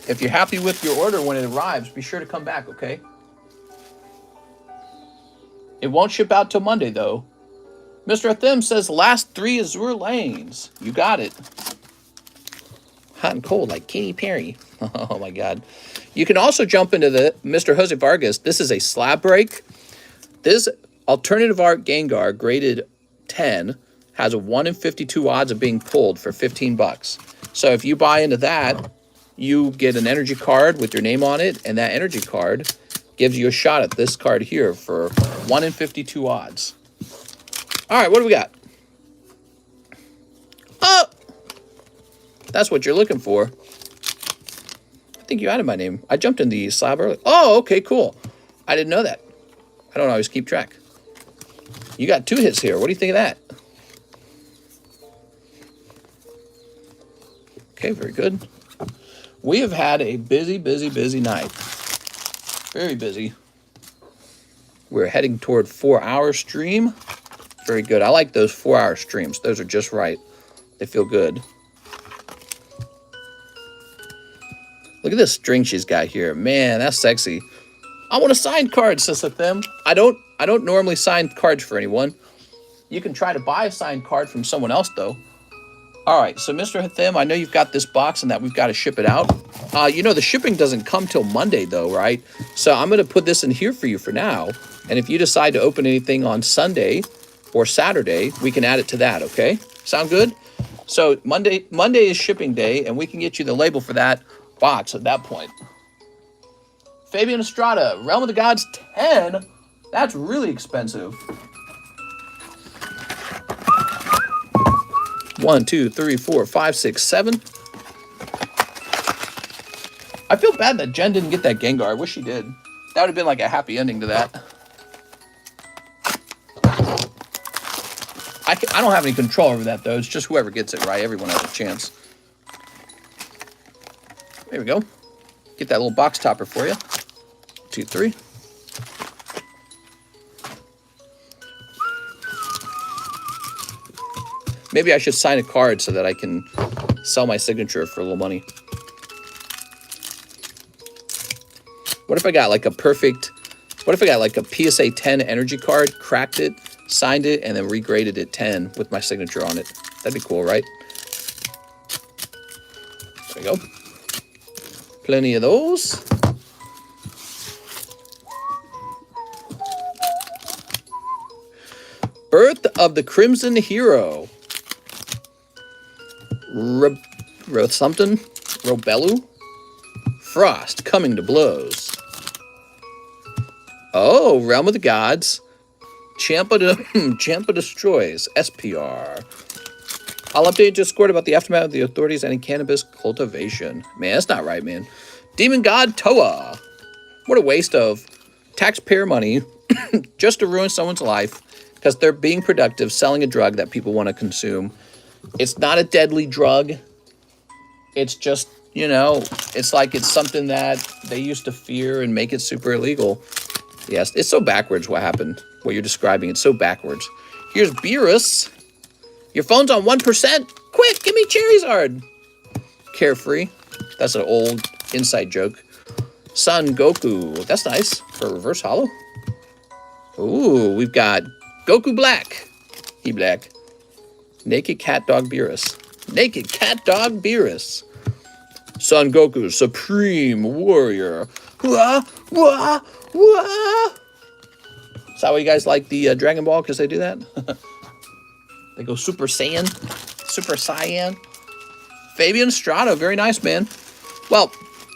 [SPEAKER 1] If you're happy with your order when it arrives, be sure to come back, okay? It won't ship out till Monday, though. Mr. Athim says last 3 Azure lanes. You got it. Hot and cold like Katy Perry. Oh, my God. You can also jump into the Mr. Jose Vargas. This is a slab break. This alternative art Gengar graded 10 has a 1 in 52 odds of being pulled for 15 bucks. So if you buy into that, you get an energy card with your name on it, and that energy card gives you a shot at this card here for 1 in 52 odds. All right, what do we got? Oh! That's what you're looking for. I think you added my name. I jumped in the slab early. Oh, okay, cool. I didn't know that. I don't always keep track. You got 2 hits here. What do you think of that? Okay, very good. We have had a busy, busy, busy night. Very busy. We're heading toward 4-hour stream. Very good. I like those 4-hour streams. Those are just right. They feel good. at this string she's got here. Man, that's sexy. I want a signed card, says them. I don't normally sign cards for anyone. You can try to buy a signed card from someone else, though. All right, so Mr. Hathim, I know you've got this box and that we've got to ship it out. You know, the shipping doesn't come till Monday, though, right? So I'm going to put this in here for you for now. And if you decide to open anything on Sunday or Saturday, we can add it to that, okay? Sound good? So Monday is shipping day, and we can get you the label for that box at that point. Fabian Estrada, Realm of the Gods 10. That's really expensive. 1, 2, 3, 4, 5, 6, 7. I feel bad that Jen didn't get that Gengar. I wish she did. That would have been like a happy ending to that. I don't have any control over that, though. It's just whoever gets it, right? Everyone has a chance. There we go. Get that little box topper for you. 2, 3. Maybe I should sign a card so that I can sell my signature for a little money. What if I got like a perfect... What if I got like a PSA 10 energy card, cracked it, signed it, and then regraded it 10 with my signature on it? That'd be cool, right? There we go. Plenty of those. Birth of the Crimson Hero. Something? Robelu? Frost coming to blows. Oh, Realm of the Gods. Champa destroys. SPR. I'll update Discord about the aftermath of the authorities ending cannabis cultivation. Man, that's not right, man. Demon God Toa. What a waste of taxpayer money just to ruin someone's life because they're being productive selling a drug that people want to consume. It's not a deadly drug. It's just, you know, it's like it's something that they used to fear and make it super illegal. Yes, it's so backwards what happened. What you're describing, it's so backwards. Here's Beerus. Your phone's on 1%. Quick, give me Charizard. Carefree. That's an old inside joke. Son Goku. That's nice for a reverse holo. Ooh, we've got Goku Black. He black. Naked Cat Dog Beerus. Naked Cat Dog Beerus. Son Goku, Supreme Warrior. Wah, wah, wah. Is that why you guys like the Dragon Ball? Because they do that? They go Super Saiyan. Super Saiyan. Fabian Estrada, very nice, man. Well,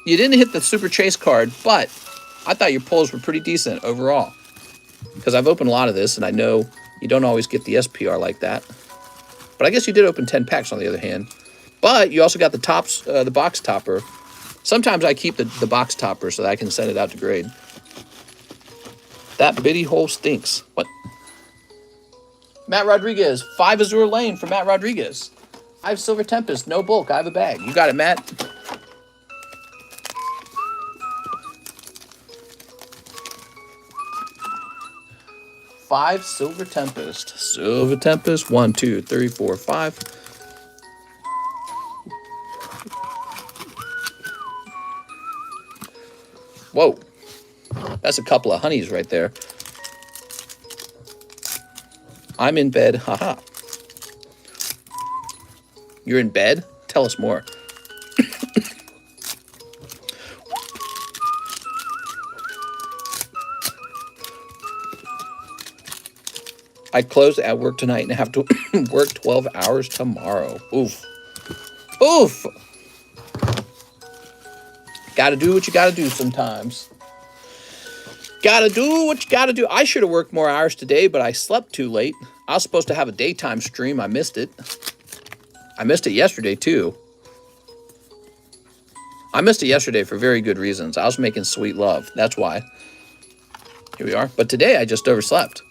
[SPEAKER 1] you didn't hit the Super Chase card, but I thought your pulls were pretty decent overall. Because I've opened a lot of this, and I know you don't always get the SPR like that. But I guess you did open 10 packs on the other hand. But you also got the tops, the box topper. Sometimes I keep the box topper so that I can send it out to grade. That bitty hole stinks. What? Matt Rodriguez. 5 Azure Lane for Matt Rodriguez. I have Silver Tempest. No bulk. I have a bag. You got it, Matt. Five Silver Tempest. Silver Tempest. 1, 2, 3, 4, 5. Whoa. That's a couple of honeys right there. I'm in bed. Haha. You're in bed? Tell us more. I close at work tonight and have to work 12 hours tomorrow. Oof. Oof. Gotta do what you gotta do sometimes. Gotta do what you gotta do. I should have worked more hours today, but I slept too late. I was supposed to have a daytime stream. I missed it. I missed it yesterday, too. I missed it yesterday for very good reasons. I was making sweet love. That's why. Here we are. But today, I just overslept.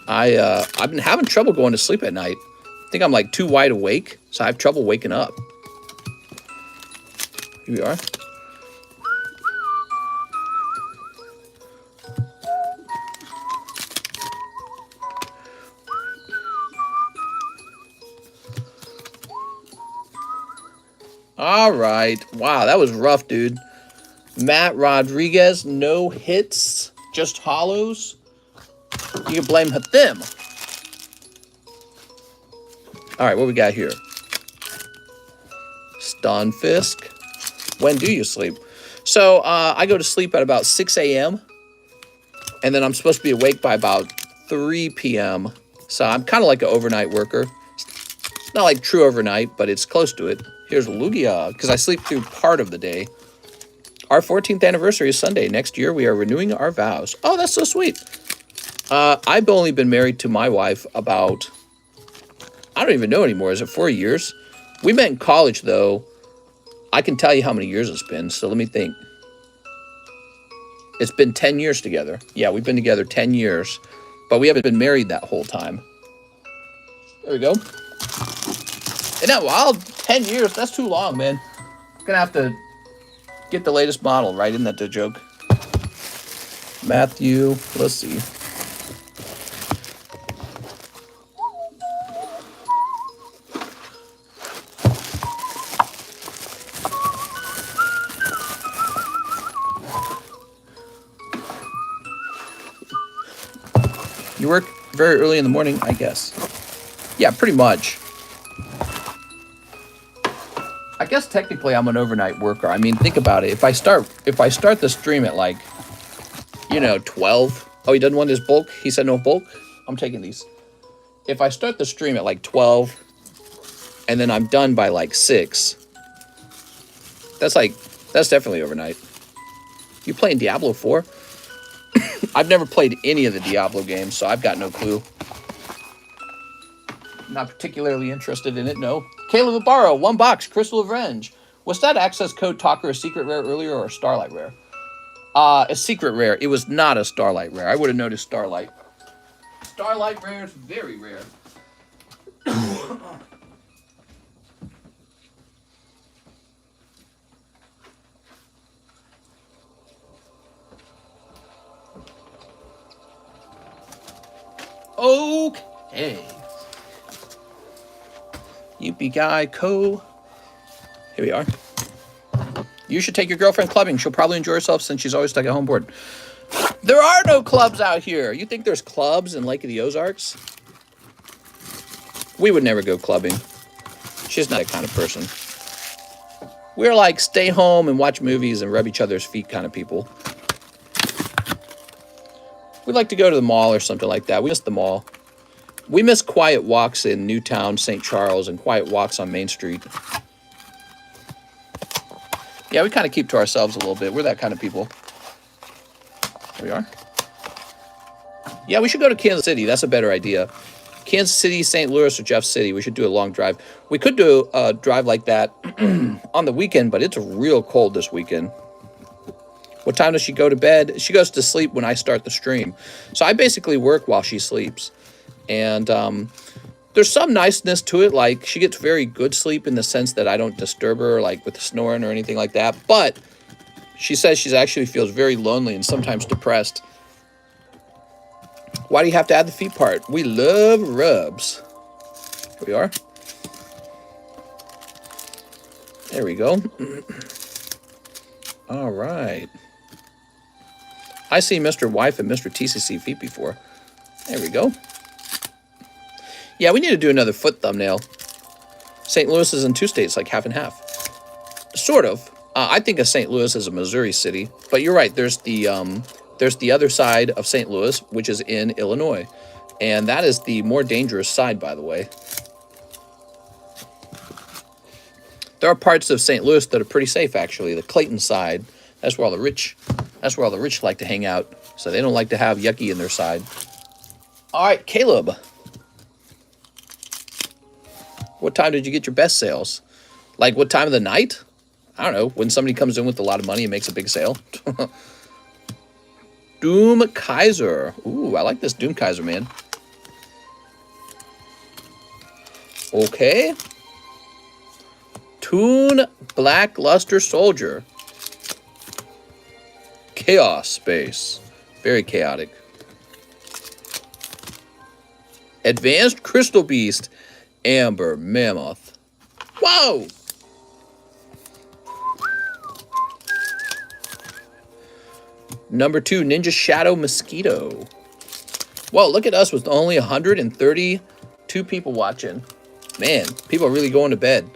[SPEAKER 1] I've been having trouble going to sleep at night. I think I'm like too wide awake, so I have trouble waking up. Here we are. All right. Wow, that was rough, dude. Matt Rodriguez, no hits, just hollows. You can blame them. All right, what we got here? Stunfisk. When do you sleep? So I go to sleep at about 6 a.m. And then I'm supposed to be awake by about 3 p.m. So I'm kind of like an overnight worker. It's not like true overnight, but it's close to it. Here's YUGIOH, because I sleep through part of the day. Our 14th anniversary is Sunday. Next year, we are renewing our vows. Oh, that's so sweet. I've only been married to my wife about, I don't even know anymore. Is it 4 years? We met in college, though. I can tell you how many years it's been, so let me think. It's been 10 years together. Yeah, we've been together 10 years, but we haven't been married that whole time. There we go. Isn't that wild? 10 years, that's too long, man. Gonna have to get the latest model, right? Isn't that the joke? Matthew, let's see. You work very early in the morning, I guess. Yeah, pretty much. I guess technically I'm an overnight worker. I mean, think about it. If I start the stream at like, 12. Oh, he doesn't want his bulk? He said no bulk? I'm taking these. If I start the stream at like 12 and then I'm done by like 6, that's definitely overnight. You playing Diablo 4? I've never played any of the Diablo games, so I've got no clue. Not particularly interested in it, no. Caleb Ibarra, 1 box, Crystal of Revenge. Was that access code Talker a secret rare earlier or a Starlight rare? A secret rare. It was not a Starlight rare. I would have noticed Starlight. Starlight rare is very rare. Okay. Yippee guy co. Here we are. You should take your girlfriend clubbing. She'll probably enjoy herself since she's always stuck at home bored. There are no clubs out here. You think there's clubs in Lake of the Ozarks? We would never go clubbing. She's not that kind of person. We're like stay home and watch movies and rub each other's feet kind of people. We'd like to go to the mall or something like that. We miss the mall. We miss quiet walks in Newtown, St. Charles, and quiet walks on Main Street. Yeah, we kind of keep to ourselves a little bit. We're that kind of people. Here we are. Yeah, we should go to Kansas City. That's a better idea. Kansas City, St. Louis, or Jeff City. We should do a long drive. We could do a drive like that on the weekend, but it's real cold this weekend. What time does she go to bed? She goes to sleep when I start the stream. So I basically work while she sleeps. And there's some niceness to it. Like, she gets very good sleep in the sense that I don't disturb her, like, with the snoring or anything like that. But she says she actually feels very lonely and sometimes depressed. Why do you have to add the feet part? We love rubs. Here we are. There we go. All right. I see Mr. Wife and Mr. TCC feet before. There we go. Yeah, we need to do another foot thumbnail. St. Louis is in 2 states, like half and half. Sort of. I think of St. Louis as a Missouri city, but you're right. There's the other side of St. Louis, which is in Illinois, and that is the more dangerous side, by the way. There are parts of St. Louis that are pretty safe, actually. The Clayton side, that's where all the rich like to hang out, so they don't like to have yucky in their side. All right, Caleb. What time did you get your best sales? Like, what time of the night? I don't know. When somebody comes in with a lot of money and makes a big sale. Doom Kaiser. Ooh, I like this Doom Kaiser, man. Okay. Toon Blackluster Soldier. Chaos Space. Very chaotic. Advanced Crystal Beast. Amber Mammoth. Whoa! Number 2, Ninja Shadow Mosquito. Whoa, look at us with only 132 people watching. Man, people are really going to bed.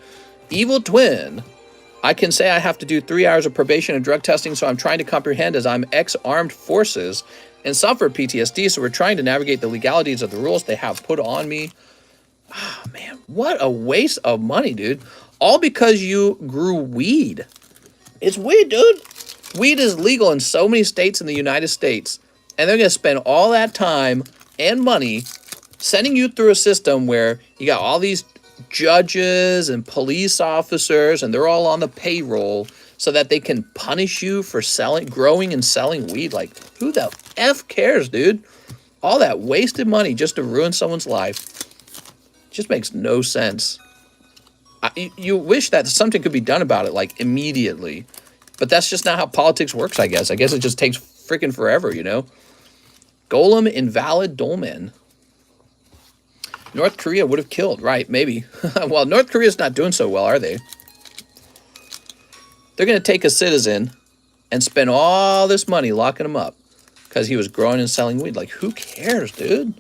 [SPEAKER 1] Evil Twin. I can say I have to do 3 hours of probation and drug testing, so I'm trying to comprehend as I'm ex-armed forces and suffer PTSD, so we're trying to navigate the legalities of the rules they have put on me. Oh, man, what a waste of money, dude. All because you grew weed. It's weed, dude. Weed is legal in so many states in the United States, and they're going to spend all that time and money sending you through a system where you got all these judges and police officers, and they're all on the payroll so that they can punish you for growing and selling weed. Like, who the F cares, dude? All that wasted money just to ruin someone's life just makes no sense. You wish that something could be done about it, like, immediately. But that's just not how politics works, I guess. I guess it just takes freaking forever, you know? Golem Invalid Dolmen. North Korea would have killed, right? Maybe. Well, North Korea's not doing so well, are they? They're going to take a citizen and spend all this money locking him up because he was growing and selling weed. Like, who cares, dude?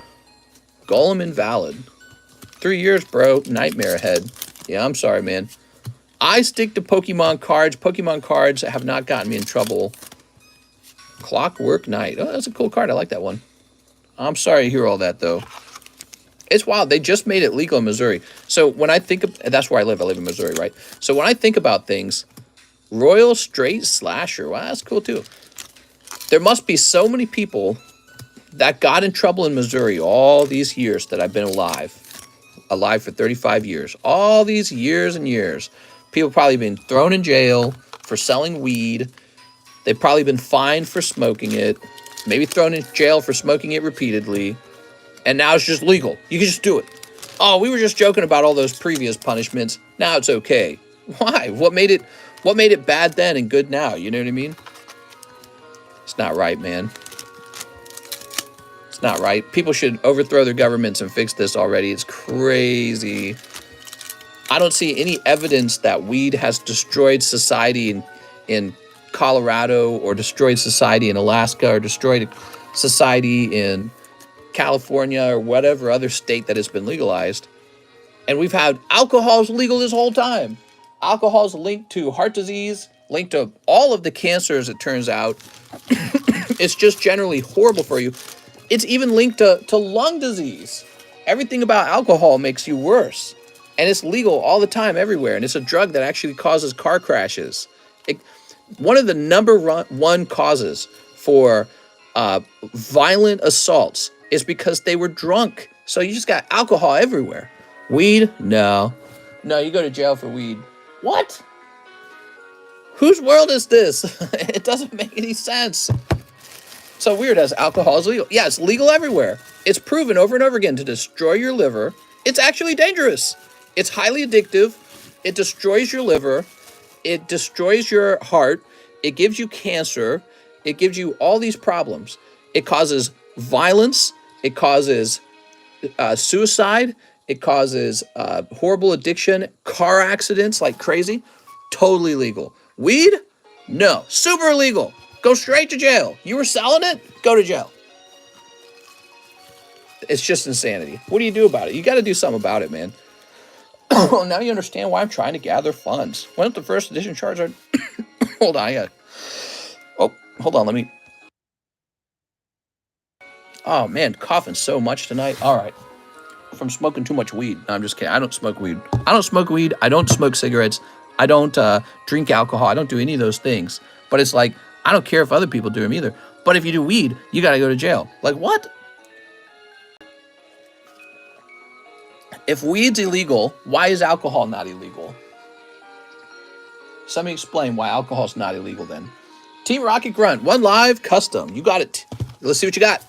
[SPEAKER 1] Golem Invalid. 3 years, bro. Nightmare ahead. Yeah, I'm sorry, man. I stick to Pokemon cards. Pokemon cards have not gotten me in trouble. Clockwork Knight. Oh, that's a cool card. I like that one. I'm sorry to hear all that, though. It's wild. They just made it legal in Missouri. So when I think of... That's where I live. I live in Missouri, right? So when I think about things... Royal Straight Slasher. Wow, that's cool, too. There must be so many people that got in trouble in Missouri all these years that I've been alive. Alive for 35 years. All these years and years. People probably been thrown in jail for selling weed. They've probably been fined for smoking it. Maybe thrown in jail for smoking it repeatedly. And now it's just legal. You can just do it. Oh, we were just joking about all those previous punishments. Now it's okay. Why? What made it bad then and good now? You know what I mean? It's not right, man. It's not right. People should overthrow their governments and fix this already. It's crazy. I don't see any evidence that weed has destroyed society in Colorado or destroyed society in Alaska or destroyed society in California or whatever other state that has been legalized. And we've had alcohol's legal this whole time. Alcohol's linked to heart disease, linked to all of the cancers, it turns out. It's just generally horrible for you. It's even linked to lung disease. Everything about alcohol makes you worse. And it's legal all the time everywhere. And it's a drug that actually causes car crashes. One of the number one causes for violent assaults is because they were drunk. So you just got alcohol everywhere. Weed? No. No, you go to jail for weed. What? Whose world is this? It doesn't make any sense. So weird as alcohol is legal. Yeah, it's legal everywhere. It's proven over and over again to destroy your liver. It's actually dangerous. It's highly addictive. It destroys your liver. It destroys your heart. It gives you cancer. It gives you all these problems. It causes violence. It causes suicide. It causes horrible addiction, car accidents like crazy. Totally legal. Weed? No. Super illegal. Go straight to jail. You were selling it? Go to jail. It's just insanity. What do you do about it? You got to do something about it, man. Well, now you understand why I'm trying to gather funds. When did the first edition charge? Hold on, oh, hold on, let me... Oh, man, coughing so much tonight. All right. From smoking too much weed. No, I'm just kidding. I don't smoke weed. I don't smoke weed. I don't smoke cigarettes. I don't drink alcohol. I don't do any of those things. But it's like, I don't care if other people do them either. But if you do weed, you got to go to jail. Like, what? If weed's illegal, why is alcohol not illegal? Somebody explain why alcohol's not illegal then. Team Rocket Grunt, one live custom. You got it. Let's see what you got.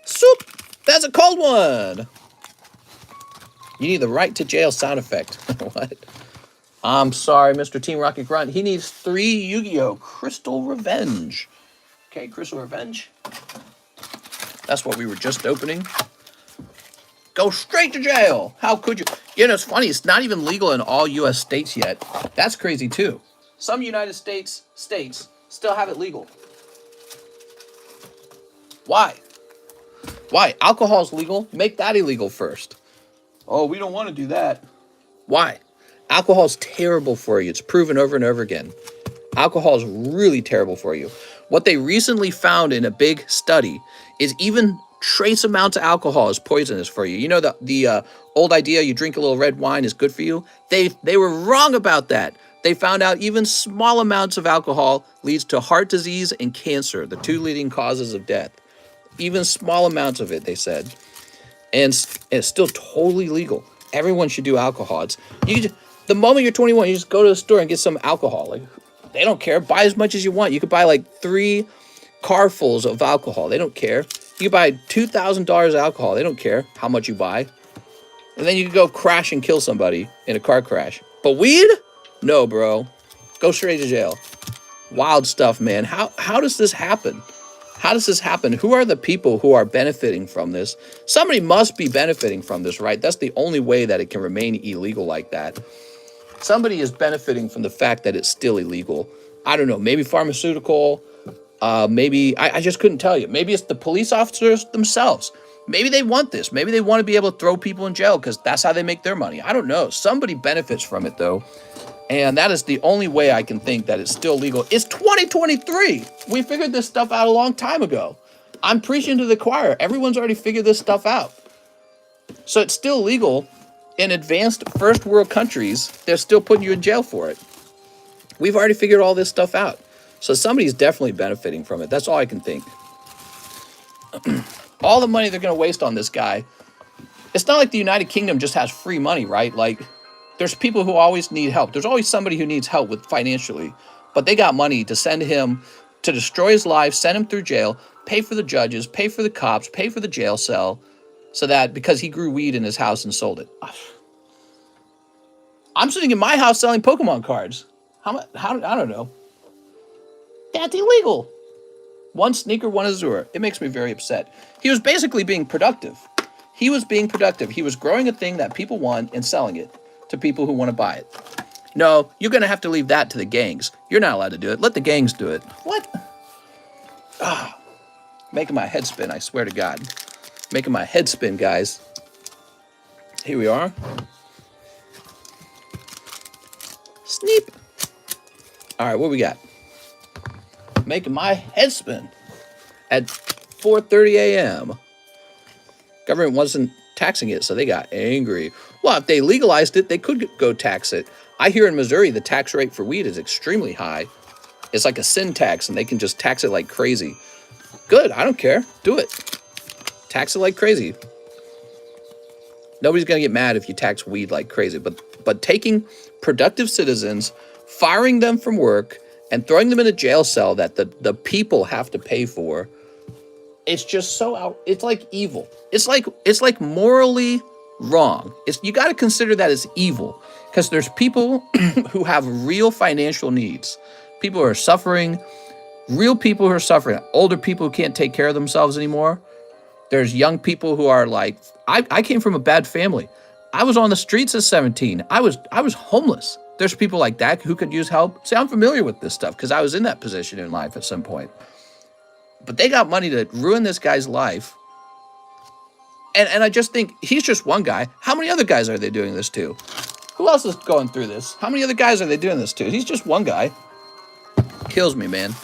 [SPEAKER 1] Soup. That's a cold one. You need the right to jail sound effect. What? I'm sorry, Mr. Team Rocket Grunt. He needs 3 Yu-Gi-Oh! Crystal Revenge. Okay, Crystal Revenge. That's what we were just opening. Go straight to jail. How could you? You know, it's funny. It's not even legal in all U.S. states yet. That's crazy, too. Some United States still have it legal. Why? Why? Alcohol's legal. Make that illegal first. Oh, we don't want to do that. Why? Alcohol's terrible for you. It's proven over and over again. Alcohol is really terrible for you. What they recently found in a big study is even trace amounts of alcohol is poisonous for you. You know the old idea you drink a little red wine is good for you? They were wrong about that. They found out even small amounts of alcohol leads to heart disease and cancer, the two leading causes of death. Even small amounts of it, they said. And it's still totally legal. Everyone should do alcohol. The moment you're 21, you just go to the store and get some alcohol. Like, they don't care. Buy as much as you want. You could buy like 3 carfuls of alcohol. They don't care. You could buy $2,000 of alcohol. They don't care how much you buy. And then you could go crash and kill somebody in a car crash. But weed? No, bro. Go straight to jail. Wild stuff, man. How does this happen? How does this happen? Who are the people who are benefiting from this? Somebody must be benefiting from this, right? That's the only way that it can remain illegal like that. Somebody is benefiting from the fact that it's still illegal. I don't know, maybe pharmaceutical, maybe, I just couldn't tell you. Maybe it's the police officers themselves. Maybe they want this. Maybe they want to be able to throw people in jail because that's how they make their money. I don't know. Somebody benefits from it, though. And that is the only way I can think that it's still legal. It's 2023. We figured this stuff out a long time ago. I'm preaching to the choir. Everyone's already figured this stuff out. So it's still legal. In advanced first world countries, they're still putting you in jail for it. We've already figured all this stuff out. So somebody's definitely benefiting from it. That's all I can think. All the money they're going to waste on this guy. It's not like the United Kingdom just has free money, right? Like, there's people who always need help. There's always somebody who needs help with financially. But they got money to send him to destroy his life, send him through jail, pay for the judges, pay for the cops, pay for the jail cell. So that because he grew weed in his house and sold it. I'm sitting in my house selling Pokemon cards. How I don't know. That's illegal. One sneaker, one Azure. It makes me very upset. He was basically being productive. He was being productive. He was growing a thing that people want and selling it to people who want to buy it. No, you're going to have to leave that to the gangs. You're not allowed to do it. Let the gangs do it. What? Making my head spin, I swear to God. Making my head spin, guys. Here we are. Sneep. All right, what we got? Making my head spin at 4:30 a.m. Government wasn't taxing it, so they got angry. Well, if they legalized it, they could go tax it. I hear in Missouri, the tax rate for weed is extremely high. It's like a sin tax, and they can just tax it like crazy. Good, I don't care. Do it. Tax it like crazy. Nobody's going to get mad if you tax weed like crazy. But taking productive citizens, firing them from work, and throwing them in a jail cell that the people have to pay for, it's just so out. It's like evil. It's like morally wrong. You got to consider that as evil because there's people who have real financial needs. People who are suffering. Real people who are suffering. Older people who can't take care of themselves anymore. There's young people who are like, I came from a bad family. I was on the streets at 17. I was homeless. There's people like that who could use help. See, I'm familiar with this stuff because I was in that position in life at some point. But they got money to ruin this guy's life. And I just think he's just one guy. How many other guys are they doing this to? Who else is going through this? How many other guys are they doing this to? He's just one guy. Kills me, man.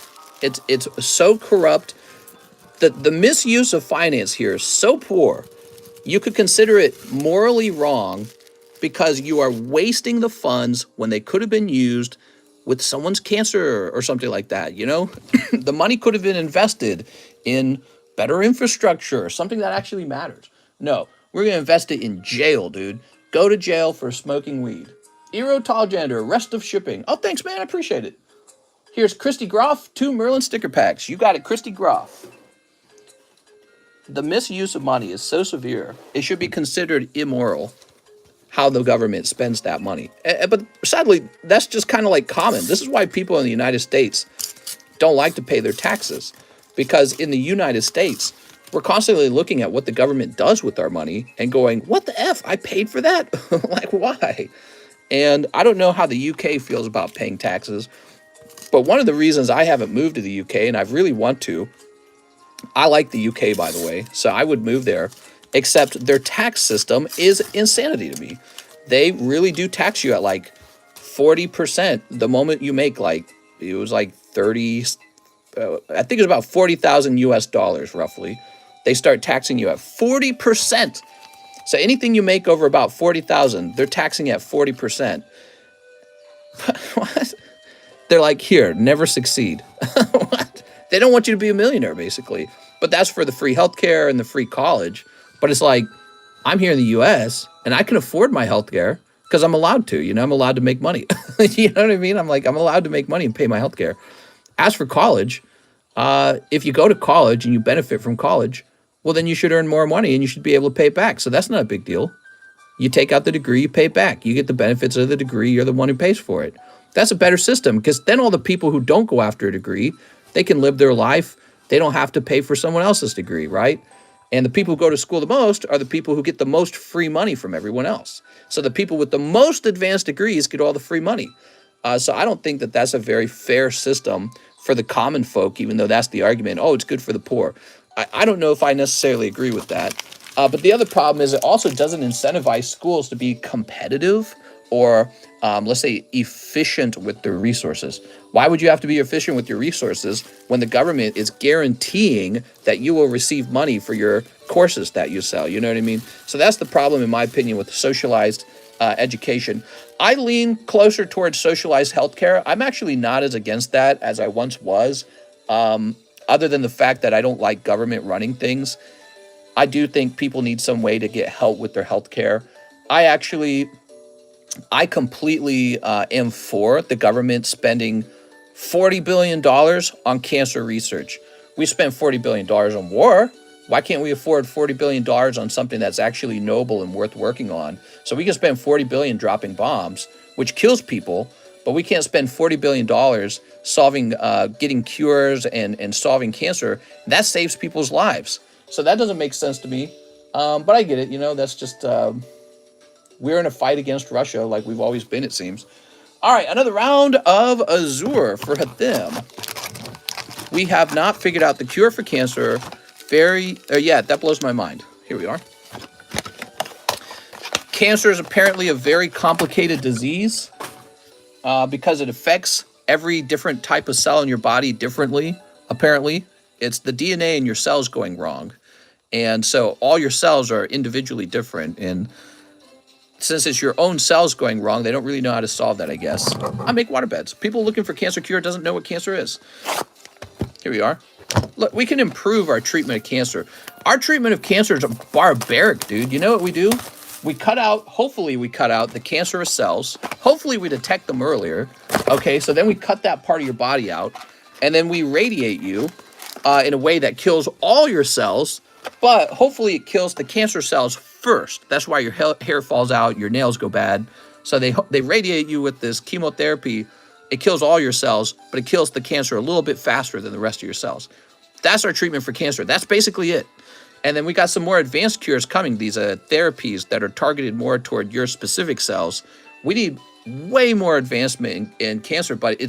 [SPEAKER 1] It's so corrupt. The misuse of finance here is so poor. You could consider it morally wrong because you are wasting the funds when they could have been used with someone's cancer or something like that, you know? The money could have been invested in better infrastructure or something that actually matters. No, we're going to invest it in jail, dude. Go to jail for smoking weed. Eero Talgender, rest of shipping. Oh, thanks, man. I appreciate it. Here's Christy Groff, 2 Merlin sticker packs. You got it, Christy Groff. The misuse of money is so severe, it should be considered immoral how the government spends that money. But sadly, that's just kind of like common. This is why people in the United States don't like to pay their taxes. Because in the United States, we're constantly looking at what the government does with our money and going, what the F? I paid for that? Like, why? And I don't know how the UK feels about paying taxes. But one of the reasons I haven't moved to the UK, and I really want to, I like the UK, by the way, so I would move there, except their tax system is insanity to me. They really do tax you at like 40% the moment you make, like, it was like 30, I think it's about 40,000 US dollars roughly. They start taxing you at 40%. So anything you make over about 40,000, they're taxing at 40%. What? They're like, here, never succeed. What? They don't want you to be a millionaire, basically. But that's for the free healthcare and the free college. But it's like, I'm here in the US and I can afford my healthcare because I'm allowed to, you know, I'm allowed to make money. You know what I mean? I'm like, I'm allowed to make money and pay my healthcare. As for college, if you go to college and you benefit from college, well, then you should earn more money and you should be able to pay it back. So that's not a big deal. You take out the degree, you pay it back. You get the benefits of the degree, you're the one who pays for it. That's a better system because then all the people who don't go after a degree, they can live their life. They don't have to pay for someone else's degree, right? And the people who go to school the most are the people who get the most free money from everyone else. So the people with the most advanced degrees get all the free money. So I don't think that that's a very fair system for the common folk, even though that's the argument. Oh, it's good for the poor. I don't know if I necessarily agree with that. But the other problem is it also doesn't incentivize schools to be competitive or, let's say, efficient with their resources. Why would you have to be efficient with your resources when the government is guaranteeing that you will receive money for your courses that you sell? You know what I mean? So that's the problem, in my opinion, with socialized education. I lean closer towards socialized healthcare. I'm actually not as against that as I once was, other than the fact that I don't like government running things. I do think people need some way to get help with their healthcare. I completely am for the government spending $40 billion on cancer research. We spend $40 billion on war. Why can't we afford $40 billion on something that's actually noble and worth working on? So we can spend $40 billion dropping bombs, which kills people, but we can't spend $40 billion solving, getting cures and solving cancer. That saves people's lives. So that doesn't make sense to me. But I get it. You know, that's just, we're in a fight against Russia like we've always been, it seems. All right, another round of Azure for them. We have not figured out the cure for cancer. Yeah, that blows my mind. Here we are. Cancer is apparently a very complicated disease because it affects every different type of cell in your body differently, apparently. It's the DNA in your cells going wrong. And so all your cells are individually different. And since it's your own cells going wrong, they don't really know how to solve that, I guess. I make waterbeds. People looking for cancer cure doesn't know what cancer is. Here we are. Look, we can improve our treatment of cancer. Our treatment of cancer is barbaric, dude. You know what we do? We cut out, hopefully we cut out the cancerous cells. Hopefully we detect them earlier. Okay, so then we cut that part of your body out. And then we radiate you in a way that kills all your cells. But hopefully it kills the cancer cells first. That's why your hair falls out, your nails go bad. So they radiate you with this chemotherapy. It kills all your cells, but it kills the cancer a little bit faster than the rest of your cells. That's our treatment for cancer. That's basically it. And then we got some more advanced cures coming, these therapies that are targeted more toward your specific cells. We need way more advancement in cancer, but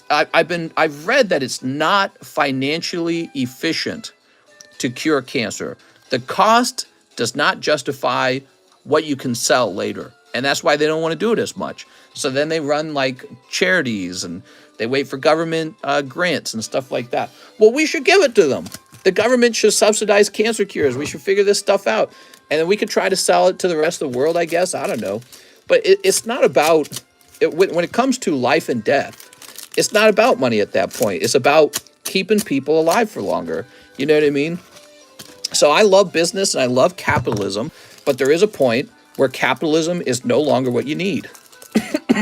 [SPEAKER 1] I've read that it's not financially efficient to cure cancer. The cost does not justify what you can sell later. And that's why they don't want to do it as much. So then they run like charities and they wait for government grants and stuff like that. Well, we should give it to them. The government should subsidize cancer cures. We should figure this stuff out. And then we could try to sell it to the rest of the world, I guess. I don't know. But it's not about, when it comes to life and death, it's not about money at that point. It's about keeping people alive for longer. You know what I mean? So I love business and I love capitalism, but there is a point where capitalism is no longer what you need.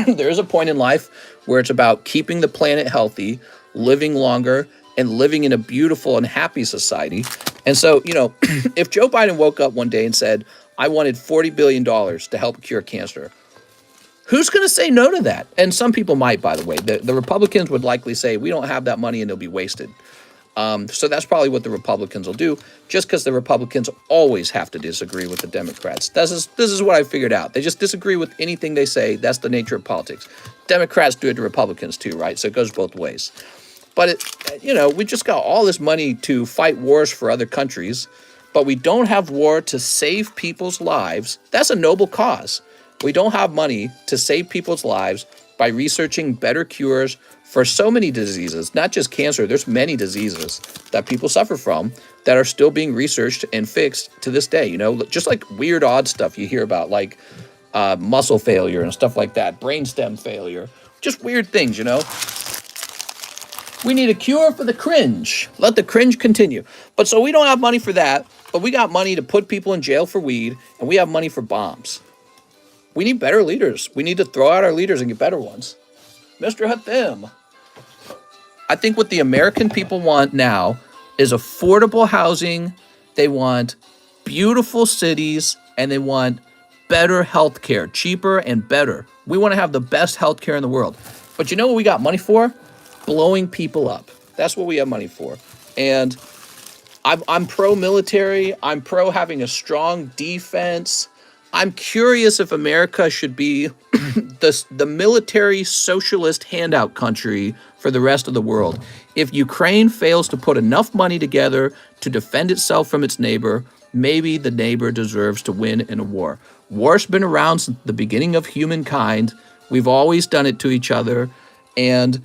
[SPEAKER 1] There is a point in life where it's about keeping the planet healthy, living longer, and living in a beautiful and happy society. And so, you know, if Joe Biden woke up one day and said, I wanted $40 billion to help cure cancer, who's going to say no to that? And some people might, by the way. The Republicans would likely say, we don't have that money and it'll be wasted. So that's probably what the Republicans will do, just because the Republicans always have to disagree with the Democrats. This is what I figured out. They just disagree with anything they say. That's the nature of politics. Democrats do it to Republicans too, right? So it goes both ways. But, you know, we just got all this money to fight wars for other countries, but we don't have war to save people's lives. That's a noble cause. We don't have money to save people's lives by researching better cures for so many diseases, not just cancer. There's many diseases that people suffer from that are still being researched and fixed to this day. You know, just like weird, odd stuff you hear about, like muscle failure and stuff like that, brainstem failure, just weird things, you know. We need a cure for the cringe. Let the cringe continue. But so we don't have money for that, but we got money to put people in jail for weed, and we have money for bombs. We need better leaders. We need to throw out our leaders and get better ones. Mr. Hathim. I think what the American people want now is affordable housing. They want beautiful cities, and they want better healthcare, cheaper and better. We want to have the best healthcare in the world. But you know what we got money for? Blowing people up. That's what we have money for. And I'm pro-military. I'm pro having a strong defense. I'm curious if America should be the military socialist handout country for the rest of the world. If Ukraine fails to put enough money together to defend itself from its neighbor, maybe the neighbor deserves to win in a war. War's been around since the beginning of humankind. We've always done it to each other. And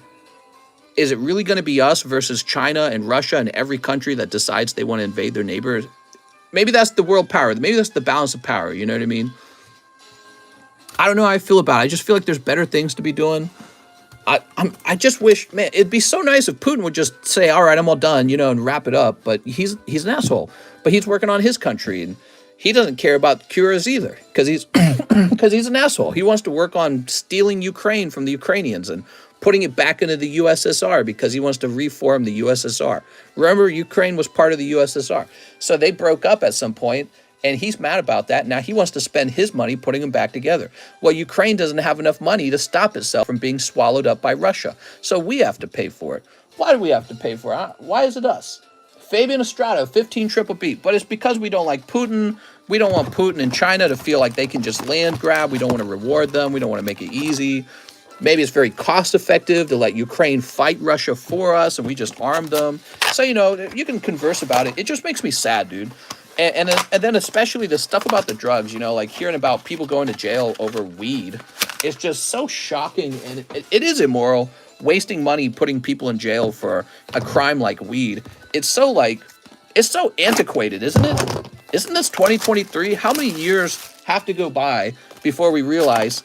[SPEAKER 1] is it really going to be us versus China and Russia and every country that decides they want to invade their neighbors? Maybe that's the world power. Maybe that's the balance of power. You know what I mean? I don't know how I feel about it. I just feel like there's better things to be doing. I just wish, man, it'd be so nice if Putin would just say, all right, I'm all done, you know, and wrap it up. But he's an asshole. But he's working on his country, and he doesn't care about cures either because he's because he's an asshole. He wants to work on stealing Ukraine from the Ukrainians and putting it back into the USSR because he wants to reform the USSR. Remember, Ukraine was part of the USSR. So they broke up at some point, and he's mad about that. Now he wants to spend his money putting them back together. Well, Ukraine doesn't have enough money to stop itself from being swallowed up by Russia. So we have to pay for it. Why do we have to pay for it? Why is it us? Fabian Estrada, 15 triple beat. But it's because we don't like Putin. We don't want Putin and China to feel like they can just land grab. We don't want to reward them. We don't want to make it easy. Maybe it's very cost effective to let Ukraine fight Russia for us and we just arm them. So, you know, you can converse about it. It just makes me sad, dude. And then especially the stuff about the drugs, you know, like hearing about people going to jail over weed. It's just so shocking, and it is immoral, wasting money putting people in jail for a crime like weed. It's so antiquated, isn't it? Isn't this 2023? How many years have to go by before we realize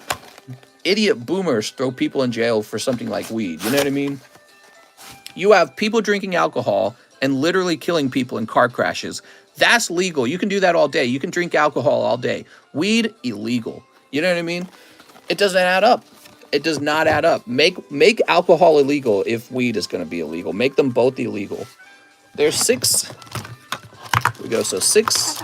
[SPEAKER 1] idiot boomers throw people in jail for something like weed? You know what I mean? You have people drinking alcohol and literally killing people in car crashes. That's legal. You can do that all day. You can drink alcohol all day. Weed, illegal. You know what I mean? It doesn't add up. It does not add up. Make alcohol illegal if weed is going to be illegal. Make them both illegal. There's 6. Here we go. So 6,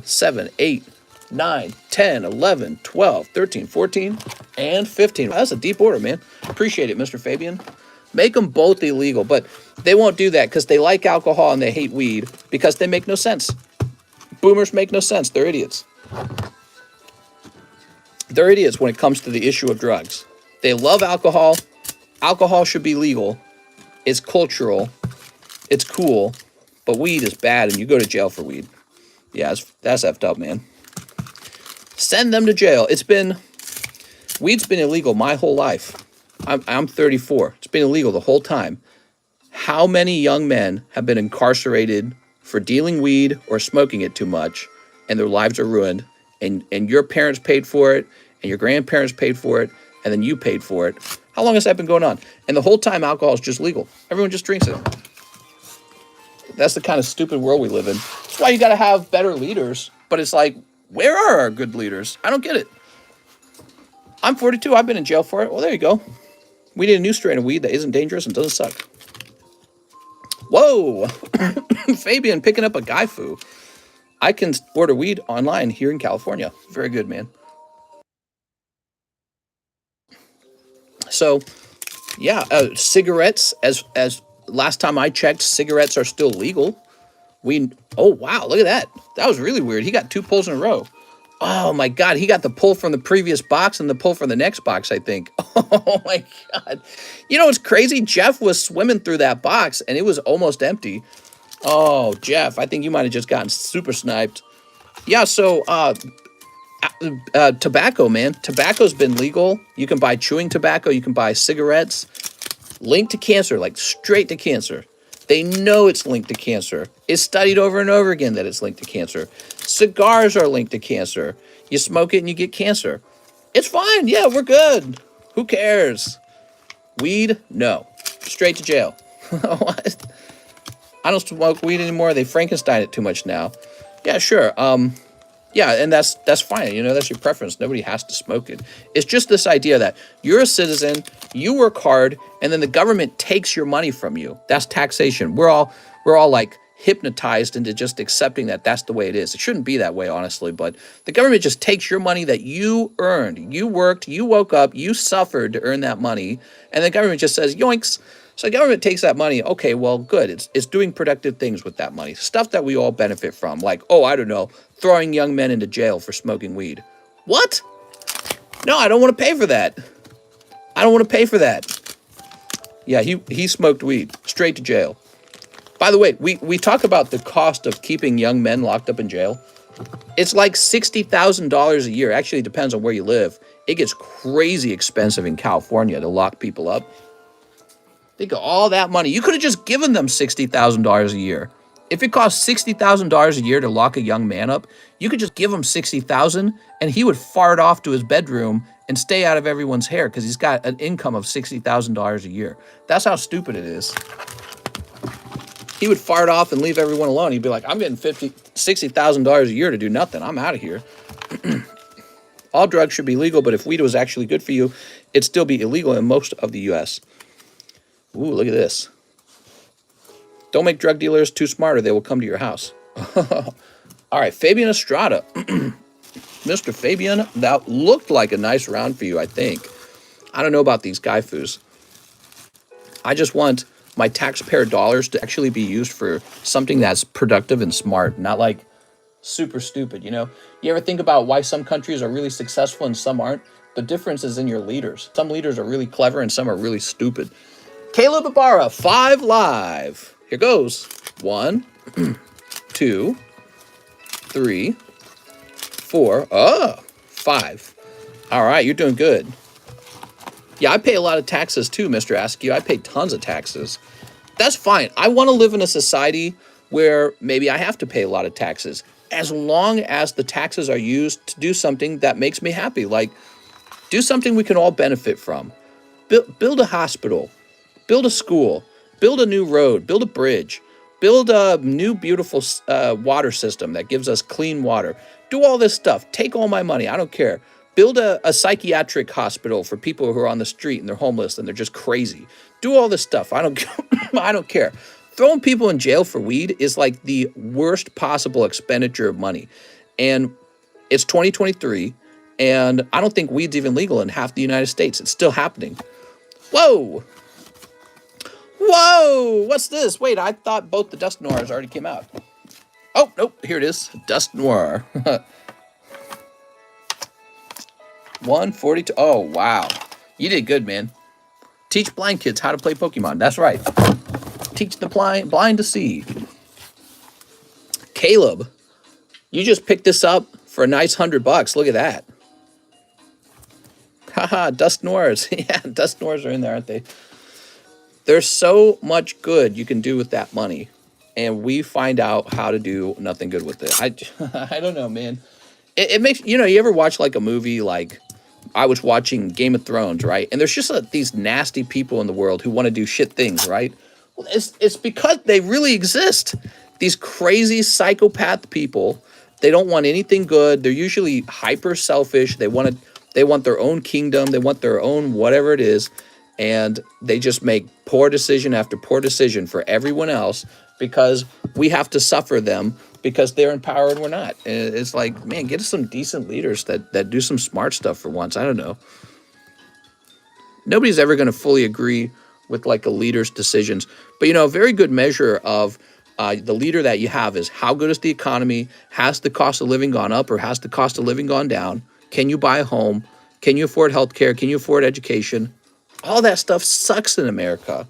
[SPEAKER 1] 7, 8, 9, 10, 11, 12, 13, 14, and 15. Wow, that's a deep order, man. Appreciate it, Mr. Fabian. Make them both illegal, but they won't do that because they like alcohol and they hate weed because they make no sense. Boomers make no sense. They're idiots. They're idiots when it comes to the issue of drugs. They love alcohol. Alcohol should be legal. It's cultural. It's cool. But weed is bad and you go to jail for weed. Yeah, that's effed up, man. Send them to jail. Weed's been illegal my whole life. I'm 34. It's been illegal the whole time. How many young men have been incarcerated for dealing weed or smoking it too much, and their lives are ruined, and your parents paid for it, and your grandparents paid for it, and then you paid for it? How long has that been going on? And the whole time alcohol is just legal. Everyone just drinks it. That's the kind of stupid world we live in. That's why you got to have better leaders. But it's like, where are our good leaders? I don't get it. I'm 42. I've been in jail for it. Well, there you go. We need a new strain of weed that isn't dangerous and doesn't suck. Whoa! Fabian picking up a guy foo. I can order weed online here in California. Very good, man. So, yeah, cigarettes, as last time I checked, cigarettes are still legal. Oh, wow, look at that. That was really weird. He got 2 pulls in a row. Oh, my God, he got the pull from the previous box and the pull from the next box, I think. Oh my God. You know, it's crazy. Jeff was swimming through that box and it was almost empty. Oh, Jeff, I think you might have just gotten super sniped. Yeah, so tobacco, man. Tobacco's been legal. You can buy chewing tobacco. You can buy cigarettes. Linked to cancer, like straight to cancer. They know it's linked to cancer. It's studied over and over again that it's linked to cancer. Cigars are linked to cancer. You smoke it and you get cancer. It's fine. Yeah, we're good. Who cares? Weed? No. Straight to jail. What? I don't smoke weed anymore. They Frankenstein it too much now. Yeah, sure. Yeah, and that's fine. You know, that's your preference. Nobody has to smoke it. It's just this idea that you're a citizen, you work hard, and then the government takes your money from you. That's taxation. We're all like hypnotized into just accepting that that's the way it is. It shouldn't be that way, honestly, but the government just takes your money that you earned. You worked, you woke up, you suffered to earn that money, and the government just says, yoinks. So the government takes that money. Okay, well, good. It's doing productive things with that money. Stuff that we all benefit from. Like, oh, I don't know, throwing young men into jail for smoking weed. What? No, I don't want to pay for that. I don't want to pay for that. Yeah, he smoked weed. Straight to jail. By the way, we talk about the cost of keeping young men locked up in jail. It's like $60,000 a year. Actually, it depends on where you live. It gets crazy expensive in California to lock people up. Think of all that money. You could have just given them $60,000 a year. If it costs $60,000 a year to lock a young man up, you could just give him $60,000 and he would fart off to his bedroom and stay out of everyone's hair because he's got an income of $60,000 a year. That's how stupid it is. He would fart off and leave everyone alone. He'd be like, I'm getting $60,000 a year to do nothing. I'm out of here. All drugs should be legal, but if weed was actually good for you, it'd still be illegal in most of the U.S. Ooh, look at this. Don't make drug dealers too smart or they will come to your house. All right, Fabian Estrada. Mr. Fabian, that looked like a nice round for you, I think. I don't know about these Gaifus. I just want my taxpayer dollars to actually be used for something that's productive and smart, not like super stupid, you know? You ever think about why some countries are really successful and some aren't? The difference is in your leaders. Some leaders are really clever and some are really stupid. Caleb Ibarra, 5 live. Here goes. 1, 2, 3, 4. Oh, 5. All right, you're doing good. Yeah, I pay a lot of taxes too, Mr. Askew. I pay tons of taxes. That's fine. I want to live in a society where maybe I have to pay a lot of taxes, as long as the taxes are used to do something that makes me happy. Like, do something we can all benefit from. Build a hospital. Build a school. Build a new road. Build a bridge. Build a new beautiful water system that gives us clean water. Do all this stuff. Take all my money. I don't care. Build a psychiatric hospital for people who are on the street and they're homeless and they're just crazy. Do all this stuff. I don't I don't care. Throwing people in jail for weed is like the worst possible expenditure of money. And it's 2023, and I don't think weed's even legal in half the United States. It's still happening. Whoa! Whoa! What's this? Wait, I thought both the Dust Noirs already came out. Oh, nope. Here it is. Dust Noir. 142. Oh, wow. You did good, man. Teach blind kids how to play Pokemon. That's right. Teach the blind to see. Caleb, you just picked this up for a nice $100. Look at that. Haha, Dust Noirs. Yeah, Dust Noirs are in there, aren't they? There's so much good you can do with that money, and we find out how to do nothing good with it. I don't know, man. It makes, you know, you ever watch like a movie, like I was watching Game of Thrones, right? And there's just these nasty people in the world who want to do shit things, right? Well, it's because they really exist. These crazy psychopath people, they don't want anything good. They're usually hyper selfish. They want their own kingdom. They want their own whatever it is. And they just make poor decision after poor decision for everyone else because we have to suffer them because they're in power and we're not. And it's like, man, get us some decent leaders that do some smart stuff for once. I don't know. Nobody's ever going to fully agree with like a leader's decisions. But, you know, a very good measure of the leader that you have is how good is the economy? Has the cost of living gone up or has the cost of living gone down? Can you buy a home? Can you afford healthcare? Can you afford education? All that stuff sucks in America.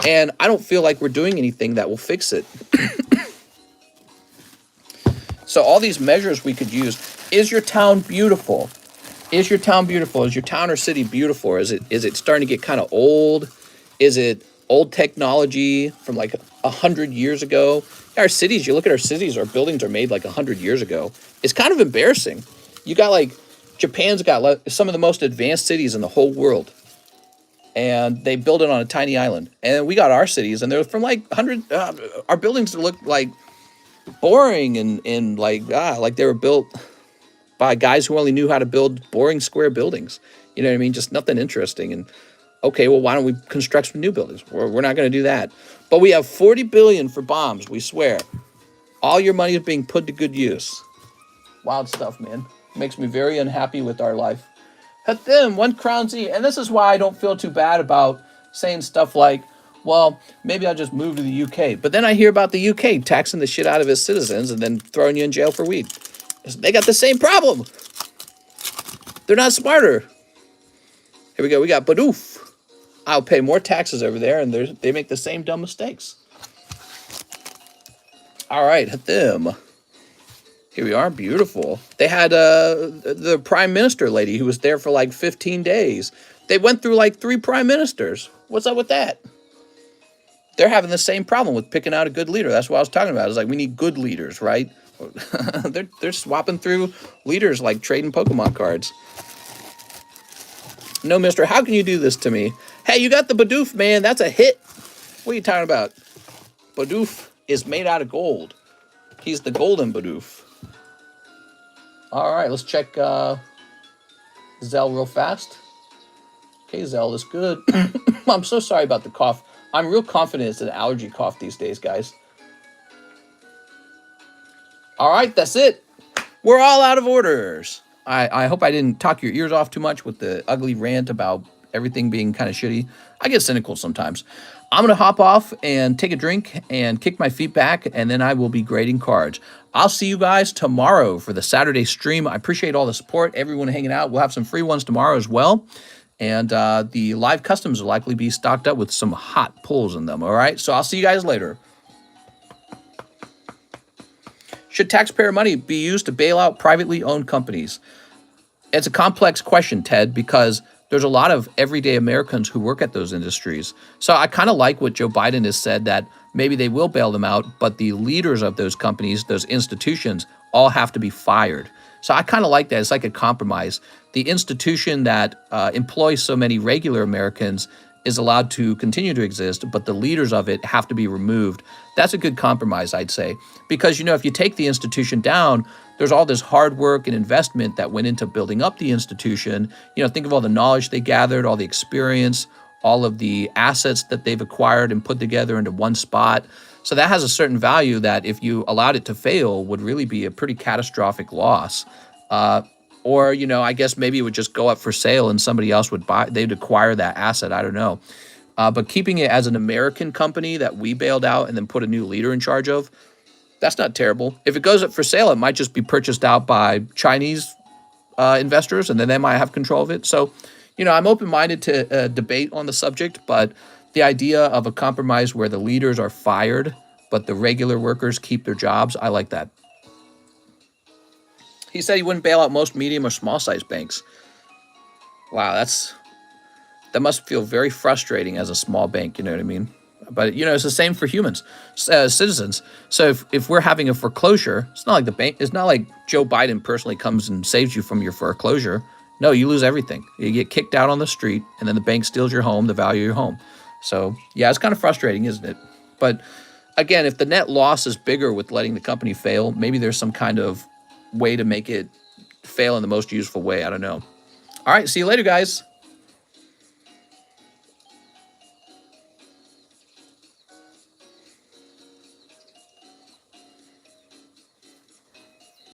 [SPEAKER 1] And I don't feel like we're doing anything that will fix it. So all these measures we could use. Is your town beautiful? Is your town beautiful? Is your town or city beautiful? Is it starting to get kind of old? Is it old technology from like 100 years ago? Our cities, you look at our cities, our buildings are made like 100 years ago. It's kind of embarrassing. You got like, Japan's got some of the most advanced cities in the whole world. And they build it on a tiny island. And we got our cities, and they're from like 100, our buildings look like boring and like they were built by guys who only knew how to build boring square buildings. You know what I mean? Just nothing interesting. And okay, well, why don't we construct some new buildings? We're not going to do that. But we have $40 billion for bombs, we swear. All your money is being put to good use. Wild stuff, man. Makes me very unhappy with our life. At them, 1 crown Z. And this is why I don't feel too bad about saying stuff like, well, maybe I'll just move to the UK. But then I hear about the UK taxing the shit out of its citizens and then throwing you in jail for weed. They got the same problem. They're not smarter. Here we go. We got Badoof. I'll pay more taxes over there, and they make the same dumb mistakes. All right, hit them. Here we are. Beautiful. They had the prime minister lady who was there for like 15 days. They went through like 3 prime ministers. What's up with that? They're having the same problem with picking out a good leader. That's what I was talking about. It's like we need good leaders, right? they're swapping through leaders like trading Pokemon cards. No, mister, how can you do this to me? Hey, you got the Bidoof, man. That's a hit. What are you talking about? Bidoof is made out of gold. He's the golden Bidoof. All right, let's check ZELLE real fast. Okay, ZELLE is good. I'm so sorry about the cough. I'm real confident it's an allergy cough these days, guys. All right, that's it. We're all out of orders. I hope I didn't talk your ears off too much with the ugly rant about everything being kind of shitty. I get cynical sometimes. I'm going to hop off and take a drink and kick my feet back, and then I will be grading cards. I'll see you guys tomorrow for the Saturday stream. I appreciate all the support, everyone hanging out. We'll have some free ones tomorrow as well. And the live customs will likely be stocked up with some hot pulls in them, all right? So I'll see you guys later. Should taxpayer money be used to bail out privately owned companies? It's a complex question, Ted, because there's a lot of everyday Americans who work at those industries. So I kind of like what Joe Biden has said, that maybe they will bail them out, but the leaders of those companies, those institutions, all have to be fired. So I kind of like that. It's like a compromise. The institution that employs so many regular Americans is allowed to continue to exist, but the leaders of it have to be removed. That's a good compromise, I'd say. Because, you know, if you take the institution down, there's all this hard work and investment that went into building up the institution. You know, think of all the knowledge they gathered, all the experience, all of the assets that they've acquired and put together into one spot. So that has a certain value that if you allowed it to fail would really be a pretty catastrophic loss. Or, you know, I guess maybe it would just go up for sale and somebody else would buy, they'd acquire that asset. I don't know. But keeping it as an American company that we bailed out and then put a new leader in charge of, that's not terrible. If it goes up for sale, it might just be purchased out by Chinese investors, and then they might have control of it. So, you know, I'm open-minded to debate on the subject, but the idea of a compromise where the leaders are fired, but the regular workers keep their jobs, I like that. He said he wouldn't bail out most medium or small-sized banks. Wow, that must feel very frustrating as a small bank, you know what I mean? But, you know, it's the same for humans, citizens. So if we're having a foreclosure, it's not like the bank, it's not like Joe Biden personally comes and saves you from your foreclosure. No, you lose everything. You get kicked out on the street, and then the bank steals your home, the value of your home. So, yeah, it's kind of frustrating, isn't it? But, again, if the net loss is bigger with letting the company fail, maybe there's some kind of way to make it fail in the most useful way. I don't know. All right, see you later, guys.